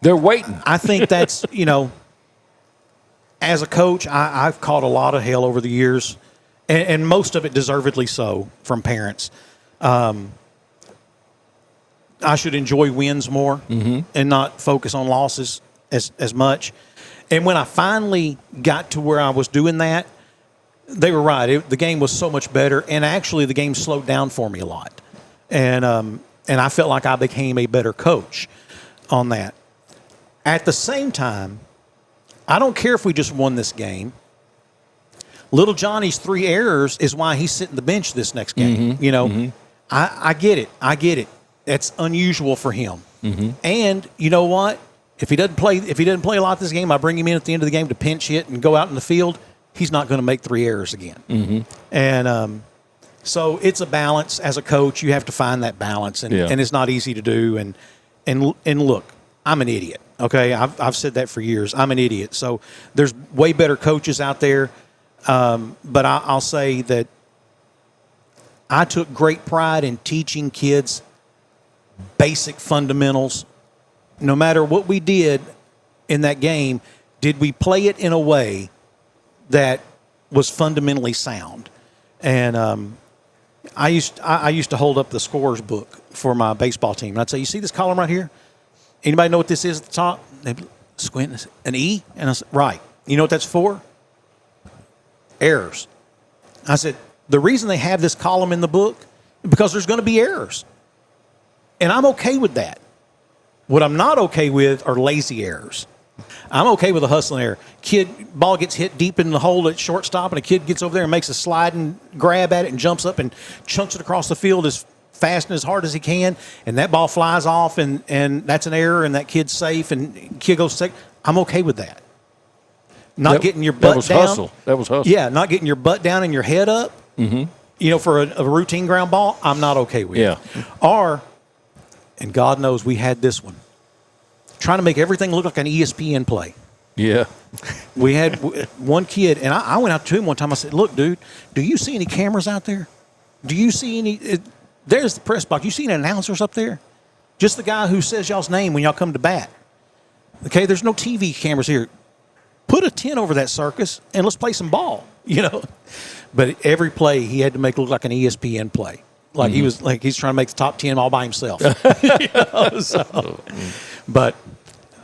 they're waiting. I think that's, you know, as a coach, I've caught a lot of hell over the years, and most of it deservedly so from parents. I should enjoy wins more and not focus on losses as much. And when I finally got to where I was doing that, they were right. The game was so much better, and actually the game slowed down for me a lot. And I felt like I became a better coach on that. At the same time, I don't care if we just won this game. Little Johnny's 3 errors is why he's sitting the bench this next game. You know, I get it. I get it. That's unusual for him. And you know what? If he doesn't play a lot this game, I bring him in at the end of the game to pinch hit and go out in the field. He's not going to make 3 errors again. And so it's a balance. As a coach, you have to find that balance, and it's not easy to do. And look, I'm an idiot. Okay, I've said that for years. I'm an idiot. So there's way better coaches out there. But I'll say that I took great pride in teaching kids basic fundamentals. No matter what we did in that game, did we play it in a way that was fundamentally sound? And I used to hold up the scorers book for my baseball team. And I'd say, you see this column right here? Anybody know what this is at the top? They squint and say, an E? And I said, right. You know what that's for? Errors. I said, the reason they have this column in the book is because there's going to be errors. And I'm okay with that. What I'm not okay with are lazy errors. I'm okay with a hustling error. Ball gets hit deep in the hole at shortstop, and a kid gets over there and makes a sliding grab at it and jumps up and chunks it across the field as fast and as hard as he can, and that ball flies off, and that's an error, and that kid's safe, and kid goes second. I'm okay with that. Getting your butt down. Hustle. That was hustle. Yeah, not getting your butt down and your head up. You know, for a routine ground ball, I'm not okay with. Yeah. Or, and God knows we had this one, trying to make everything look like an ESPN play. Yeah. We had one kid, and I went out to him one time. I said, look, dude, do you see any cameras out there? Do you see any? There's the press box. You see any announcers up there? Just the guy who says y'all's name when y'all come to bat. Okay, there's no TV cameras here. Put a 10 over that circus, and let's play some ball, you know. But every play, he had to make it look like an ESPN play. Like he's trying to make the top 10 all by himself. You know, so. But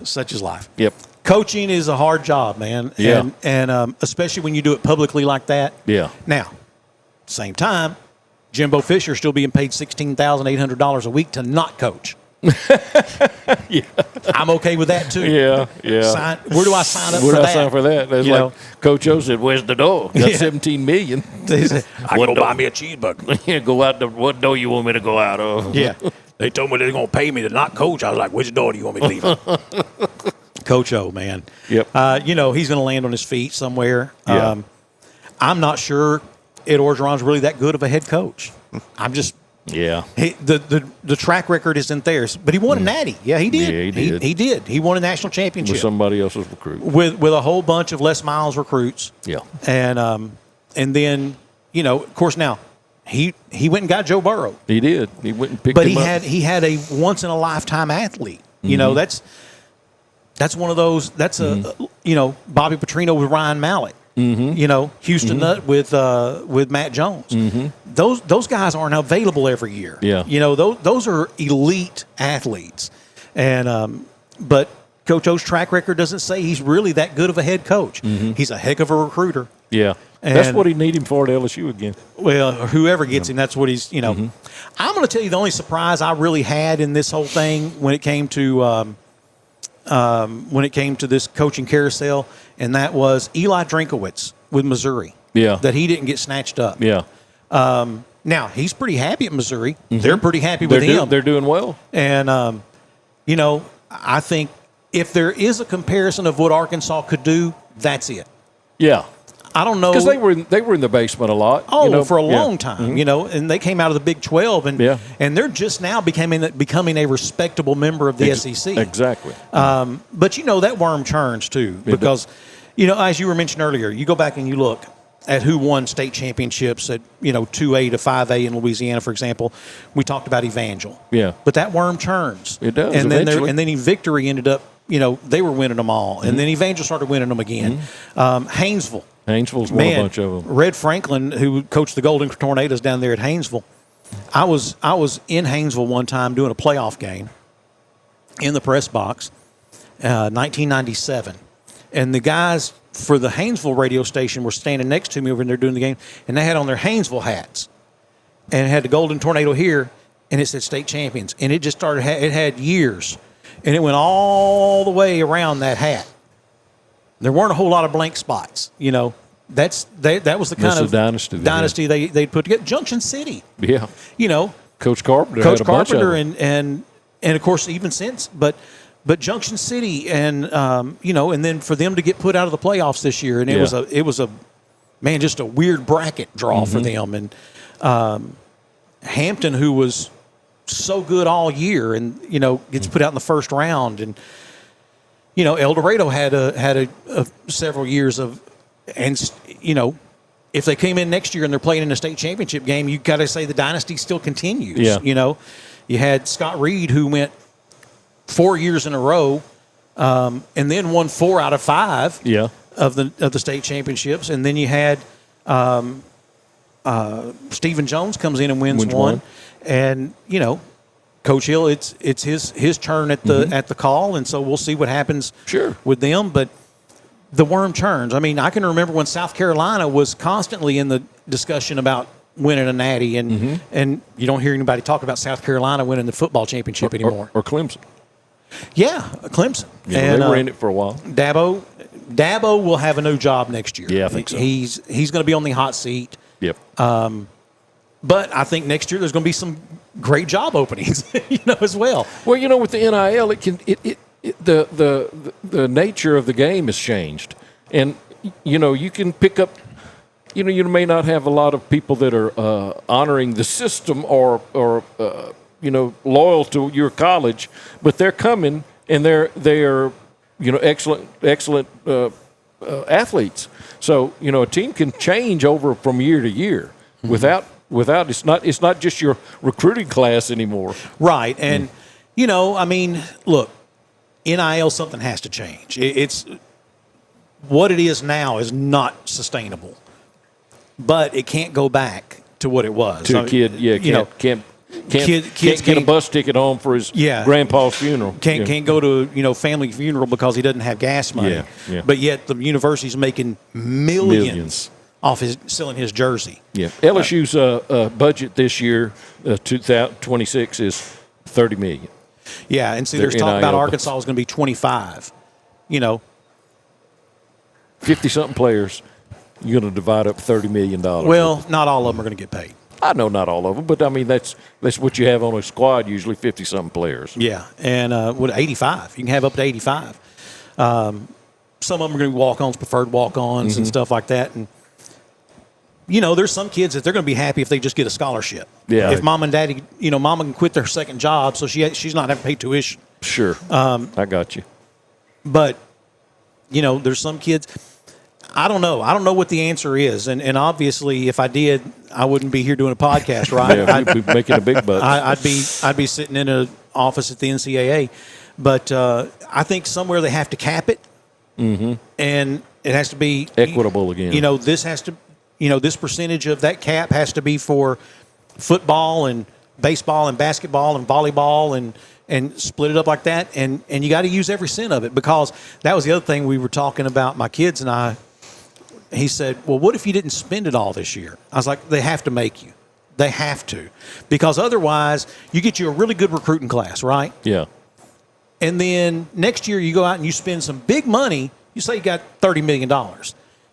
such is life. Yep. Coaching is a hard job, man. Yeah. And especially when you do it publicly like that. Yeah. Now, same time, Jimbo Fisher still being paid $16,800 a week to not coach. Yeah. I'm okay with that too. Yeah. Where do I sign up Where for do that? I sign for that? That's like Coach O said, where's the door? Got $17 million. They said, I go buy me a cheeseburger. Yeah, go out. What door you want me to go out of? Yeah. They told me they're going to pay me to not coach. I was like, which door do you want me to leave on? Coach O, man. Yep. You know, he's going to land on his feet somewhere. Yeah. I'm not sure Ed Orgeron's really that good of a head coach. I'm just... Yeah. The track record isn't theirs. But he won a natty. Yeah, he did. Yeah, he did. He did. He won a national championship. With somebody else's recruit. With a whole bunch of Les Miles recruits. Yeah. And then, you know, of course now, he went and got Joe Burrow. He did. He went and picked him up. But he had a once-in-a-lifetime athlete. You know, that's one of those, that's you know, Bobby Petrino with Ryan Mallett. You know, Houston Nutt with Matt Jones. those guys aren't available every year. Yeah. Those are elite athletes, and but Coach O's track record doesn't say he's really that good of a head coach. Mm-hmm. He's a heck of a recruiter. Yeah. That's what he need him for at LSU again. Well, whoever gets him, that's what he's. Mm-hmm. I'm going to tell you the only surprise I really had in this whole thing when it came to this coaching carousel, and that was Eli Drinkowitz with Missouri. Yeah. That he didn't get snatched up. Yeah. Now he's pretty happy at Missouri. Mm-hmm. They're pretty happy with him. They're doing well. And I think if there is a comparison of what Arkansas could do, that's it. Yeah. I don't know, because they were in the basement a lot. For a long time, Mm-hmm. and they came out of the Big 12, and they're just now becoming a respectable member of the SEC. Exactly. But that worm churns too, because as you were mentioning earlier, you go back and you look at who won state championships at 2A to 5A in Louisiana, for example. We talked about Evangel. Yeah. But that worm churns. It does. And eventually. then Victory ended up. They were winning them all, and then Evangel started winning them again. Haynesville's won a bunch of them. Red Franklin, who coached the Golden Tornadoes down there at Haynesville, I was in Haynesville one time doing a playoff game in the press box, 1997, and the guys for the Haynesville radio station were standing next to me over there doing the game, and they had on their Haynesville hats, and it had the Golden Tornado here, and it said state champions, and it just started. It had years. And it went all the way around that hat. There weren't a whole lot of blank spots. That was the kind of dynasty they'd put together. Junction City. Yeah. Coach Carpenter. Coach had a bunch Carpenter of them. and of course even since, but Junction City and and then for them to get put out of the playoffs this year, and it was just a weird bracket draw for them, and Hampton, who was so good all year, and gets put out in the first round, and El Dorado had a several years of, and if they came in next year and they're playing in a state championship game, you got to say the dynasty still continues. Yeah. You had Scott Reed, who went 4 years in a row, and then won 4 out of 5 of the state championships, and then you had Stephen Jones comes in and wins one. And Coach Hill, it's his turn at the call, and so we'll see what happens with them. But the worm churns. I mean, I can remember when South Carolina was constantly in the discussion about winning a natty, and you don't hear anybody talk about South Carolina winning the football championship anymore. Or Clemson. Yeah, Clemson. And they were in it for a while. Dabo will have a new job next year. Yeah, I think so. He's going to be on the hot seat. Yep. But I think next year there's going to be some great job openings, as well. Well, with the NIL, the nature of the game has changed, and you can pick up. You may not have a lot of people that are honoring the system or loyal to your college, but they're coming and they're excellent athletes. So a team can change over from year to year without it's not just your recruiting class anymore. Right. And look, NIL, something has to change. It's what it is now is not sustainable. But it can't go back to what it was. To a kid, can't get a bus ticket home for his grandpa's funeral. Can't go to family funeral because he doesn't have gas money. Yeah. But yet the university's making millions off selling his jersey. Yeah. LSU's budget this year, 2026, is $30 million. Yeah, and see, there's talk about Arkansas is going to be 25. 50-something players. You're going to divide up $30 million. Well, not all of them are going to get paid. I know not all of them, but I mean that's what you have on a squad. Usually 50-something players. Yeah, and 85? You can have up to 85. Some of them are going to be walk-ons, preferred walk-ons, and stuff like that. And there's some kids that they're going to be happy if they just get a scholarship. Yeah. If mom and daddy, mama can quit their second job, so she's not having to pay tuition. Sure. I got you. But there's some kids. I don't know. I don't know what the answer is, and obviously, if I did, I wouldn't be here doing a podcast, right? Yeah, I'd be making a big bucks. I'd be sitting in an office at the NCAA, but I think somewhere they have to cap it, and it has to be equitable again. This has to, this percentage of that cap has to be for football and baseball and basketball and volleyball and split it up like that. And you got to use every cent of it, because that was the other thing we were talking about, my kids and I. He said, well, what if you didn't spend it all this year? I was like, they have to make you. They have to. Because otherwise, you get you a really good recruiting class, right? Yeah. And then next year you go out and you spend some big money. You say you got $30 million.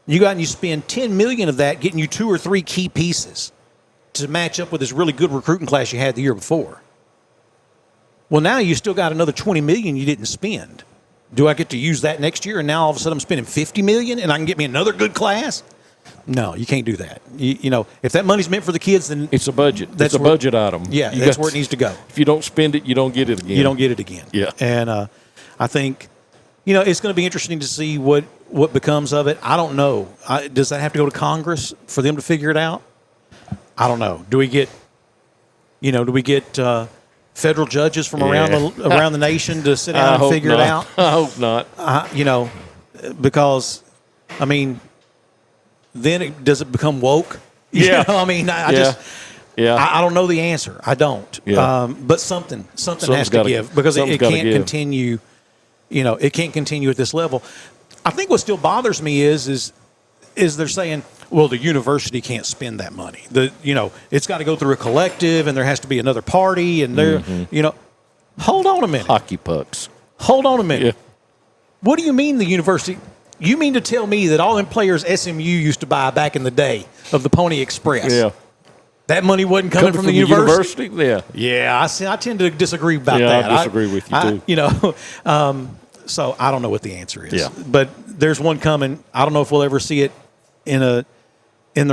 You go out and you spend $10 million of that getting you 2 or 3 key pieces to match up with this really good recruiting class you had the year before. Well, now you still got another $20 million you didn't spend. Do I get to use that next year? And now all of a sudden I'm spending $50 million and I can get me another good class? No, you can't do that. If that money's meant for the kids, then it's a budget. That's a budget item. Yeah, that's where it needs to go. If you don't spend it, you don't get it again. You don't get it again. Yeah. And I think, it's going to be interesting to see what becomes of it. I don't know. Does that have to go to Congress for them to figure it out? I don't know. Do we get federal judges from around the nation to sit down and figure it out? I hope not. Because, then does it become woke? Yeah. I don't know the answer. I don't. Yeah. But something has to give, because it can't continue. It can't continue at this level. I think what still bothers me is they're saying, well, the university can't spend that money. It's got to go through a collective, and there has to be another party, and hold on a minute. Hockey pucks. Hold on a minute. Yeah. What do you mean the university? You mean to tell me that all them players SMU used to buy back in the day of the Pony Express? Yeah. That money wasn't coming from the university? Yeah. Yeah, I tend to disagree about that. Yeah, I disagree with you, too. So I don't know what the answer is. Yeah. But there's one coming. I don't know if we'll ever see it in the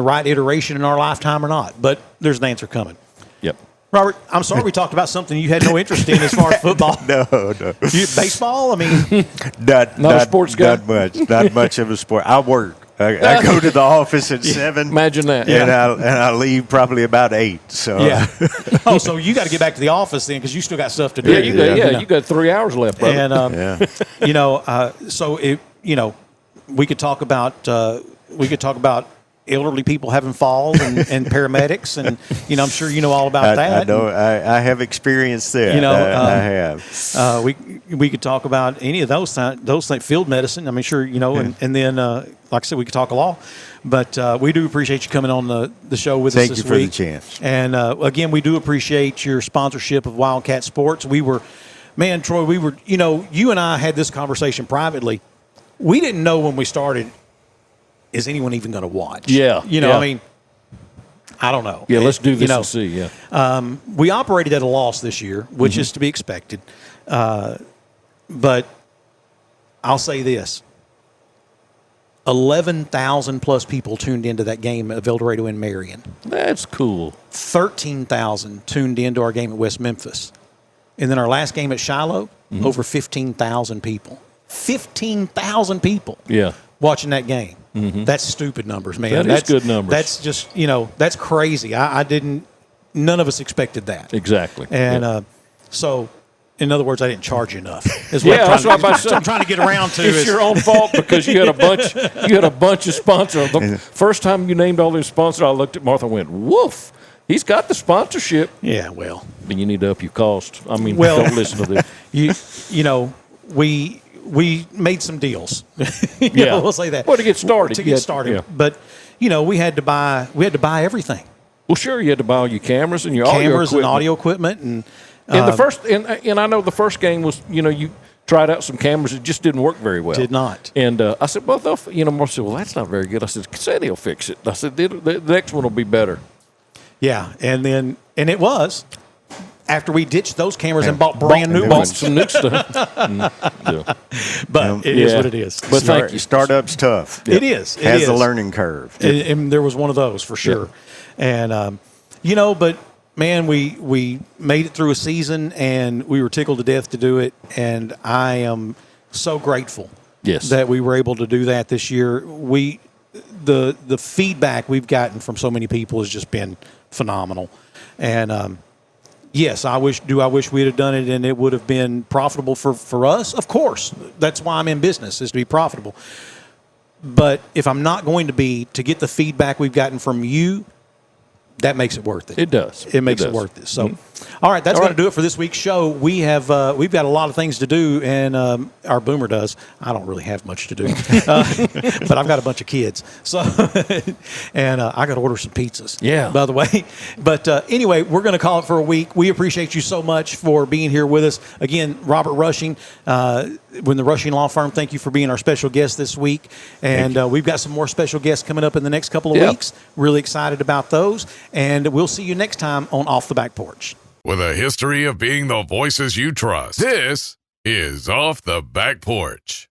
right iteration in our lifetime or not, but there's an answer coming. Yep. Robert, I'm sorry we talked about something you had no interest in as far as football. No. Baseball? Not a sports guy? Not much of a sport. I work. I go to the office at 7. Imagine that. And I leave probably about 8. So yeah. So you got to get back to the office then, because you still got stuff to do. Yeah, you got 3 hours left, brother. And so we could talk about elderly people having falls and paramedics, and I'm sure you know all about that. I know. I have experienced that. I have. We could talk about any of those things, field medicine. And then like I said, we could talk law. But we do appreciate you coming on the show with us this week. Thank you for the chance. And again, we do appreciate your sponsorship of Wildcat Sports. Troy, you and I had this conversation privately. We didn't know when we started, is anyone even going to watch? Yeah. I don't know. Yeah, let's do this and see, yeah. We operated at a loss this year, which is to be expected. But I'll say this. 11,000 plus people tuned into that game of El Dorado and Marion. That's cool. 13,000 tuned into our game at West Memphis. And then our last game at Shiloh, over 15,000 people. 15,000 people watching that game. Mm-hmm. That's stupid numbers, man. That's good numbers. That's just, that's crazy. None of us expected that. Exactly. And so, in other words, I didn't charge you enough. That's what I'm trying to get around to. It's your own fault, because you had a bunch of sponsors. The first time you named all those sponsors, I looked at Martha and went, woof. He's got the sponsorship. Yeah, well. Then you need to up your cost. Don't listen to this. We made some deals. We'll say that. Well, to get started. Yeah. But we had to buy everything. Well, sure, you had to buy all your cameras and your audio equipment and the first and I know the first game was you tried out some cameras, it just didn't work very well. Did not. And I said, well, Mark said, well, that's not very good. I said, Sandy will fix it. I said, the next one will be better. Yeah, and it was. After we ditched those cameras and bought brand new ones. Some new stuff. But it is what it is. But thank you. Startup's tough. It is. It has is. a learning curve. And there was one of those for sure. Yeah. And, but, man, we made it through a season, and we were tickled to death to do it. And I am so grateful that we were able to do that this year. The feedback we've gotten from so many people has just been phenomenal. And, yes, I wish we'd have done it and it would have been profitable for us. Of course, that's why I'm in business, is to be profitable. But if I'm not going to get the feedback we've gotten from you, that makes it worth it. It does. It makes it worth it. So, all right, that's going to do it for this week's show. We've got a lot of things to do, and our Boomer does. I don't really have much to do, but I've got a bunch of kids. So, and I got to order some pizzas. Yeah. By the way, but anyway, we're going to call it for a week. We appreciate you so much for being here with us again, Robert Rushing. When the Rushing Law Firm, thank you for being our special guest this week. And we've got some more special guests coming up in the next couple of weeks. Really excited about those. And we'll see you next time on Off the Back Porch. With a history of being the voices you trust, this is Off the Back Porch.